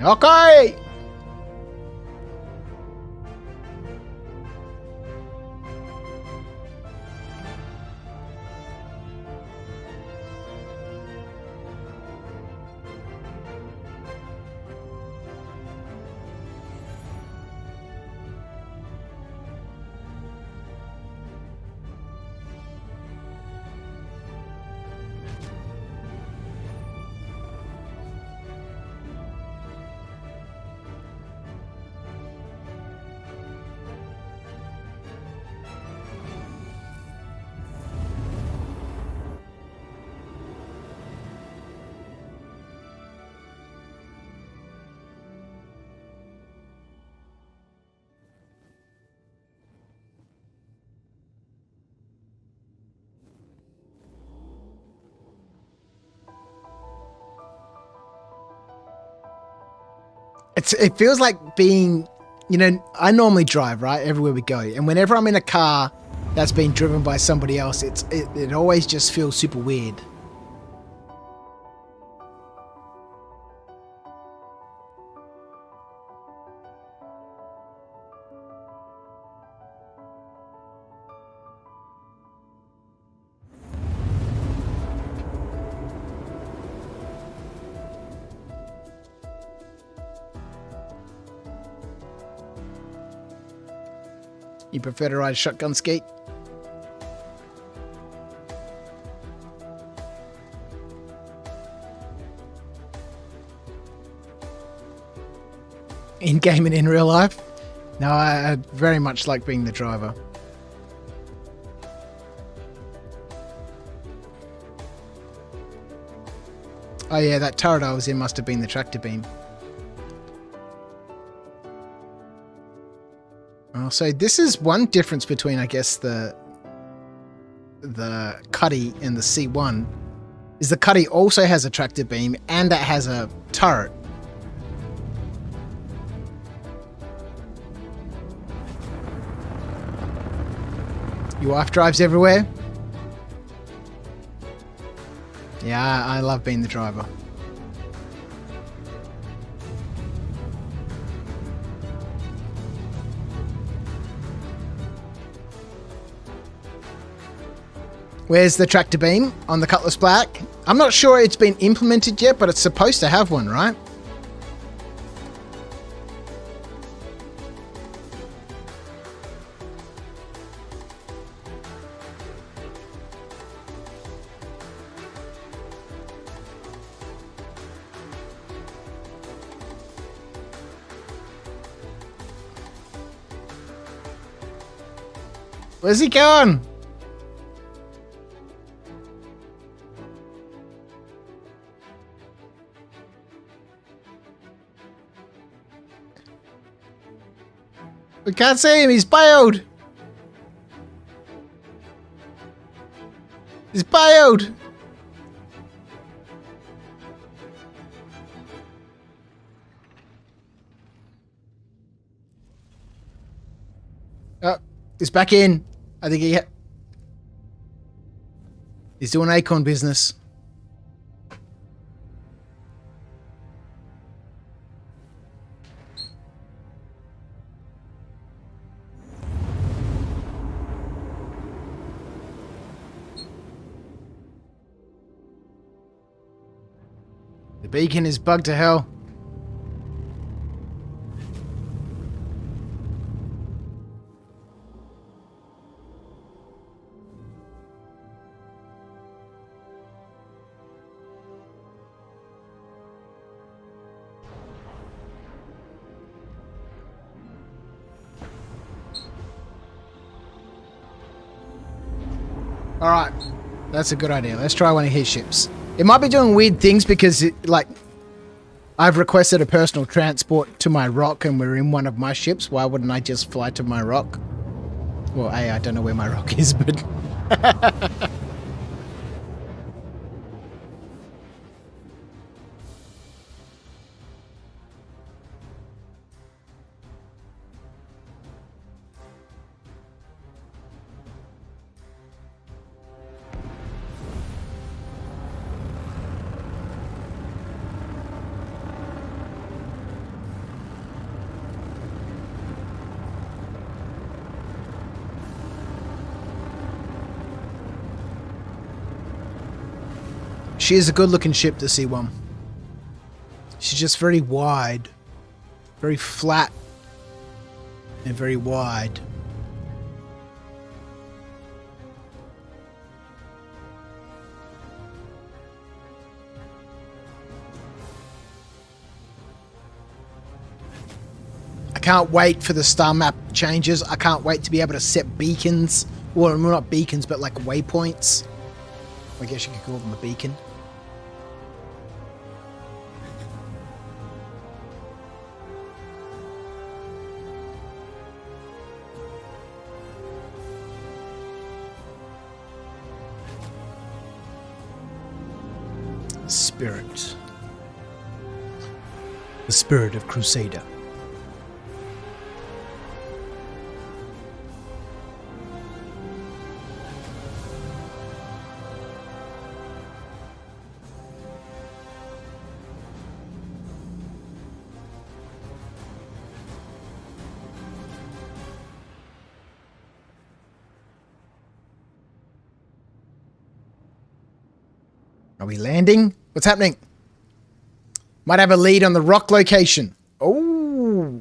Okay! It feels like being, you know, I normally drive, right, everywhere we go. And whenever I'm in a car that's being driven by somebody else, it always just feels super weird. You prefer to ride shotgun skate? In game and in real life? No, I very much like being the driver. Oh yeah, that turret I was in must have been the tractor beam. So this is one difference between, I guess, the Cuddy and the C1, is the Cuddy also has a tractor beam and it has a turret. Your wife drives everywhere? Yeah, I love being the driver. Where's the tractor beam on the Cutlass Black? I'm not sure it's been implemented yet, but it's supposed to have one, right? Where's he going? We can't see him, he's bailed! He's bailed! Oh, he's back in. I think he's doing Acorn business. The beacon is bugged to hell. Alright, that's a good idea. Let's try one of his ships. It might be doing weird things because, I've requested a personal transport to my ROC and we're in one of my ships. Why wouldn't I just fly to my ROC? Well, I don't know where my ROC is, but... She is a good-looking ship, the C1. She's just very wide. Very flat. And very wide. I can't wait for the star map changes. I can't wait to be able to set beacons. Well, not beacons, but like waypoints. I guess you could call them a beacon. Spirit. The spirit of Crusader. Are we landing? What's happening? Might have a lead on the ROC location. Oh.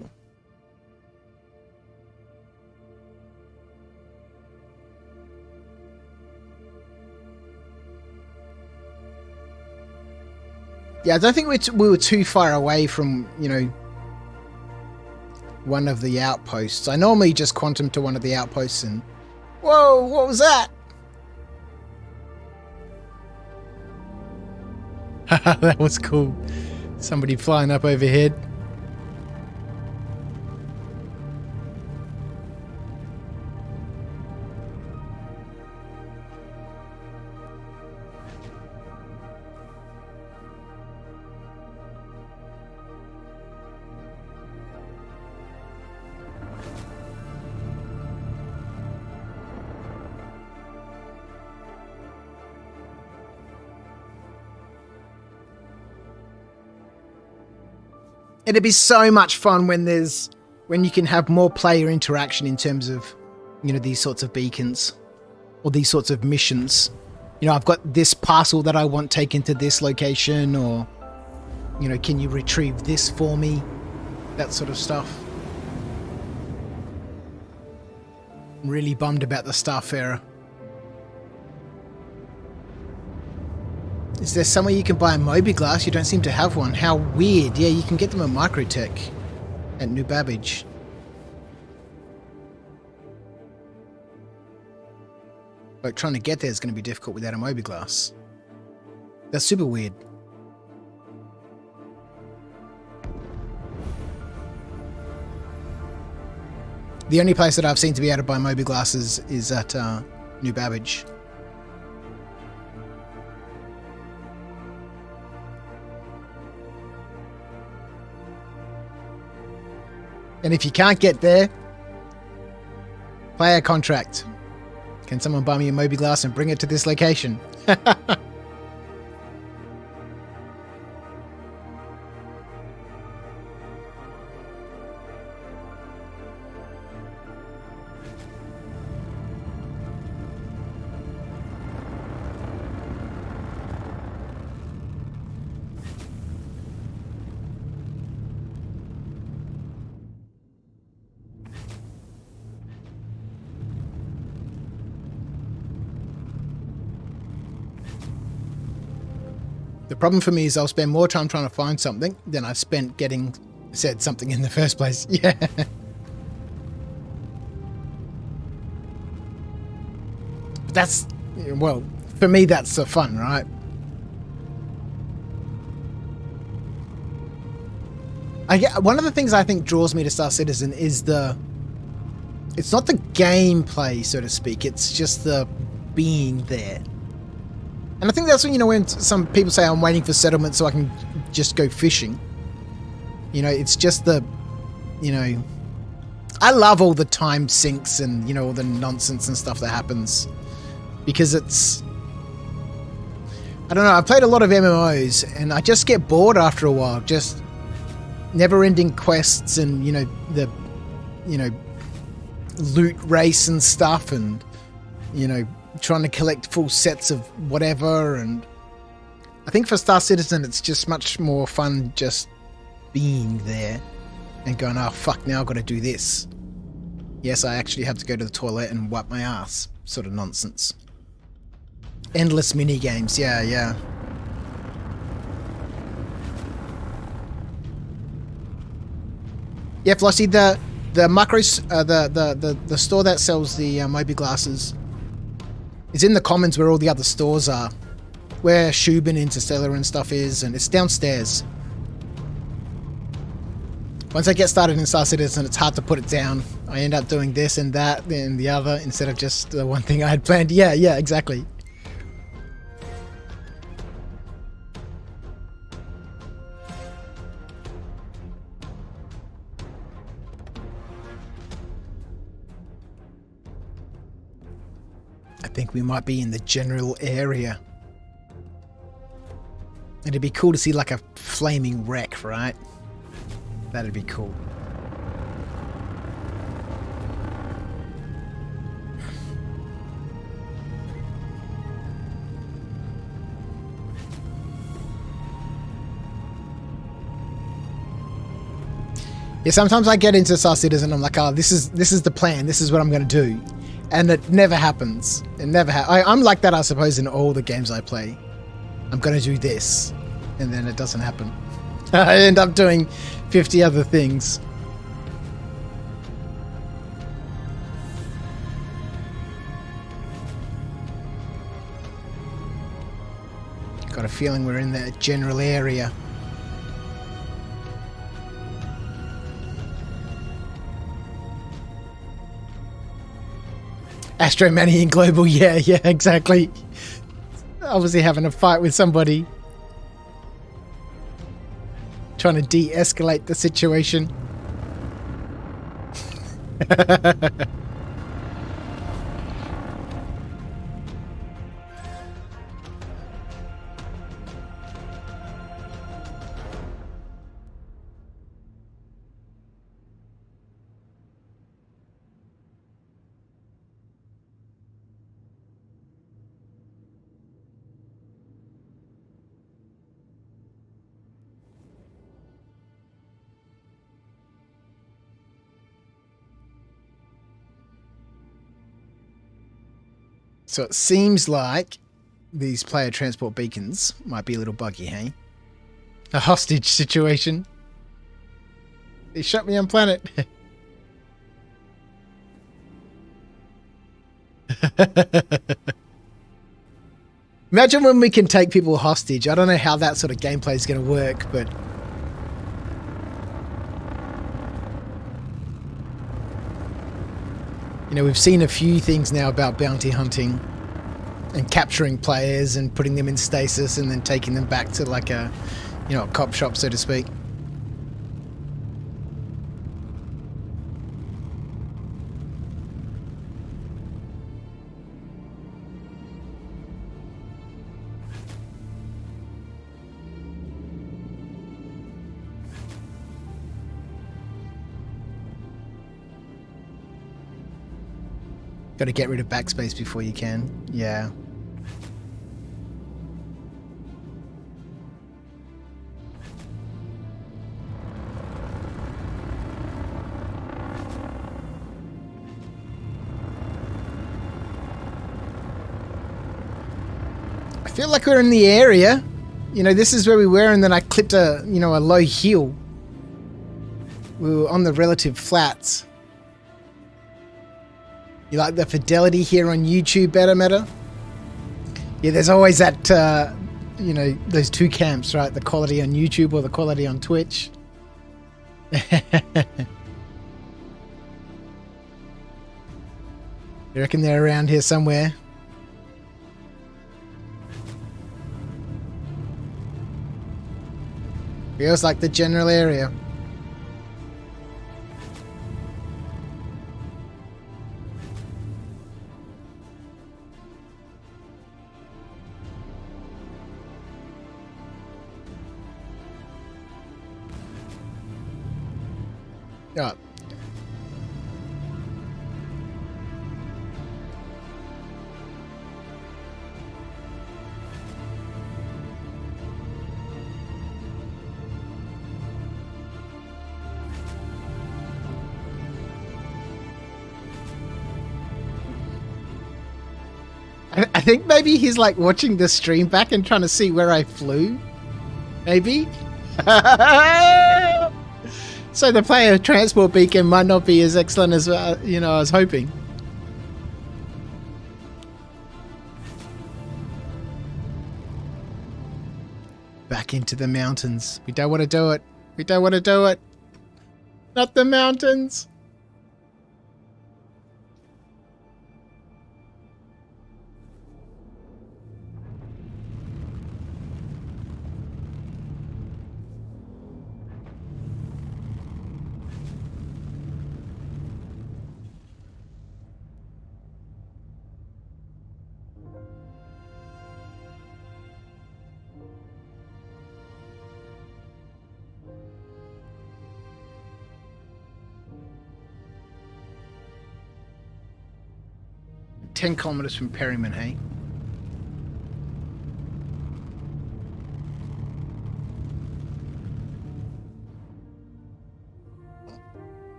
Yeah, I don't think we were too far away from, one of the outposts. I normally just quantum to one of the outposts and... Whoa, what was that? That was cool. Somebody flying up overhead. It'd be so much fun when you can have more player interaction in terms of, you know, these sorts of beacons or these sorts of missions. You know, I've got this parcel that I want taken to this location, or, you know, can you retrieve this for me? That sort of stuff. I'm really bummed about the staff error. Is there somewhere you can buy a Mobi-Glass? You don't seem to have one. How weird. Yeah, you can get them at Microtech at New Babbage. But trying to get there is going to be difficult without a Mobi-Glass. That's super weird. The only place that I've seen to be able to buy Mobi-Glasses is at New Babbage. And if you can't get there, player contract. Can someone buy me a Mobi-Glass and bring it to this location? The problem for me is I'll spend more time trying to find something than I spent getting said something in the first place. Yeah. But that's, well, for me that's the fun, right? One of the things I think draws me to Star Citizen is it's not the gameplay, so to speak, it's just the being there. And I think that's when, you know, when some people say I'm waiting for settlement so I can just go fishing. You know, it's just the, you know, I love all the time sinks and, you know, all the nonsense and stuff that happens. Because it's, I don't know, I've played a lot of MMOs and I just get bored after a while. Just never-ending quests and, you know, the, you know, loot race and stuff and, you know, trying to collect full sets of whatever. And I think for Star Citizen it's just much more fun just being there and going, oh fuck, now I've got to do this. Yes, I actually have to go to the toilet and wipe my ass, sort of nonsense. Endless mini games. Yeah. Yeah, Flossie, the macros, the store that sells the Mobi glasses is in the commons where all the other stores are, where Shub and Interstellar and stuff is, and it's downstairs. Once I get started in Star Citizen, it's hard to put it down. I end up doing this and that and the other instead of just the one thing I had planned. Yeah, exactly. I think we might be in the general area. It'd be cool to see like a flaming wreck, right? That'd be cool. Yeah, sometimes I get into Star Citizen, I'm like, oh, this is the plan, this is what I'm going to do. And it never happens. It never I'm like that, I suppose, in all the games I play. I'm going to do this. And then it doesn't happen. I end up doing 50 other things. Got a feeling we're in that general area. Astro Manny and Global, yeah, exactly. Obviously having a fight with somebody. Trying to de-escalate the situation. So it seems like these player transport beacons might be a little buggy, hey? A hostage situation. They shut me on planet. Imagine when we can take people hostage. I don't know how that sort of gameplay is going to work, but... You know, we've seen a few things now about bounty hunting and capturing players and putting them in stasis and then taking them back to like a, you know, a cop shop, so to speak. Got to get rid of backspace before you can. Yeah. I feel like we're in the area. You know, this is where we were, and then I clipped a, you know, a low hill. We were on the relative flats. You like the fidelity here on YouTube better, Meta? Yeah, there's always that, you know, those two camps, right? The quality on YouTube or the quality on Twitch. You reckon they're around here somewhere? Feels like the general area. Yeah. I think maybe he's like watching the stream back and trying to see where I flew. Maybe. So the player transport beacon might not be as excellent as you know, I was hoping. Back into the mountains. We don't want to do it. We don't want to do it. Not the mountains. $10 from Perryman, hey?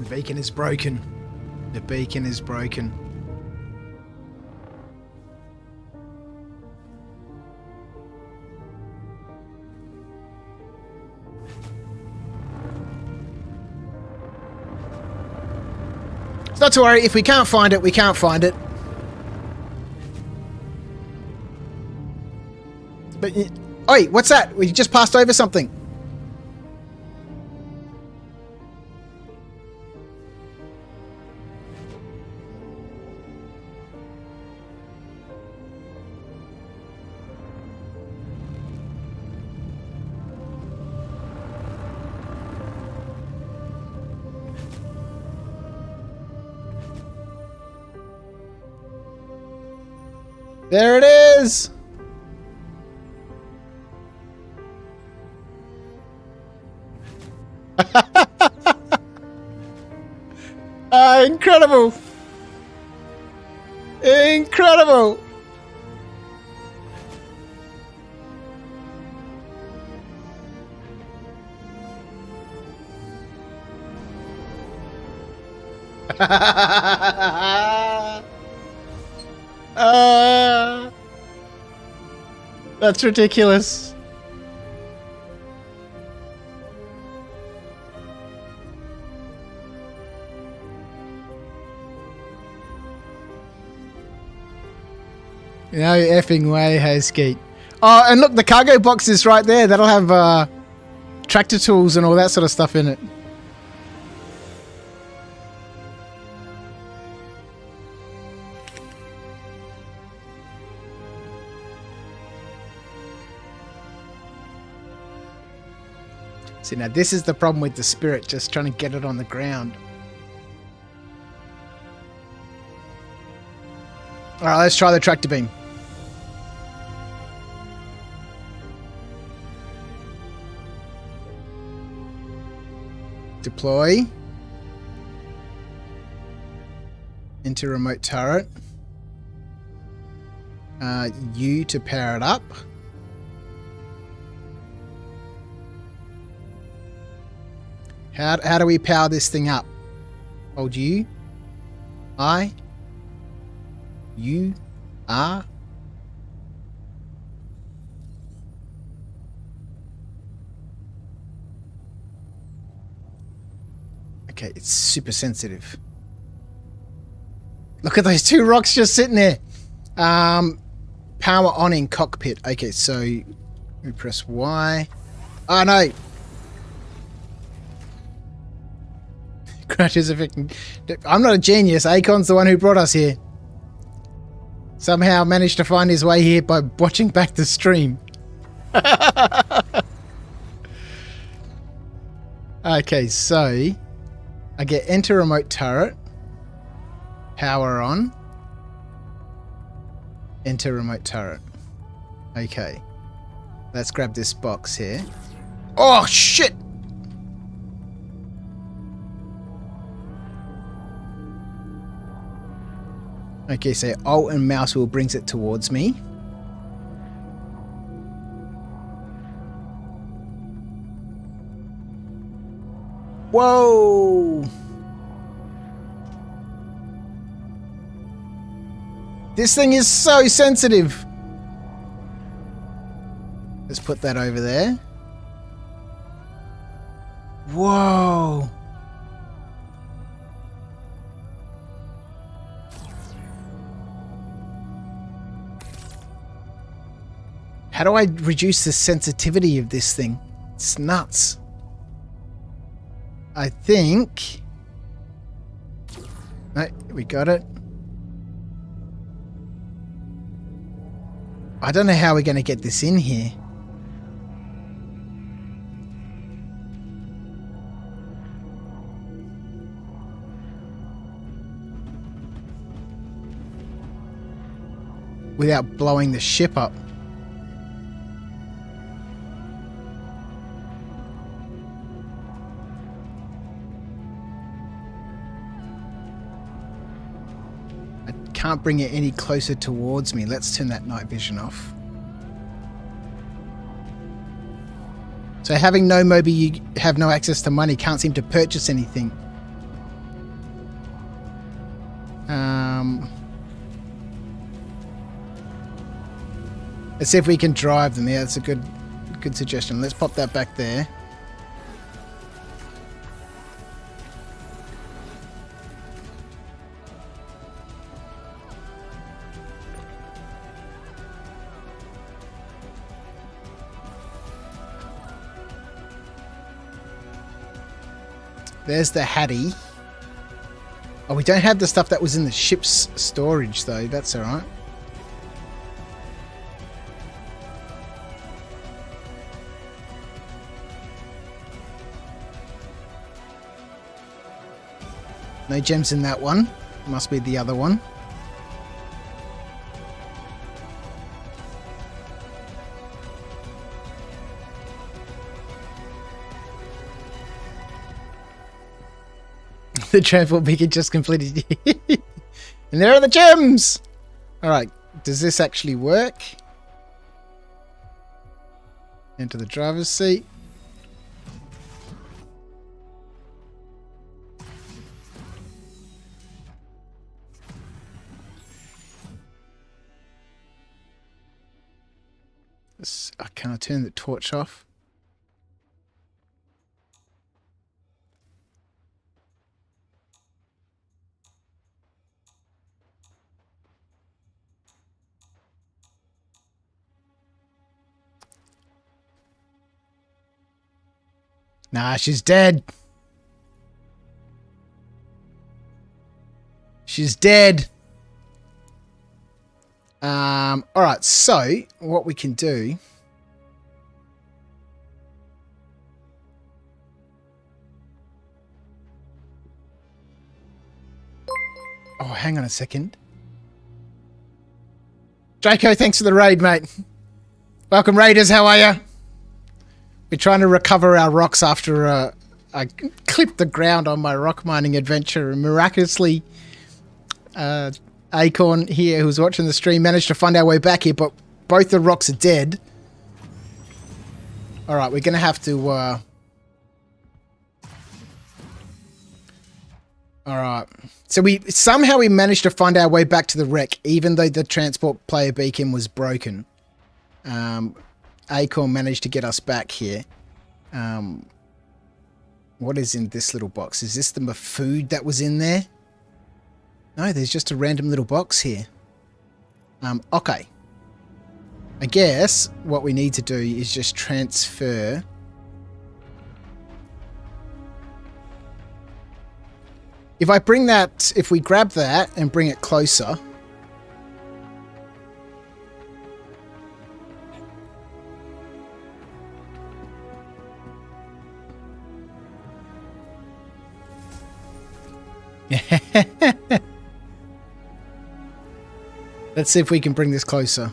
The beacon is broken. The beacon is broken. Not to worry, if we can't find it, we can't find it. But, oi, what's that? We just passed over something. There it is! Incredible! Incredible! That's ridiculous. No effing way, hey Skeet. Oh, and look, the cargo box is right there. That'll have tractor tools and all that sort of stuff in it. See, now this is the problem with the Spirit, just trying to get it on the ground. Alright, let's try the tractor beam. Deploy. Into remote turret. U to power it up. How do we power this thing up? Hold U. I. U. R. Okay, it's super sensitive. Look at those two rocks just sitting there. Power on in cockpit. Okay, so we press Y. Oh no. Crashes affecting. I'm not a genius. Akon's the one who brought us here. Somehow managed to find his way here by watching back the stream. Okay, so I get enter remote turret. Power on. Enter remote turret. Okay. Let's grab this box here. Oh, shit! Okay, so Alt and mouse wheel brings it towards me. Whoa! This thing is so sensitive. Let's put that over there. Whoa! How do I reduce the sensitivity of this thing? It's nuts. I think... No, we got it. I don't know how we're going to get this in here. Without blowing the ship up. Can't bring it any closer towards me. Let's turn that night vision off. So having no Moby, you have no access to money, can't seem to purchase anything. Let's see if we can drive them. Yeah, that's a good suggestion. Let's pop that back there. There's the Hattie. Oh, we don't have the stuff that was in the ship's storage, though. That's all right. No gems in that one. Must be the other one. The transport beacon just completed. And there are the gems! Alright, does this actually work? Enter the driver's seat. Can I turn the torch off? Nah, she's dead. She's dead. All right, so what we can do... Oh, hang on a second. Draco, thanks for the raid, mate. Welcome, raiders. How are you? We're trying to recover our rocks after I clipped the ground on my rock mining adventure, and miraculously, Acorn here, who's watching the stream, managed to find our way back here, but both the rocks are dead. All right, we're going to have to... All right. So somehow we managed to find our way back to the wreck, even though the transport player beacon was broken. Acorn managed to get us back here. What is in this little box? Is this the food that was in there? No, there's just a random little box here. Okay. I guess what we need to do is just transfer... If we grab that and bring it closer... Let's see if we can bring this closer.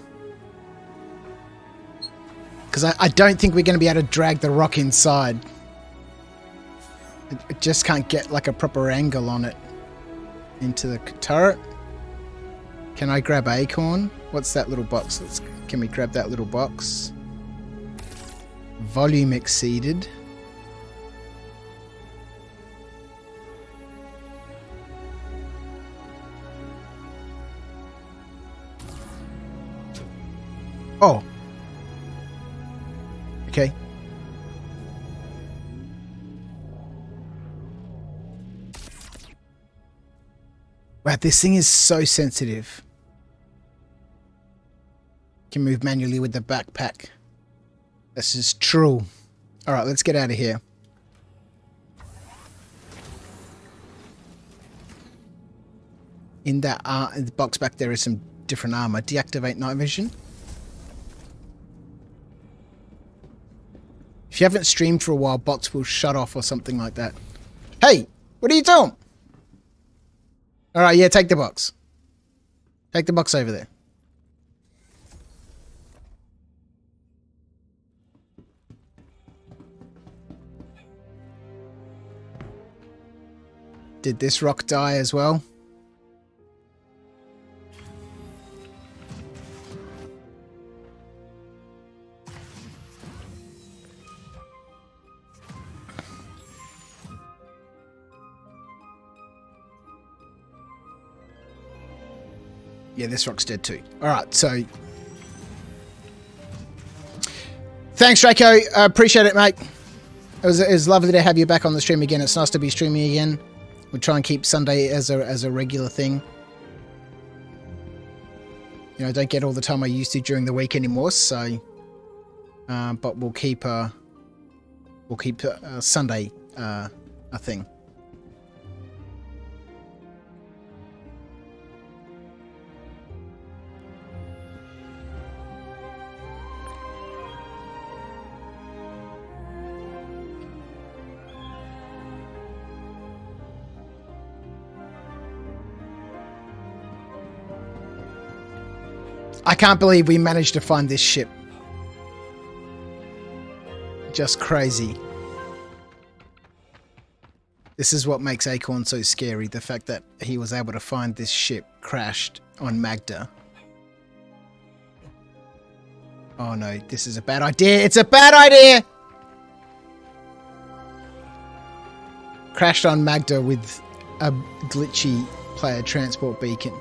Because I don't think we're going to be able to drag the rock inside. I just can't get like a proper angle on it into the turret. Can I grab Acorn? What's that little box? Can we grab that little box? Volume exceeded. Oh. Okay. Wow, this thing is so sensitive. Can move manually with the backpack. This is true. Alright, let's get out of here. In that in the box back there is some different armor. Deactivate night vision. If you haven't streamed for a while, bots will shut off or something like that. Hey, what are you doing? Alright, yeah, take the box. Take the box over there. Did this rock die as well? Yeah, this rock's dead too. Alright, so... Thanks, Draco. I appreciate it, mate. It was lovely to have you back on the stream again. It's nice to be streaming again. We'll try and keep Sunday as a regular thing. You know, I don't get all the time I used to during the week anymore, so... but we'll keep Sunday a thing. I can't believe we managed to find this ship. Just crazy. This is what makes Acorn so scary. The fact that he was able to find this ship crashed on Magda. Oh no, this is a bad idea. It's a bad idea! Crashed on Magda with a glitchy player transport beacon.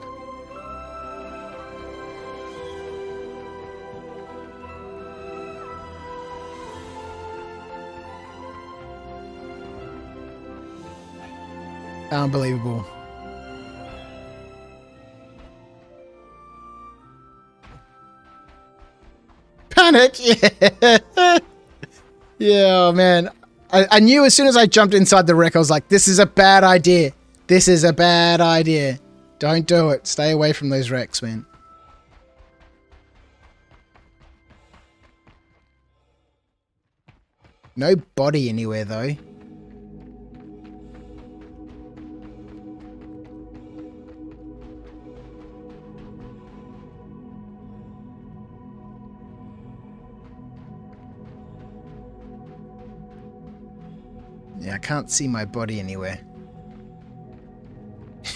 Unbelievable. Panic! Yeah! Yeah, oh man. I knew as soon as I jumped inside the wreck, I was like, this is a bad idea. This is a bad idea. Don't do it. Stay away from those wrecks, man. No body anywhere, though. Yeah, I can't see my body anywhere.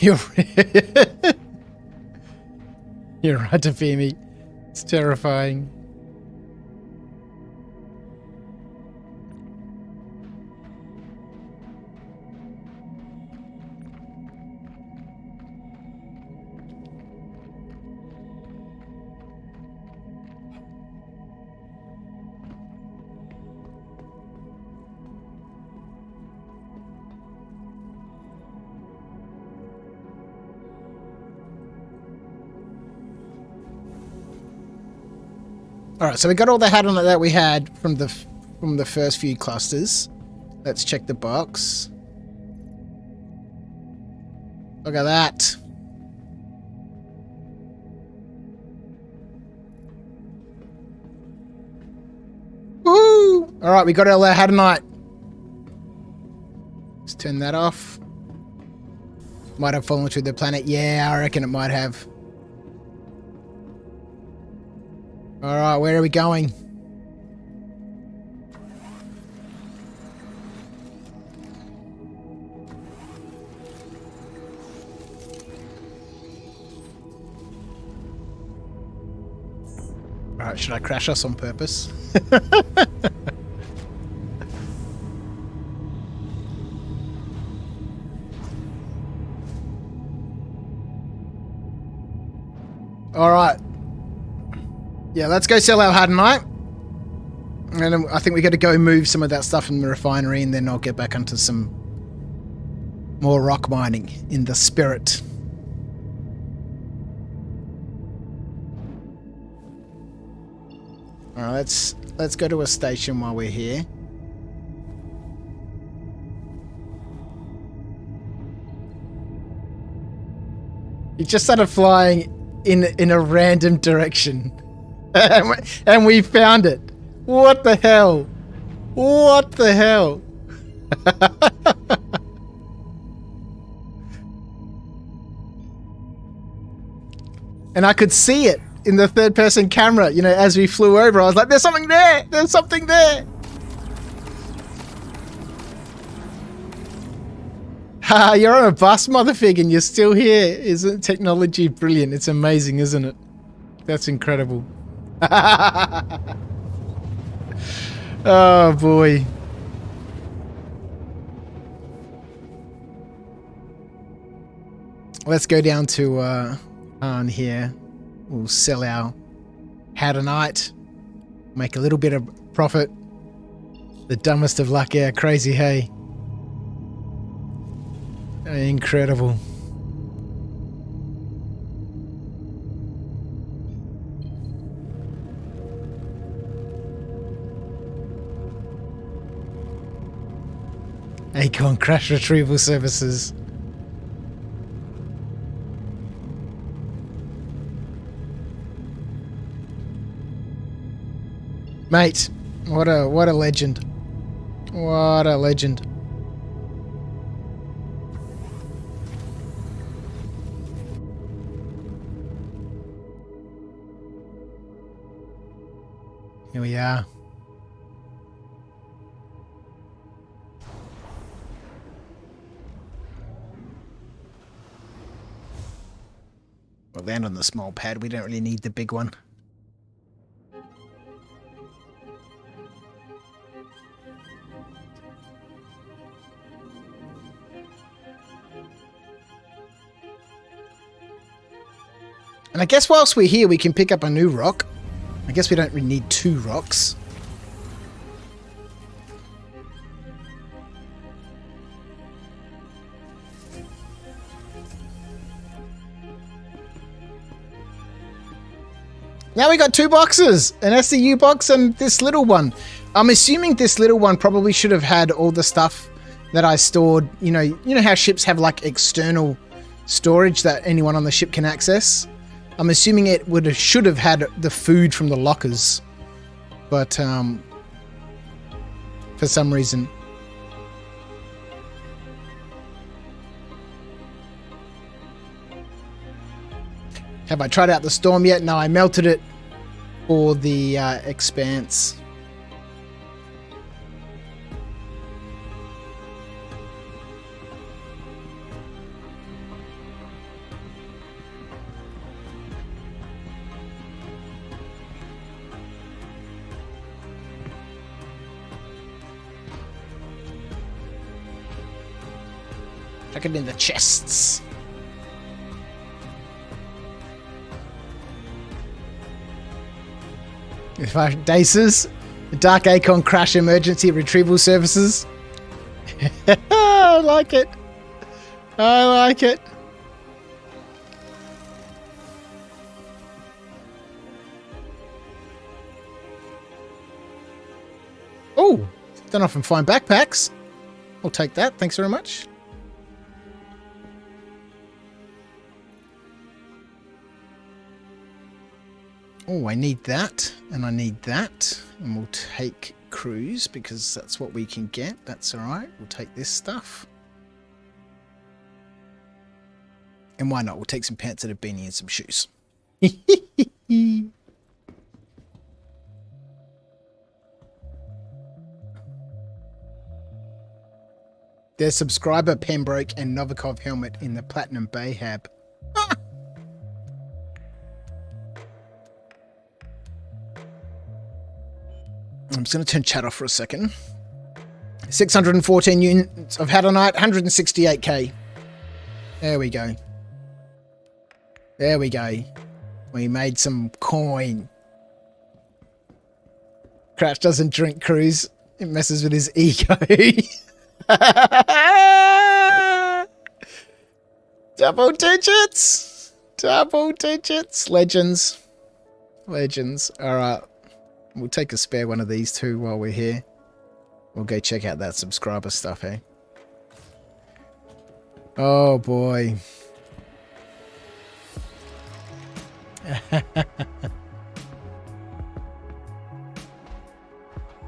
You're You're right to fear me. It's terrifying. All right, so we got all the hadronite that we had from the first few clusters. Let's check the box. Look at that. Woo! All right, we got all our hadronite. Let's turn that off. Might have fallen through the planet. Yeah, I reckon it might have. Alright, where are we going? Alright, should I crash us on purpose? Alright. Yeah, let's go sell our hadronite. And then I think we got to go move some of that stuff in the refinery, and then I'll get back onto some more rock mining in the spirit. Alright, let's go to a station while we're here. He just started flying in a random direction. And we found it. What the hell? What the hell? And I could see it in the third person camera, you know, as we flew over. I was like, there's something there! There's something there! Ha, you're on a bus, motherfig, and you're still here. Isn't technology brilliant? It's amazing, isn't it? That's incredible. Oh boy. Let's go down to on here. We'll sell our hadronite, make a little bit of profit. The dumbest of luck, yeah, crazy, hey. Incredible. Acorn crash retrieval services. Mate, what a legend. What a legend. Here we are. We'll land on the small pad. We don't really need the big one. And I guess whilst we're here, we can pick up a new rock. I guess we don't really need 2 rocks. Now we got 2 boxes, an SCU box and this little one. I'm assuming this little one probably should have had all the stuff that I stored. You know how ships have like external storage that anyone on the ship can access. I'm assuming it should have had the food from the lockers, but for some reason. Have I tried out the Storm yet? No, I melted it for the Expanse. Chuck it in the chests. If I Daces, the Dark Acorn Crash Emergency Retrieval Services. I like it. I like it. Oh, don't often find backpacks. I'll take that. Thanks very much. Oh, I need that, and I need that, and we'll take crews because that's what we can get. That's all right. We'll take this stuff. And why not? We'll take some pants and a beanie and some shoes. There's subscriber Pembroke and Novikov helmet in the Platinum Bay hab. I'm just going to turn chat off for a second. 614 units of Hadonite, 168k. There we go. There we go. We made some coin. Crouch doesn't drink cruise. It messes with his ego. Double digits. Double digits. Legends. Legends. All right. We'll take a spare one of these too while we're here. We'll go check out that subscriber stuff, eh? Oh boy.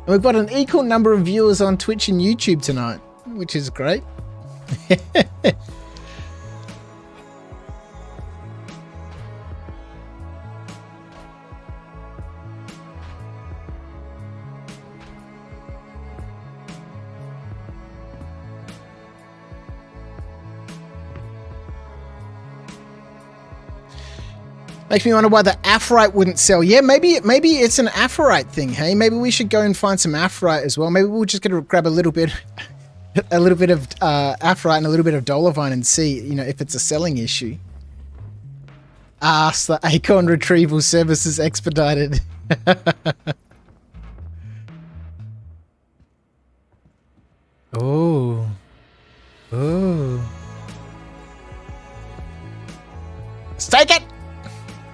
We've got an equal number of viewers on Twitch and YouTube tonight, which is great. Makes me wonder why the Aphorite wouldn't sell. Yeah, maybe it's an Aphorite thing, hey? Maybe we should go and find some Aphorite as well. Maybe we'll just get to grab a little bit of Aphorite and a little bit of Dolovine and see, if it's a selling issue. Ask the Acorn Retrieval Services expedited. Oh. Oh. Let's take it!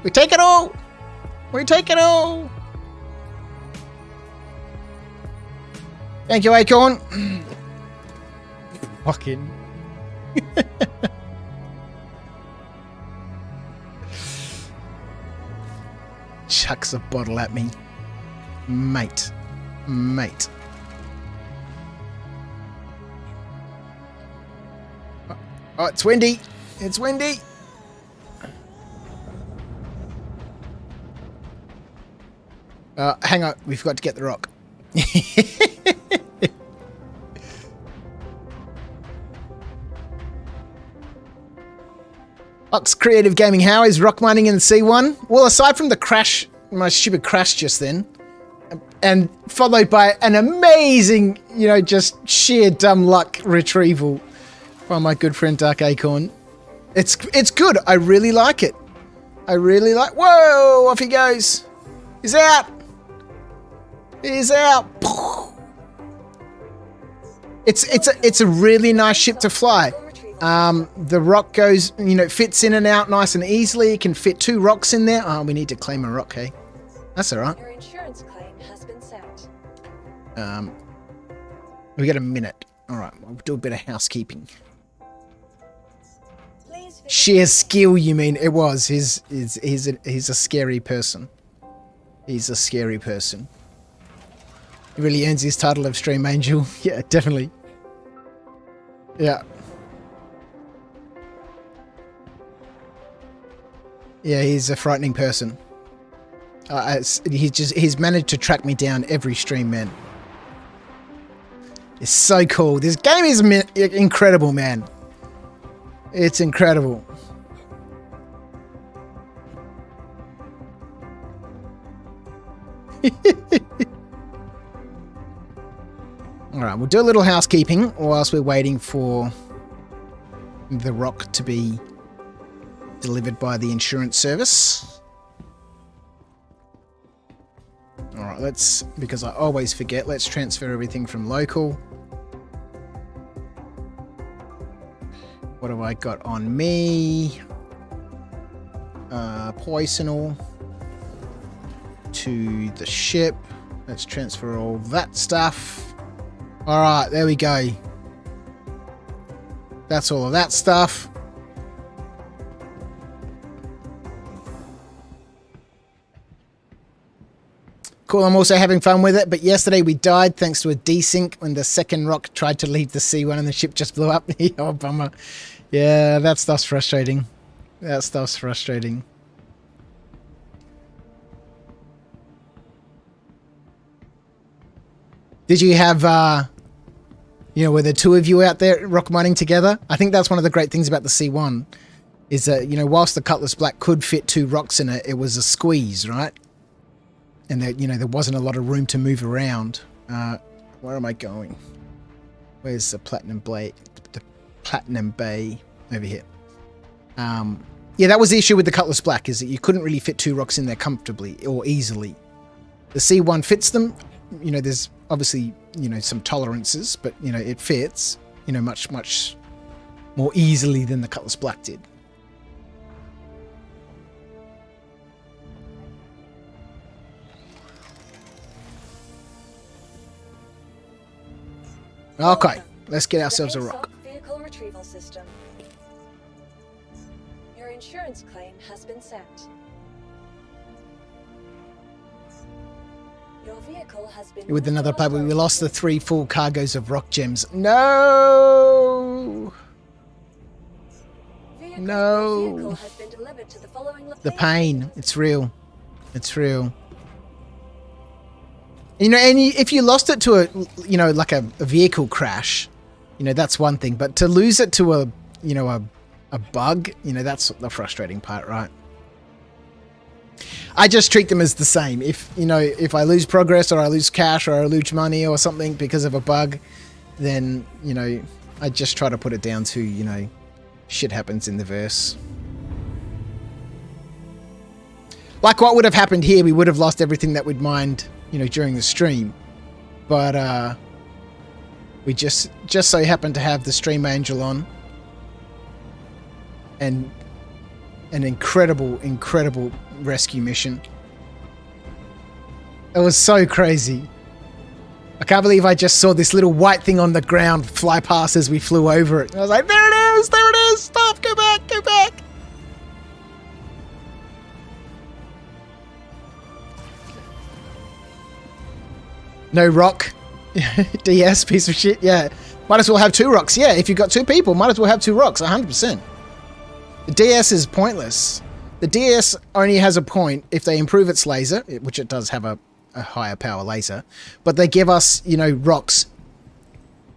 We take it all! We take it all! Thank you, Acorn. Fucking. Chucks a bottle at me. Mate. Mate. Oh, it's windy. It's windy. Hang on, we've got to get the rock. Ox Creative Gaming, how is rock mining in the C1? Well, aside from the crash, my stupid crash just then, and followed by an amazing, just sheer dumb luck retrieval by my good friend Dark Acorn. It's good. I really like it. Whoa, off he goes. He's out. He's out. It's a really nice ship to fly. The rock goes, fits in and out nice and easily. It can fit 2 rocks in there. Oh, we need to claim a rock, hey? That's all right. Your insurance claim has been set. We got a minute. All right, we'll do a bit of housekeeping. Please visit Sheer skill, you mean? It was. He's a scary person. He's a scary person. He really earns his title of Stream Angel. Yeah, definitely. Yeah. Yeah, he's a frightening person. He's managed to track me down every stream, man. It's so cool. This game is incredible, man. It's incredible. Alright, we'll do a little housekeeping whilst we're waiting for the ROC to be delivered by the insurance service. Alright, because I always forget, let's transfer everything from local. What have I got on me? Poisonal to the ship. Let's transfer all that stuff. Alright, there we go. That's all of that stuff. Cool, I'm also having fun with it, but yesterday we died thanks to a desync when the second ROC tried to leave the C1 and the ship just blew up. Oh, bummer. Yeah, that stuff's frustrating. That stuff's frustrating. Did you have, were the two of you out there rock mining together? I think that's one of the great things about the C1 is that, whilst the Cutlass Black could fit 2 rocks in it, it was a squeeze, right? And there, there wasn't a lot of room to move around. Where am I going? Where's the Platinum Blade? The Platinum Bay over here. Yeah, that was the issue with the Cutlass Black, is that you couldn't really fit 2 rocks in there comfortably or easily. The C1 fits them. There's obviously, some tolerances, but, it fits, much, much more easily than the Cutlass Black did. Okay, let's get ourselves a ROC. Vehicle retrieval system. Your insurance claim has been set. Your vehicle has been With another pub, we lost the 3 full cargoes of ROC gems. No! No! Vehicle has been delivered to the following The location. pain. It's real. It's real. And if you lost it to like a vehicle crash, that's one thing. But to lose it to a bug, that's the frustrating part, right? I just treat them as the same. If I lose progress or I lose cash or I lose money or something because of a bug, then, I just try to put it down to, shit happens in the verse. Like what would have happened here, we would have lost everything that we'd mined, during the stream. But we just so happened to have the Stream Angel on. And an incredible rescue mission. It was so crazy. I can't believe I just saw this little white thing on the ground fly past as we flew over it. I was like, there it is, stop, go back. No ROC. DS, piece of shit, yeah. Might as well have 2 ROCs. Yeah, if you've got 2 people, might as well have 2 ROCs, 100%. The DS is pointless. The DS only has a point if they improve its laser, which it does have a higher power laser, but they give us, ROCs,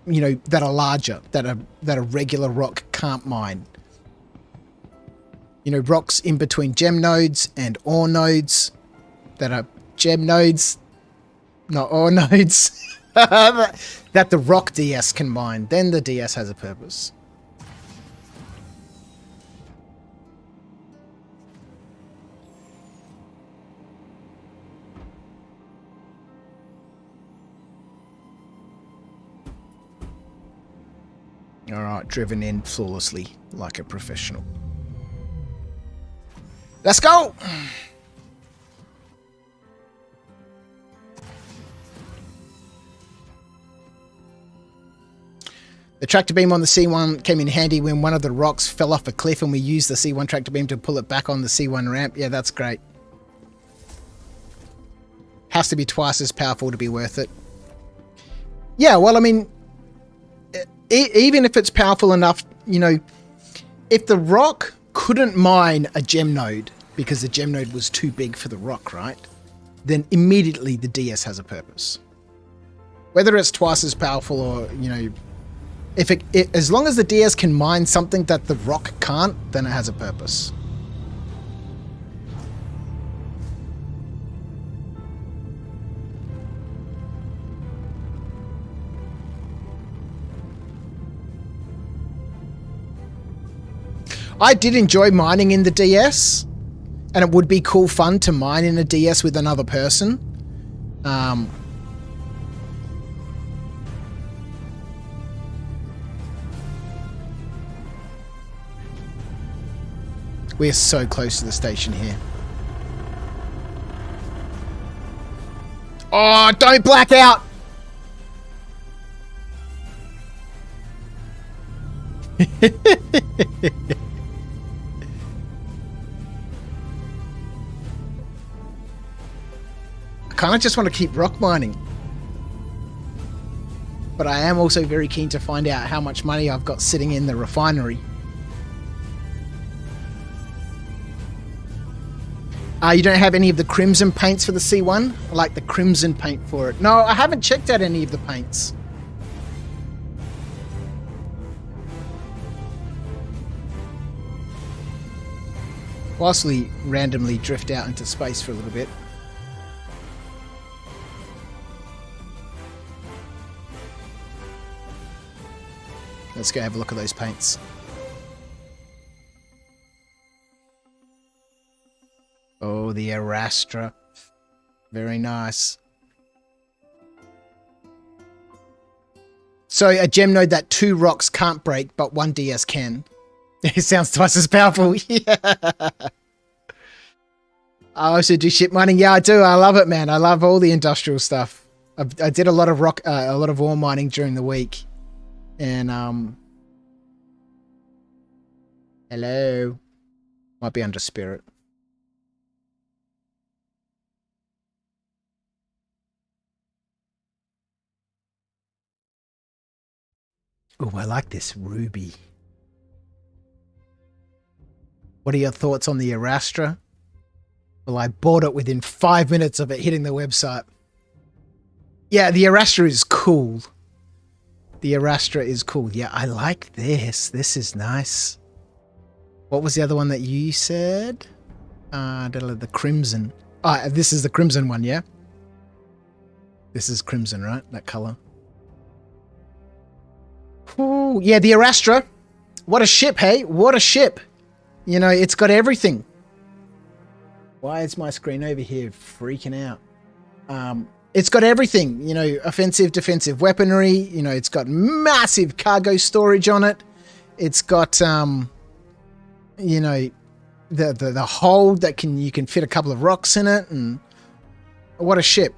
that are larger, that a regular ROC can't mine. ROCs in between gem nodes and ore nodes that are gem nodes, not ore nodes, that the ROC DS can mine. Then the DS has a purpose. Alright, driven in flawlessly like a professional. Let's go! The tractor beam on the C1 came in handy when one of the rocks fell off a cliff and we used the C1 tractor beam to pull it back on the C1 ramp. Yeah, that's great. Has to be twice as powerful to be worth it. Yeah, well, I mean, even if it's powerful enough, you know, if the rock couldn't mine a gem node because the gem node was too big for the rock, right? Then immediately the DS has a purpose. Whether it's twice as powerful or, you know, if as long as the DS can mine something that the rock can't, then it has a purpose. I did enjoy mining in the DS, and it would be cool fun to mine in a DS with another person. We're so close to the station here. Oh, don't black out! I kind of just want to keep rock mining. But I am also very keen to find out how much money I've got sitting in the refinery. You don't have any of the crimson paints for the C1? I like the crimson paint for it. No, I haven't checked out any of the paints. Whilst we randomly drift out into space for a little bit. Let's go have a look at those paints. Oh, the Erastra. Very nice. So a gem node that 2 rocks can't break, but 1 DS can. It sounds twice as powerful. Yeah. I also do ship mining. Yeah, I do. I love it, man. I love all the industrial stuff. I did a lot of ore mining during the week. And, hello. Might be under spirit. Oh, I like this ruby. What are your thoughts on the Erastra? Well, I bought it within 5 minutes of it hitting the website. Yeah, the Erastra is cool. The Erastra is cool. Yeah, I like this. This is nice. What was the other one that you said? The crimson. This is the crimson one, yeah? This is crimson, right? That color. Ooh, yeah, the Erastra. What a ship, hey? What a ship. You know, it's got everything. Why is my screen over here freaking out? It's got everything. You know, offensive, defensive weaponry. You know, it's got massive cargo storage on it. It's got, you know, the hold that you can fit a couple of rocks in it. And what a ship.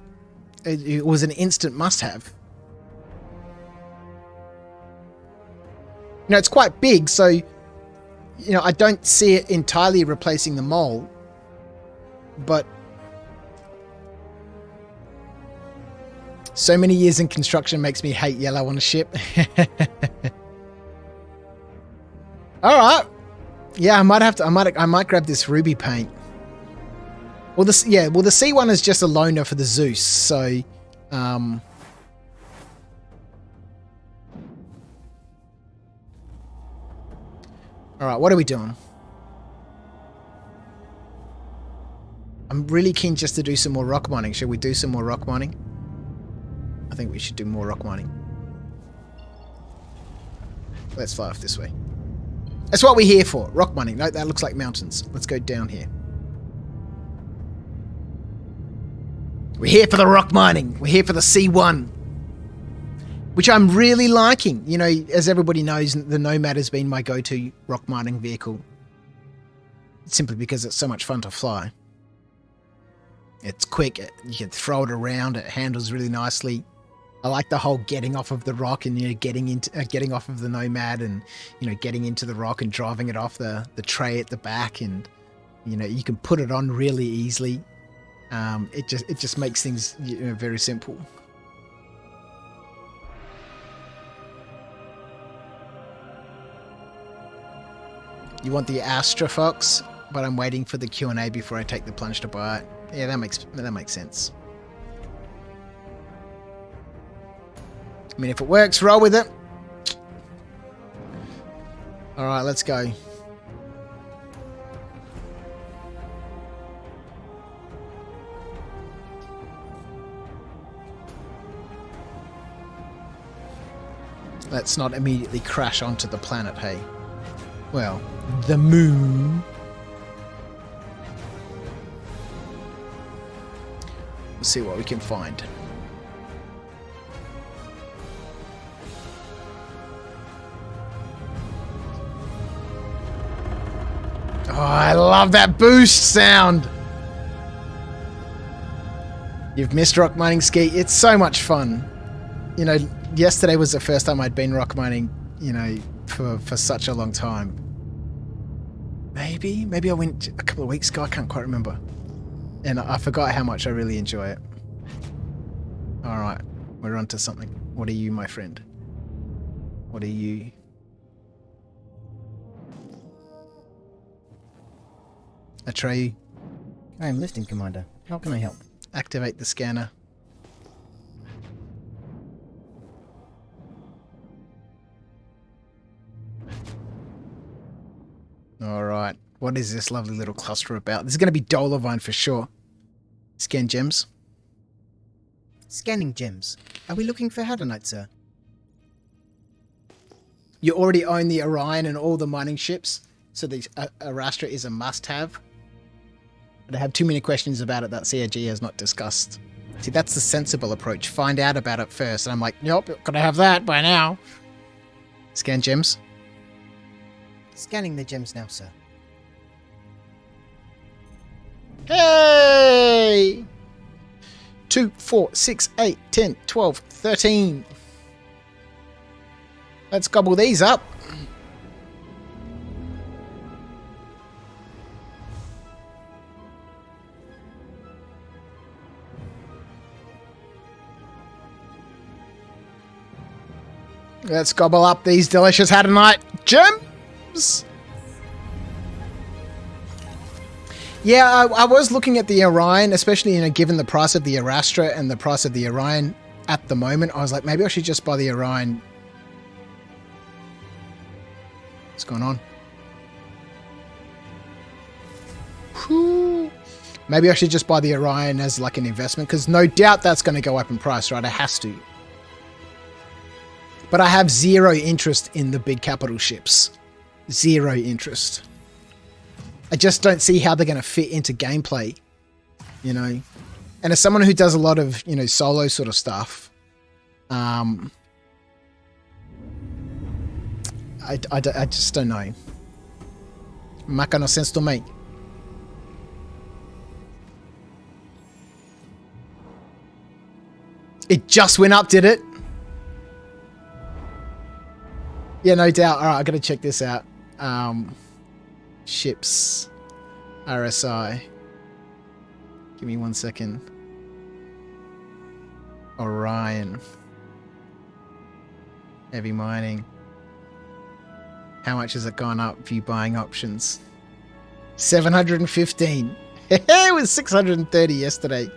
It was an instant must-have. You know, it's quite big, so, you know, I don't see it entirely replacing the mole, but so many years in construction makes me hate yellow on a ship. All right. Yeah, I might grab this ruby paint. Well, the C1 is just a loaner for the Zeus, so, all right, what are we doing? I'm really keen just to do some more rock mining. Should we do some more rock mining? I think we should do more rock mining. Let's fly off this way. That's what we're here for. Rock mining. No, that looks like mountains. Let's go down here. We're here for the rock mining. We're here for the C1. Which I'm really liking. You know, as everybody knows, the Nomad has been my go-to rock mining vehicle. Simply because it's so much fun to fly. It's quick, you can throw it around, it handles really nicely. I like the whole getting off of the rock and, getting off of the Nomad and, getting into the rock and driving it off the tray at the back. And, you can put it on really easily. It just makes things very simple. You want the Astra, Fox, but I'm waiting for the Q&A before I take the plunge to buy it. Yeah, that makes sense. I mean, if it works, roll with it. All right, let's go. Let's not immediately crash onto the planet, hey? Well, the moon. We'll see what we can find. Oh, I love that boost sound. You've missed rock mining ski. It's so much fun. Yesterday was the first time I'd been rock mining, for such a long time. Maybe I went a couple of weeks ago. I can't quite remember. And I forgot how much I really enjoy it. All right, we're on to something. What are you, my friend? What are you? Atreyu. I am listing commander. How can I help? Activate the scanner. All right. What is this lovely little cluster about? This is going to be Dolovine for sure. Scan gems. Scanning gems. Are we looking for Hadonite, sir? You already own the Orion and all the mining ships, so the Arastra is a must-have. But I have too many questions about it that CRG has not discussed. See, that's the sensible approach. Find out about it first. And I'm like, nope, gotta have that by now. Scan gems. Scanning the gems now, sir. Hey! 2, 4, 6, 8, 10, 12, 13. Let's gobble these up. Let's gobble up these delicious Hadonite gems. Yeah, I was looking at the Orion, especially, given the price of the Arastra and the price of the Orion at the moment. I was like, maybe I should just buy the Orion. What's going on? Whew. Maybe I should just buy the Orion as like an investment, because no doubt that's going to go up in price, right? It has to. But I have zero interest in the big capital ships. Zero interest. I just don't see how they're going to fit into gameplay, And as someone who does a lot of, solo sort of stuff, I just don't know. Make no sense to me. It just went up, did it? Yeah, no doubt. All right, I got to check this out. Ships. RSI. Give me 1 second. Orion. Heavy mining. How much has it gone up? View buying options. 715. It was 630 yesterday.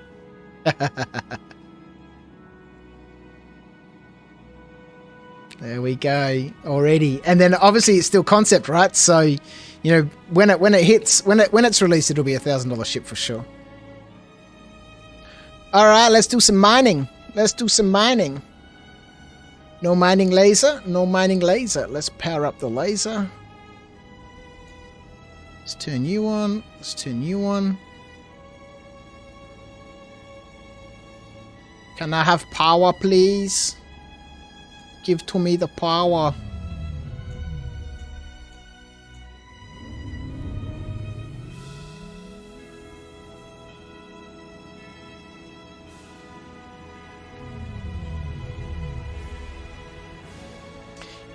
There we go already. And then obviously it's still concept, right? So, when it's released, it'll be $1,000 ship for sure. All right, let's do some mining. No mining laser. Let's power up the laser. Let's turn you on. Can I have power, please? Give to me the power.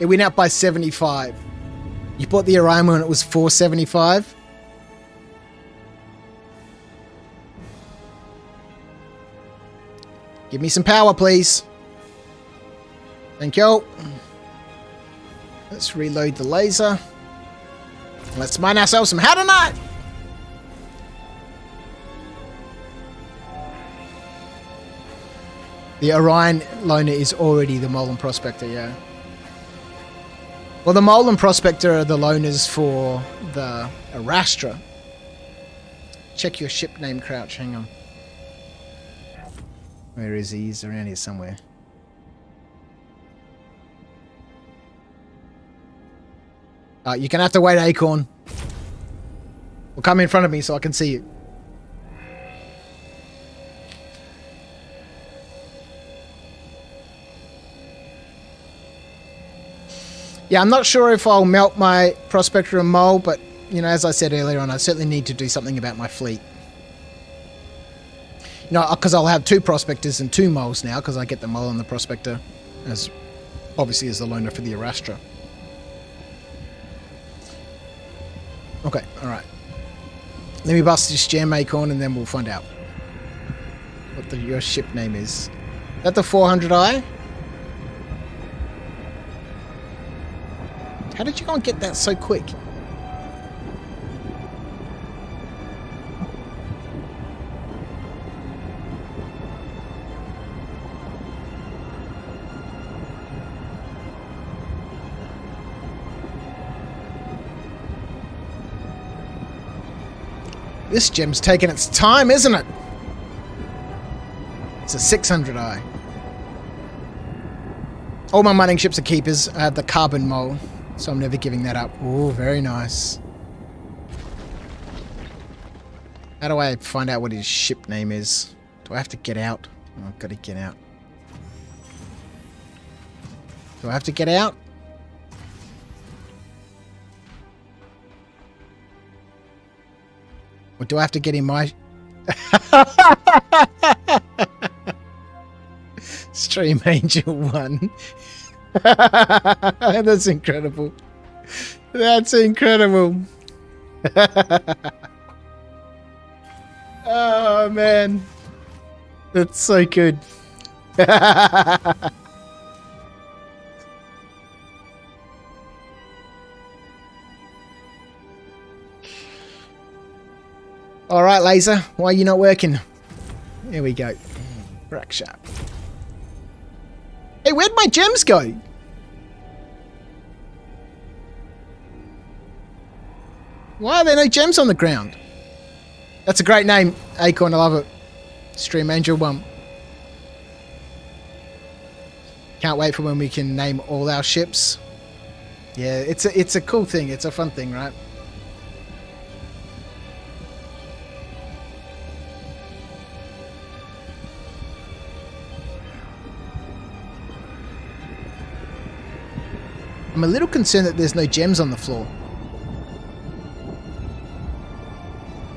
It went up by 75. You bought the Orion when it was 475. Give me some power, please. Thank you. Let's reload the laser. Let's mine ourselves some Hadonite. The Orion loaner is already the Molan Prospector, yeah. Well, the Molan Prospector are the loaners for the Arastra. Check your ship name, Crouch. Hang on. Where is he? He's around here somewhere. You're going to have to wait, Acorn. Well, come in front of me so I can see you. Yeah, I'm not sure if I'll melt my Prospector and Mole, but, you know, as I said earlier on, I certainly need to do something about my fleet. You know, because I'll have 2 Prospectors and 2 Moles now, because I get the Mole and the Prospector, as obviously as the loaner for the Arastra. Okay, alright. Let me bust this gem, Acorn, and then we'll find out what your ship name is. Is that the 400i? How did you go and get that so quick? This gem's taking its time, isn't it? It's a 600i. All my mining ships are keepers. I have the carbon mole, so I'm never giving that up. Oh, very nice. How do I find out what his ship name is? Do I have to get out? Oh, I've got to get out. Do I have to get out? Or do I have to get in my... Stream Angel 1. That's incredible. That's incredible. Oh, man. That's so good. All right, laser. Why are you not working? Here we go. Rack sharp. Hey, where'd my gems go? Why are there no gems on the ground? That's a great name, Acorn. I love it. Stream Angel 1. Can't wait for when we can name all our ships. Yeah, it's a cool thing. It's a fun thing, right? I'm a little concerned that there's no gems on the floor.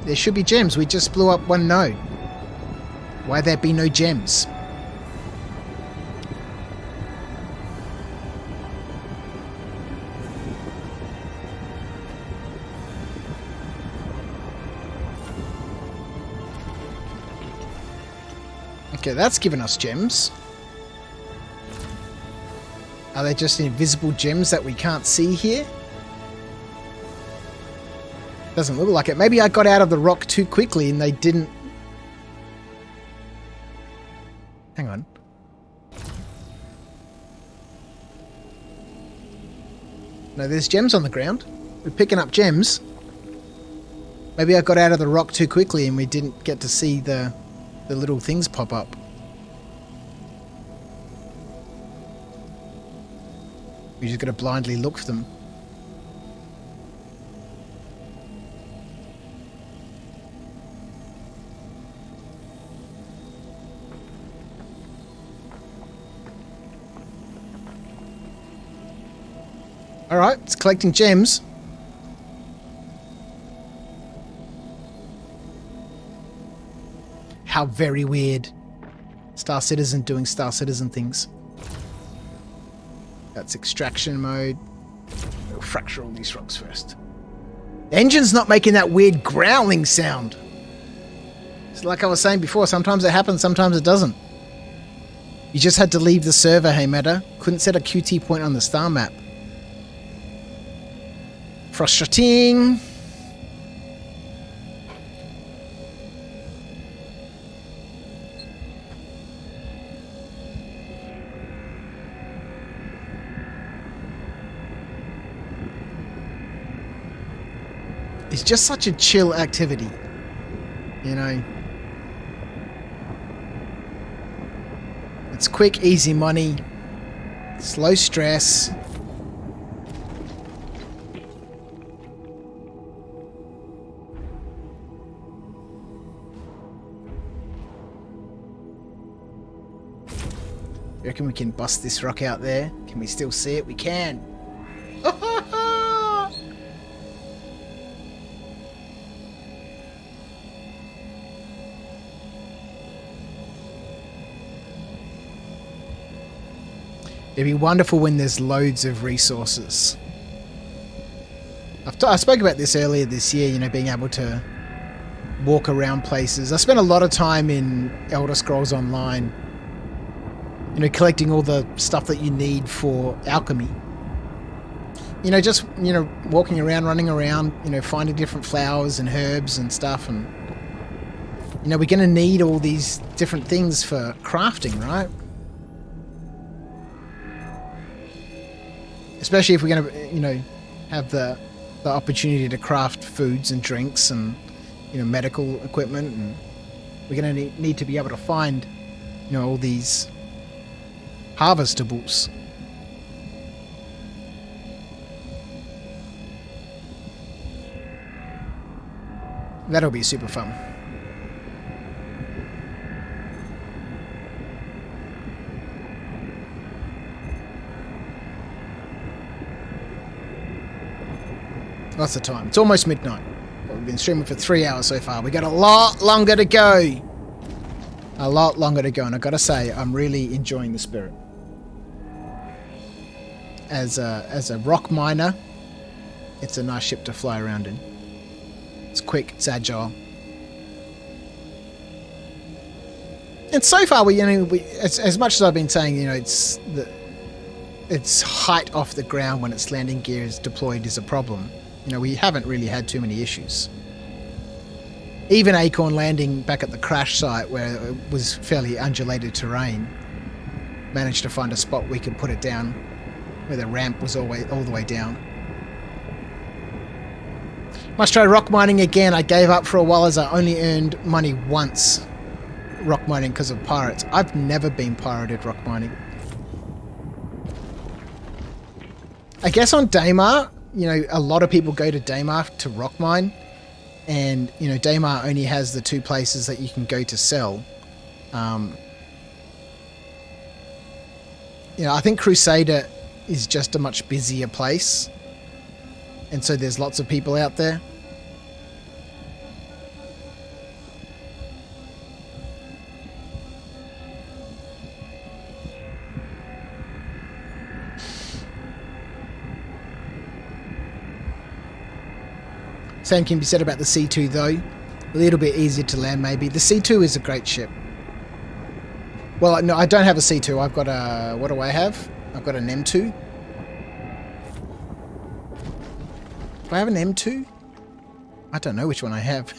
There should be gems. We just blew up one node. Why there be no gems? Okay, that's given us gems. Are they just invisible gems that we can't see here? Doesn't look like it. Maybe I got out of the rock too quickly and they didn't... Hang on. No, there's gems on the ground. We're picking up gems. Maybe I got out of the rock too quickly and we didn't get to see the little things pop up. We just got to blindly look for them. Alright, it's collecting gems. How very weird. Star Citizen doing Star Citizen things. That's extraction mode. We'll fracture all these rocks first. The engine's not making that weird growling sound. It's like I was saying before, sometimes it happens, sometimes it doesn't. You just had to leave the server, hey Meta. Couldn't set a QT point on the star map. Frustrating. It's just such a chill activity, you know. It's quick, easy money, it's low stress. You reckon we can bust this rock out there? Can we still see it? We can. It'd be wonderful when there's loads of resources. I spoke about this earlier this year, you know, being able to walk around places. I spent a lot of time in Elder Scrolls Online, you know, collecting all the stuff that you need for alchemy. You know, just, you know, walking around, running around, you know, finding different flowers and herbs and stuff. And, you know, we're going to need all these different things for crafting, right? Especially if we're going to, you know, have the opportunity to craft foods and drinks and, you know, medical equipment. And we're going to need to be able to find, you know, all these harvestables. That'll be super fun. What's the time? It's almost midnight. We've been streaming for 3 hours so far. We got a lot longer to go. A lot longer to go, and I gotta say, I'm really enjoying the spirit. As a rock miner, it's a nice ship to fly around in. It's quick, it's agile. And so far, as much as I've been saying, you know, its height off the ground when its landing gear is deployed is a problem. You know, we haven't really had too many issues. Even Acorn landing back at the crash site where it was fairly undulated terrain, managed to find a spot we could put it down where the ramp was all the way down. Must try rock mining again. I gave up for a while as I only earned money once rock mining because of pirates. I've never been pirated rock mining. I guess on Daymar, you know, a lot of people go to Daymar to rock mine, and, you know, Daymar only has the 2 places that you can go to sell. You know, I think Crusader is just a much busier place, and so there's lots of people out there. Same can be said about the C2 though. A little bit easier to land maybe. The C2 is a great ship. Well, no, I don't have a C2. I've got a... What do I have? I've got an M2. Do I have an M2? I don't know which one I have.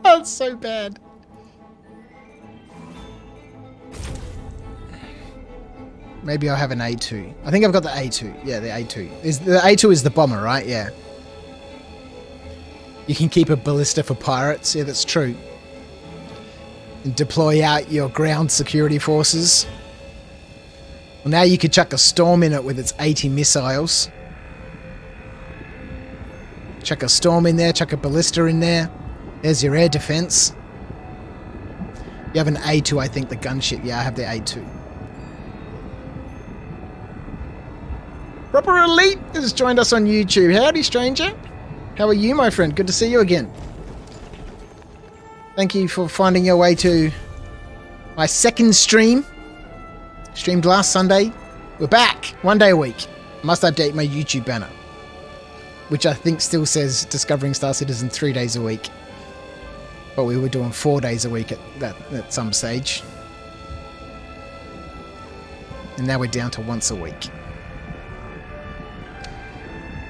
That's so bad. Maybe I'll have an A2. I think I've got the A2. Yeah, the A2. The A2 is the bomber, right? Yeah. You can keep a ballista for pirates. Yeah, that's true. And deploy out your ground security forces. Well, now you could chuck a storm in it with its 80 missiles. Chuck a storm in there, chuck a ballista in there. There's your air defense. You have an A2, I think, the gunship. Yeah, I have the A2. Proper Elite has joined us on YouTube. Howdy, stranger. How are you, my friend? Good to see you again. Thank you for finding your way to my second stream. Streamed last Sunday. We're back! 1 day a week. Must update my YouTube banner. Which I think still says Discovering Star Citizen 3 days a week. But we were doing 4 days a week at some stage. And now we're down to once a week.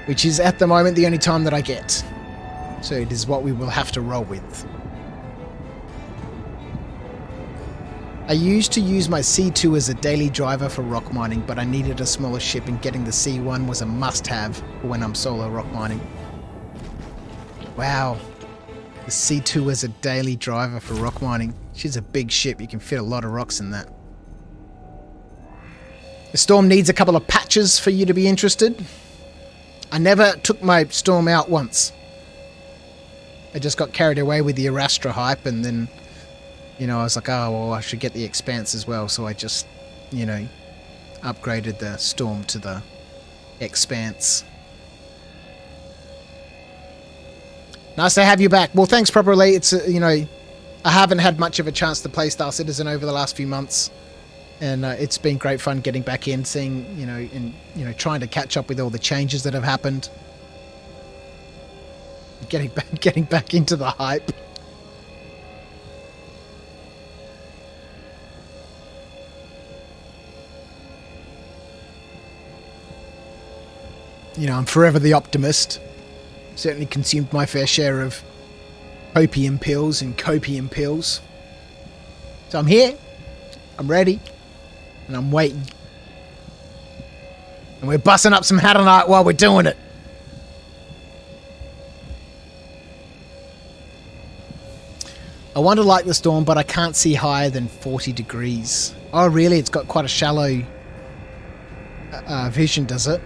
Which is at the moment the only time that I get. So it is what we will have to roll with. I used to use my C2 as a daily driver for rock mining, but I needed a smaller ship and getting the C1 was a must-have when I'm solo rock mining. Wow. The C2 as a daily driver for rock mining. She's a big ship, you can fit a lot of rocks in that. The Storm needs a couple of patches for you to be interested. I never took my Storm out once. I just got carried away with the Arastra hype and then, you know, I was like, oh, well, I should get the Expanse as well. So I just, you know, upgraded the Storm to the Expanse. Nice to have you back. Well, thanks, Properly. It's, you know, I haven't had much of a chance to play Star Citizen over the last few months. And it's been great fun getting back in, seeing, you know, and, you know, trying to catch up with all the changes that have happened. Getting back into the hype. You know, I'm forever the optimist. Certainly consumed my fair share of opium pills and copium pills. So I'm here. I'm ready. And I'm waiting. And we're busting up some Hadonite while we're doing it. I want to like the Storm, but I can't see higher than 40 degrees. Oh, really? It's got quite a shallow vision, does it?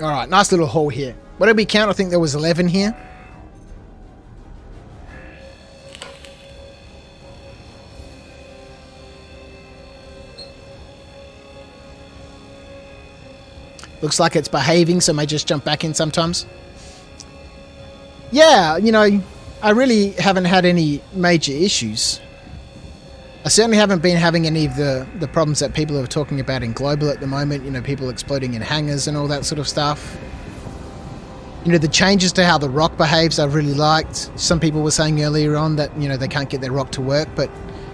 Alright, nice little haul here. What did we count? I think there was 11 here. Looks like it's behaving, so I may just jump back in sometimes. Yeah, you know, I really haven't had any major issues. I certainly haven't been having any of the problems that people are talking about in Global at the moment. You know, people exploding in hangars and all that sort of stuff. You know, the changes to how the rock behaves I've really liked. Some people were saying earlier on that, you know, they can't get their rock to work, but,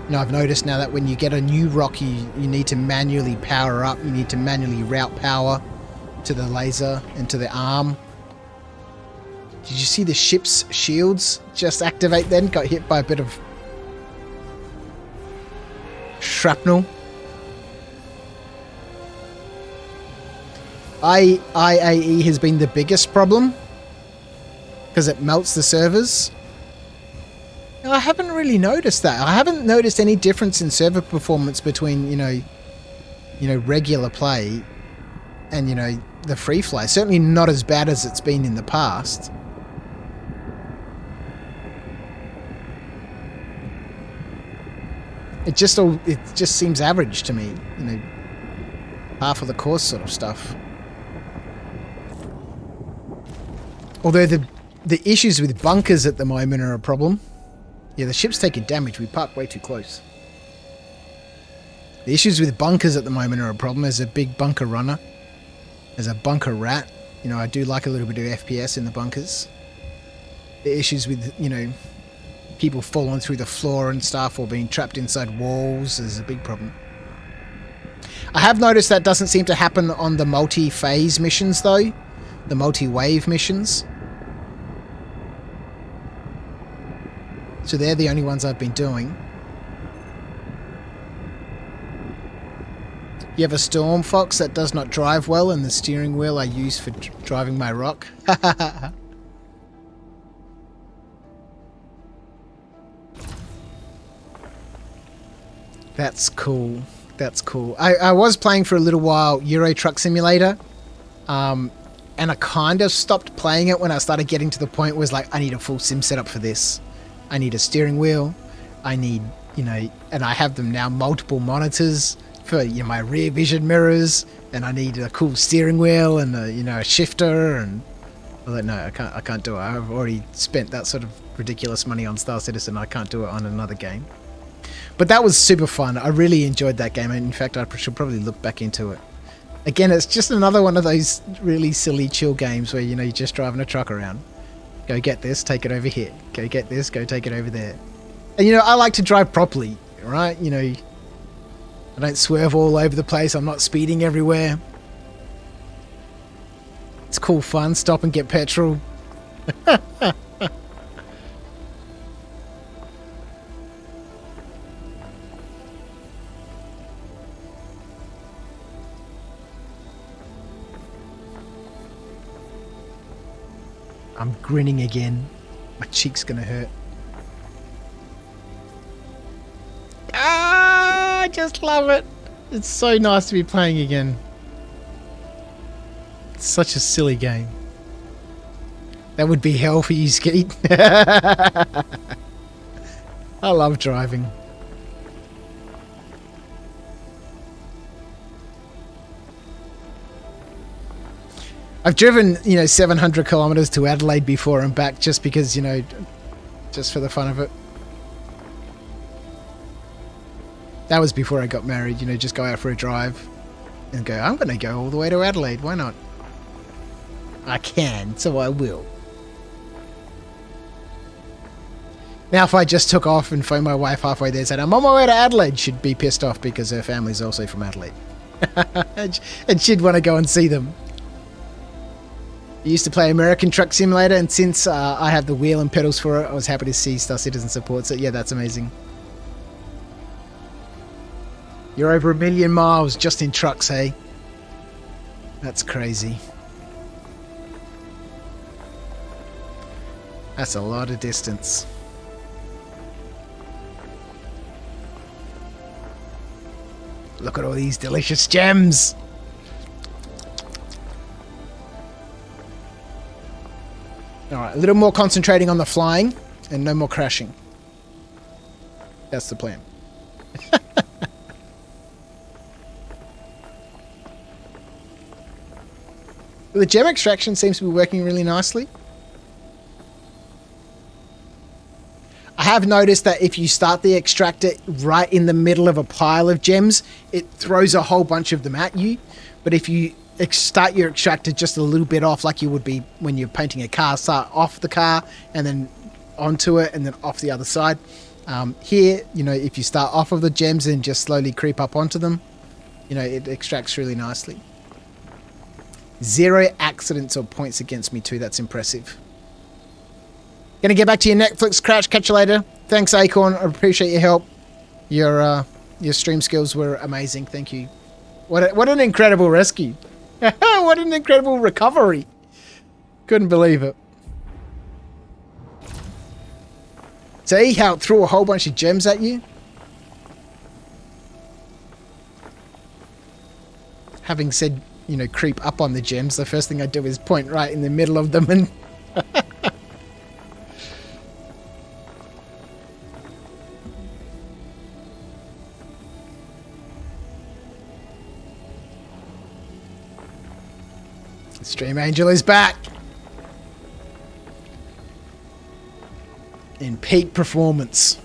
you know, I've noticed now that when you get a new rock, you need to manually power up. You need to manually route power to the laser and to the arm. Did you see the ship's shields just activate then? Got hit by a bit of shrapnel. IAE has been the biggest problem because it melts the servers. I haven't really noticed that. I haven't noticed any difference in server performance between, you know, regular play and, you know, the free fly. Certainly not as bad as it's been in the past. It just seems average to me, you know, half of the course sort of stuff. Although the issues with bunkers at the moment are a problem. Yeah, the ship's taking damage. We parked way too close. The issues with bunkers at the moment are a problem. There's a big bunker runner. There's a bunker rat. You know, I do like a little bit of FPS in the bunkers. The issues with, you know, people falling through the floor and stuff or being trapped inside walls is a big problem. I have noticed that doesn't seem to happen on the multi-phase missions though. The multi-wave missions. So they're the only ones I've been doing. You have a Storm, Fox, that does not drive well, and the steering wheel I use for driving my rock. That's cool. That's cool. I was playing for a little while Euro Truck Simulator, and I kind of stopped playing it when I started getting to the point where it's like, I need a full sim setup for this. I need a steering wheel. I need, you know, and I have them now, multiple monitors, for my rear vision mirrors, and I need a cool steering wheel and a shifter, and I was like, no, I can't do it. I've already spent that sort of ridiculous money on Star Citizen. I can't do it on another game. But that was super fun. I really enjoyed that game, and in fact, I should probably look back into it. Again, it's just another one of those really silly chill games where you're just driving a truck around. Go get this, take it over here. Go get this, go take it over there. And I like to drive properly, right? I don't swerve all over the place. I'm not speeding everywhere. It's cool fun. Stop and get petrol. I'm grinning again. My cheek's gonna hurt. I just love it. It's so nice to be playing again. It's such a silly game. That would be hell for you, Skeet. I love driving. I've driven, 700 kilometers to Adelaide before and back just because, just for the fun of it. That was before I got married, just go out for a drive and go, I'm going to go all the way to Adelaide. Why not? I can, so I will. Now, if I just took off and phoned my wife halfway there and said, I'm on my way to Adelaide, she'd be pissed off because her family's also from Adelaide. And she'd want to go and see them. I used to play American Truck Simulator, and since I have the wheel and pedals for it, I was happy to see Star Citizen supports it. Yeah, that's amazing. You're over 1 million miles just in trucks, hey? That's crazy. That's a lot of distance. Look at all these delicious gems! Alright, a little more concentrating on the flying and no more crashing. That's the plan. The gem extraction seems to be working really nicely. I have noticed that if you start the extractor right in the middle of a pile of gems, it throws a whole bunch of them at you. But if you start your extractor just a little bit off, like you would be when you're painting a car, start off the car and then onto it and then off the other side. Here, if you start off of the gems and just slowly creep up onto them, it extracts really nicely. 0 accidents or points against me too. That's impressive. Gonna get back to your Netflix crash. Catch you later. Thanks, Acorn. I appreciate your help. Your stream skills were amazing. Thank you. What an incredible rescue. What an incredible recovery. Couldn't believe it. See how it threw a whole bunch of gems at you? Having said, creep up on the gems, the first thing I do is point right in the middle of them and... Stream Angel is back! In peak performance.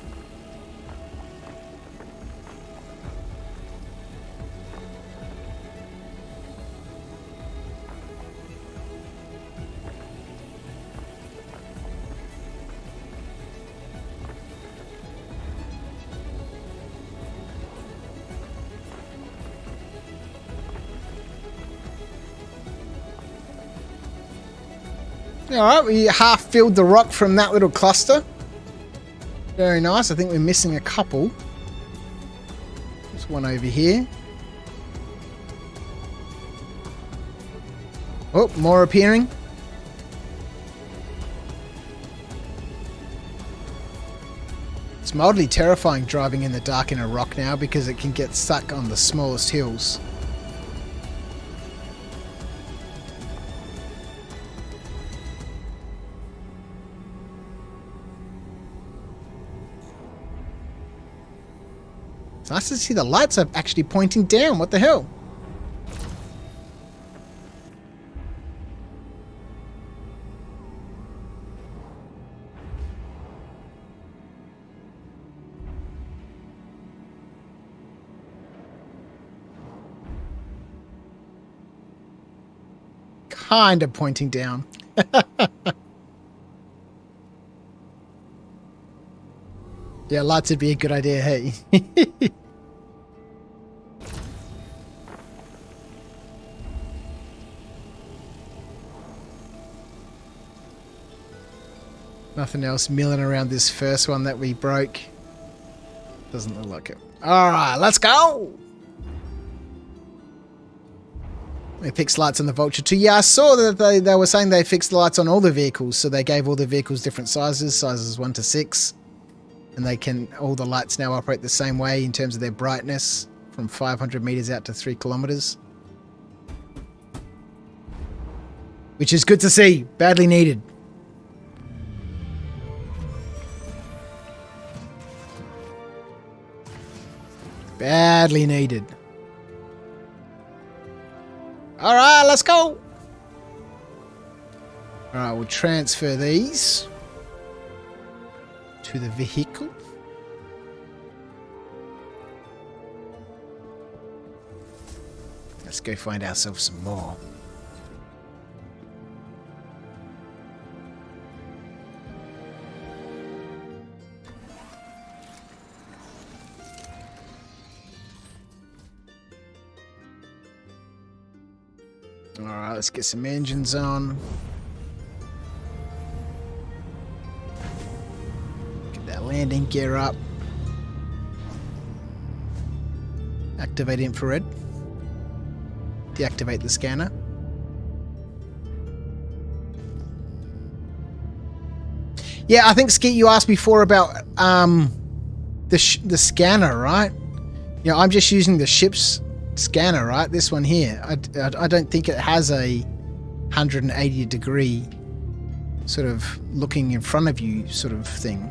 Alright, we half filled the rock from that little cluster. Very nice. I think we're missing a couple. There's one over here. Oh, more appearing. It's mildly terrifying driving in the dark in a rock now because it can get stuck on the smallest hills. It's nice to see the lights are actually pointing down. What the hell? Kind of pointing down. Yeah, lights would be a good idea, hey? Nothing else milling around this first one that we broke. Doesn't look like it. Alright, let's go! They fixed lights on the Vulture too. Yeah, I saw that they were saying they fixed lights on all the vehicles, so they gave all the vehicles different sizes 1 to 6. And all the lights now operate the same way in terms of their brightness, from 500 meters out to 3 kilometers. Which is good to see. Badly needed. Badly needed. Alright, let's go! Alright, we'll transfer these to the vehicle. Let's go find ourselves some more. Alright, let's get some engines on. Get that landing gear up. Activate infrared. Deactivate the scanner. Yeah, I think, Skeet, you asked before about the scanner, right? You know, I'm just using the ship's scanner, right? This one here. I don't think it has a 180 degree sort of looking in front of you sort of thing.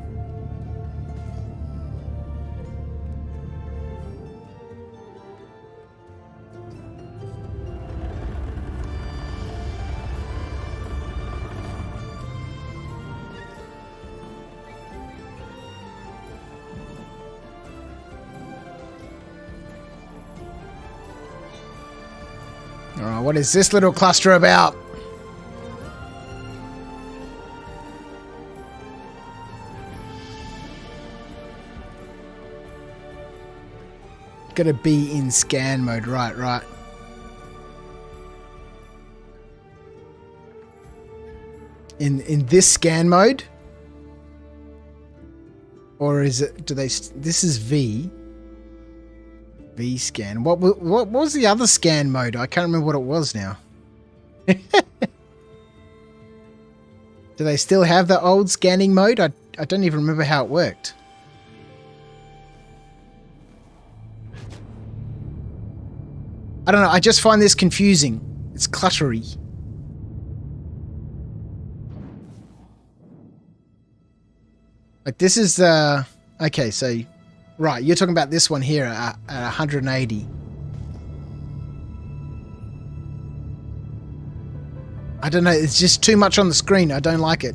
Alright, what is this little cluster about? Gotta be in scan mode, right. In this scan mode? Or is it, this is V. V scan. What was the other scan mode? I can't remember what it was now. Do they still have the old scanning mode? I don't even remember how it worked. I don't know. I just find this confusing. It's cluttery. Like this is the... Okay, so... Right, you're talking about this one here at 180. I don't know, it's just too much on the screen. I don't like it.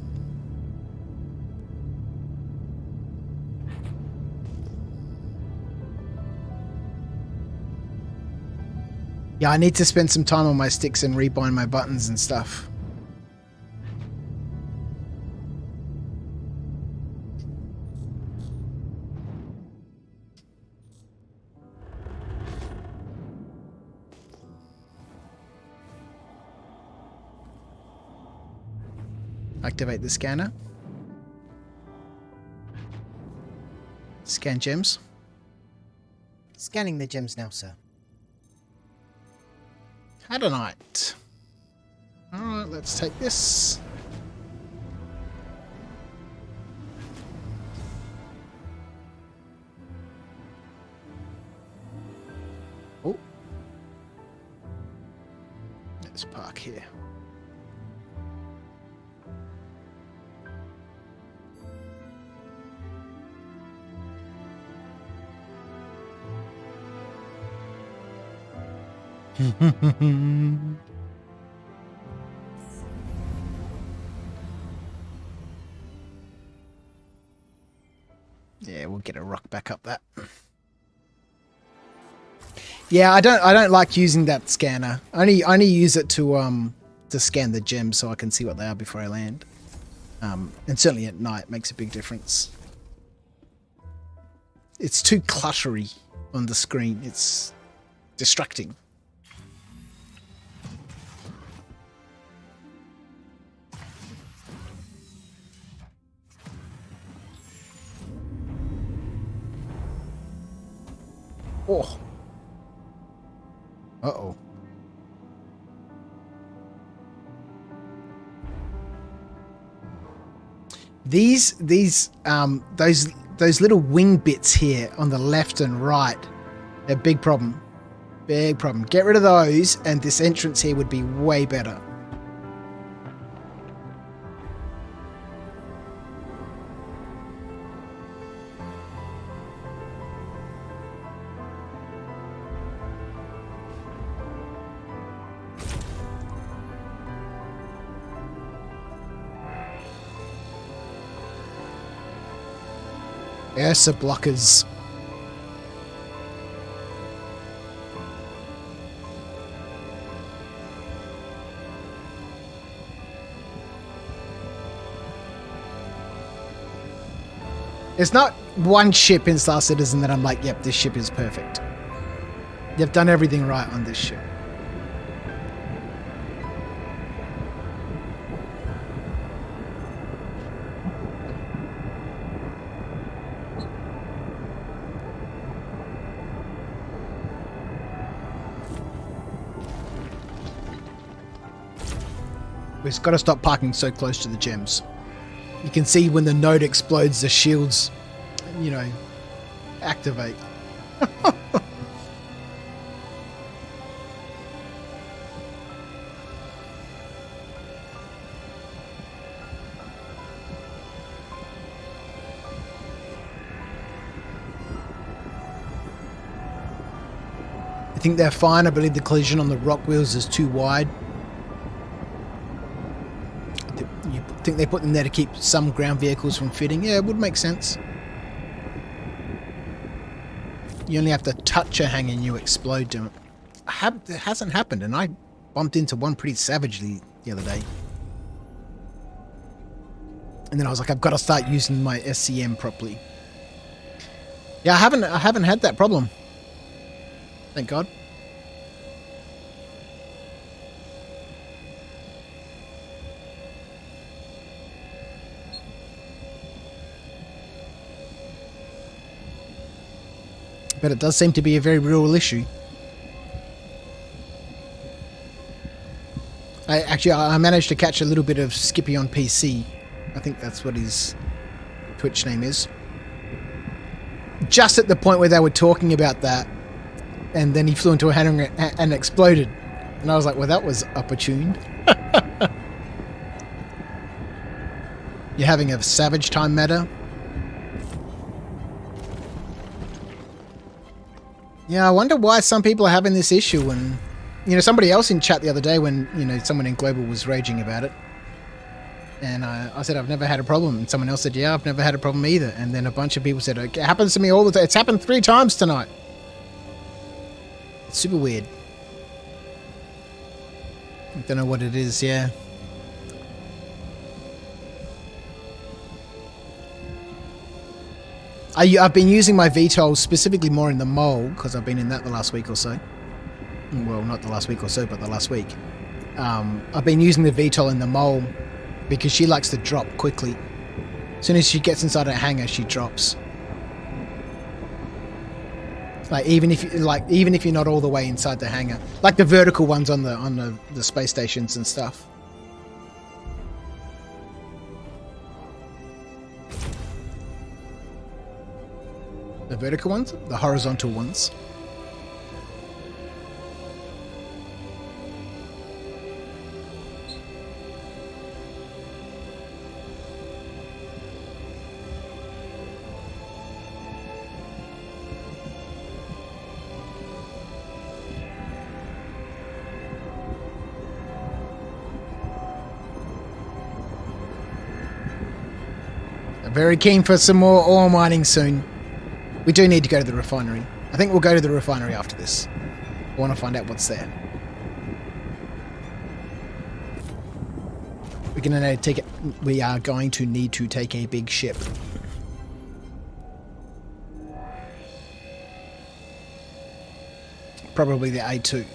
Yeah, I need to spend some time on my sticks and rebind my buttons and stuff. Activate the scanner. Scan gems. Scanning the gems now, sir. Hadonite. Alright, let's take this. Oh. Let's park here. Yeah, we'll get a rock back up that. Yeah, I don't like using that scanner. I only use it to scan the gems so I can see what they are before I land. And certainly at night makes a big difference. It's too cluttery on the screen. It's distracting. Oh. Uh-oh. Those little wing bits here on the left and right, they're a big problem. Big problem. Get rid of those and this entrance here would be way better. Ursa blockers. There's not one ship in Star Citizen that I'm like, yep, this ship is perfect. They've done everything right on this ship. We've got to stop parking so close to the gems. You can see when the node explodes, the shields, you know, activate. I think they're fine. I believe the collision on the rock wheels is too wide. You think they put them there to keep some ground vehicles from fitting? Yeah, it would make sense. You only have to touch a hangar and you explode to it. It hasn't happened, and I bumped into one pretty savagely the other day. And then I was like, I've got to start using my SCM properly. Yeah, I haven't had that problem. Thank God. But it does seem to be a very real issue. I managed to catch a little bit of Skippy on PC. I think that's what his Twitch name is. Just at the point where they were talking about that, and then he flew into a hangar and exploded. And I was like, well, that was opportune. You're having a savage time matter? Yeah, I wonder why some people are having this issue. And, you know, somebody else in chat the other day when, you know, someone in Global was raging about it. And I said, I've never had a problem. And someone else said, yeah, I've never had a problem either. And then a bunch of people said, it happens to me all the time. It's happened 3 times tonight. It's super weird. I don't know what it is, yeah. I've been using my VTOL specifically more in the mole because I've been in that the last week or so. Well, not the last week or so, but the last week. I've been using the VTOL in the mole because she likes to drop quickly. As soon as she gets inside a hangar, she drops. Like even if you're not all the way inside the hangar, like the vertical ones on the space stations and stuff. The vertical ones? The horizontal ones. Very keen for some more ore mining soon. We do need to go to the refinery. I think we'll go to the refinery after this. I want to find out what's there. We are going to need to take a big ship. Probably the A2.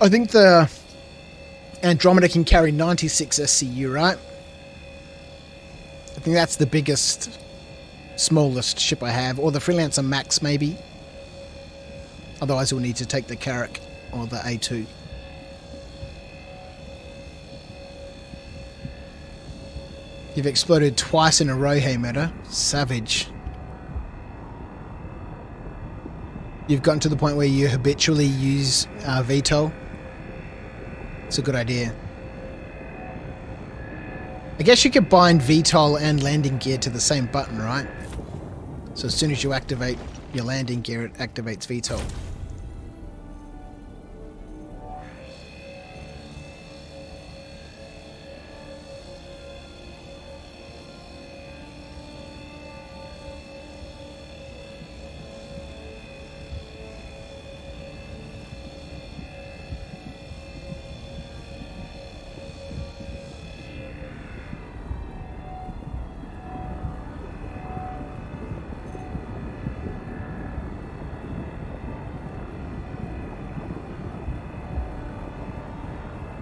I think the Andromeda can carry 96 SCU, right? I think that's the biggest, smallest ship I have. Or the Freelancer Max, maybe. Otherwise, we'll need to take the Carrack or the A2. You've exploded twice in a row, hey Meta. Savage. You've gotten to the point where you habitually use VTOL. It's a good idea. I guess you could bind VTOL and landing gear to the same button, right? So as soon as you activate your landing gear, it activates VTOL.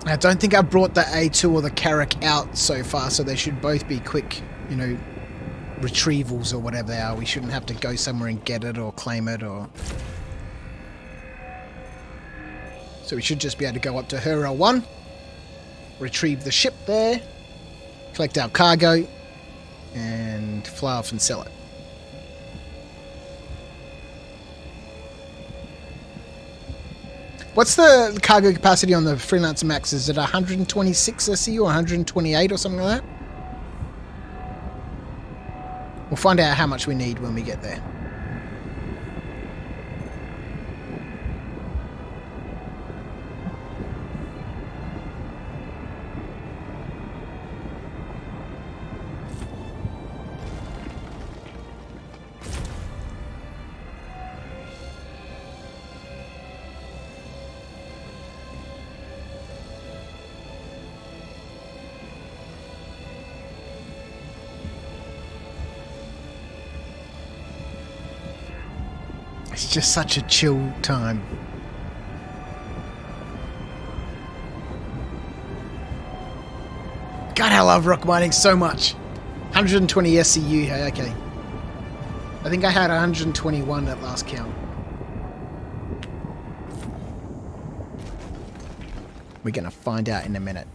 I don't think I brought the A2 or the Carrack out so far, so they should both be quick, you know, retrievals or whatever they are. We shouldn't have to go somewhere and get it or claim it or... So we should just be able to go up to Hera 1, retrieve the ship there, collect our cargo, and fly off and sell it. What's the cargo capacity on the Freelancer Max? Is it 126 SCU or 128 or something like that? We'll find out how much we need when we get there. It's just such a chill time. God, I love rock mining so much. 120 SCU, hey, okay. I think I had 121 at last count. We're gonna find out in a minute.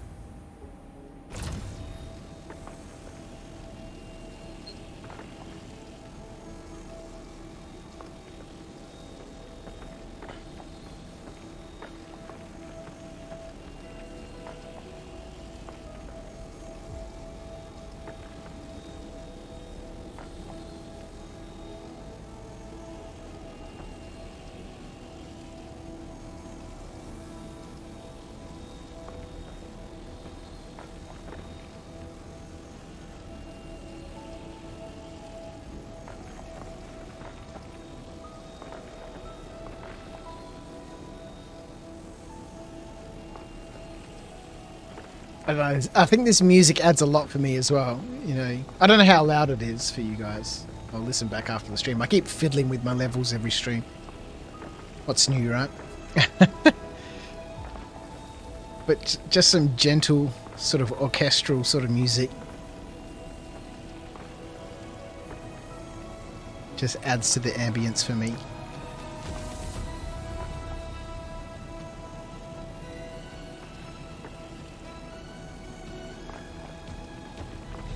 I don't know. I think this music adds a lot for me as well. You know, I don't know how loud it is for you guys. I'll listen back after the stream. I keep fiddling with my levels every stream. What's new, right? But just some gentle, sort of orchestral sort of music. Just adds to the ambience for me.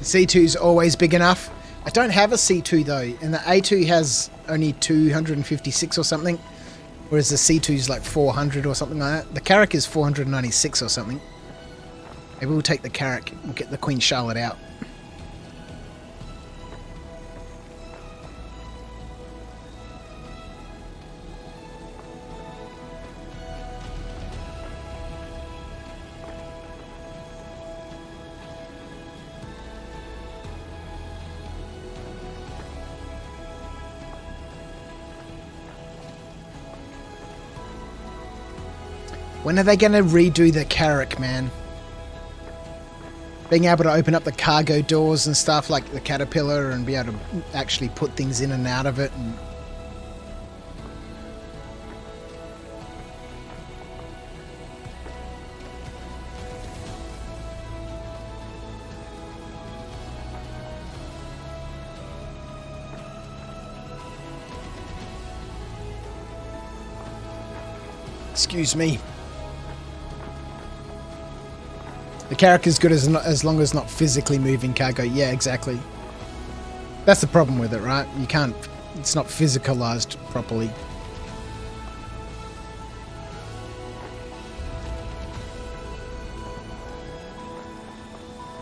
C2's always big enough. I don't have a C2 though, and the A2 has only 256 or something, whereas the C2's like 400 or something like that. The Carrack is 496 or something. Maybe we'll take the Carrack. We'll get the Queen Charlotte out. When are they going to redo the Carrack, man? Being able to open up the cargo doors and stuff like the Caterpillar and be able to actually put things in and out of it. And excuse me. The Carrack is good as long as not physically moving cargo. Yeah, exactly. That's the problem with it, right? You can't... It's not physicalized properly.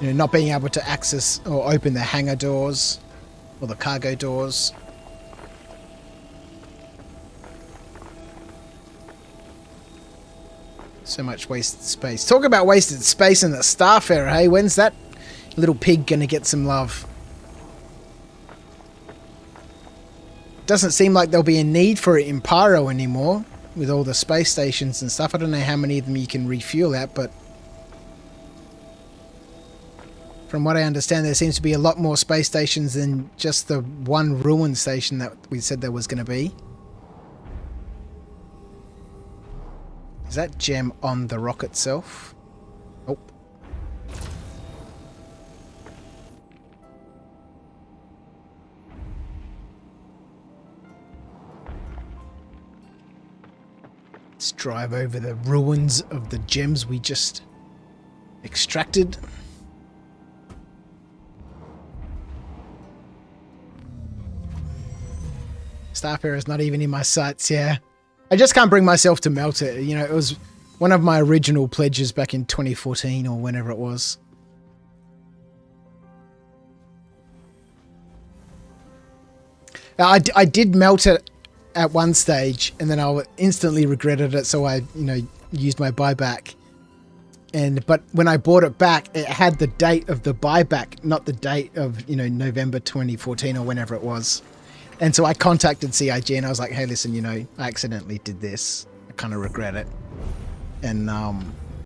You know, not being able to access or open the hangar doors or the cargo doors. So much wasted space. Talk about wasted space in the Starfarer, hey? When's that little pig gonna get some love? Doesn't seem like there'll be a need for it in Pyro anymore with all the space stations and stuff. I don't know how many of them you can refuel at, but from what I understand, there seems to be a lot more space stations than just the one ruin station that we said there was going to be. Is that gem on the rock itself? Oh. Let's drive over the ruins of the gems we just extracted. Starfarer is not even in my sights, yeah. I just can't bring myself to melt it. You know, it was one of my original pledges back in 2014 or whenever it was. I did melt it at one stage, and then I instantly regretted it, so I, used my buyback. But when I bought it back, it had the date of the buyback, not the date of, November 2014 or whenever it was. And so I contacted CIG and I was like, hey, listen, I accidentally did this. I kind of regret it. And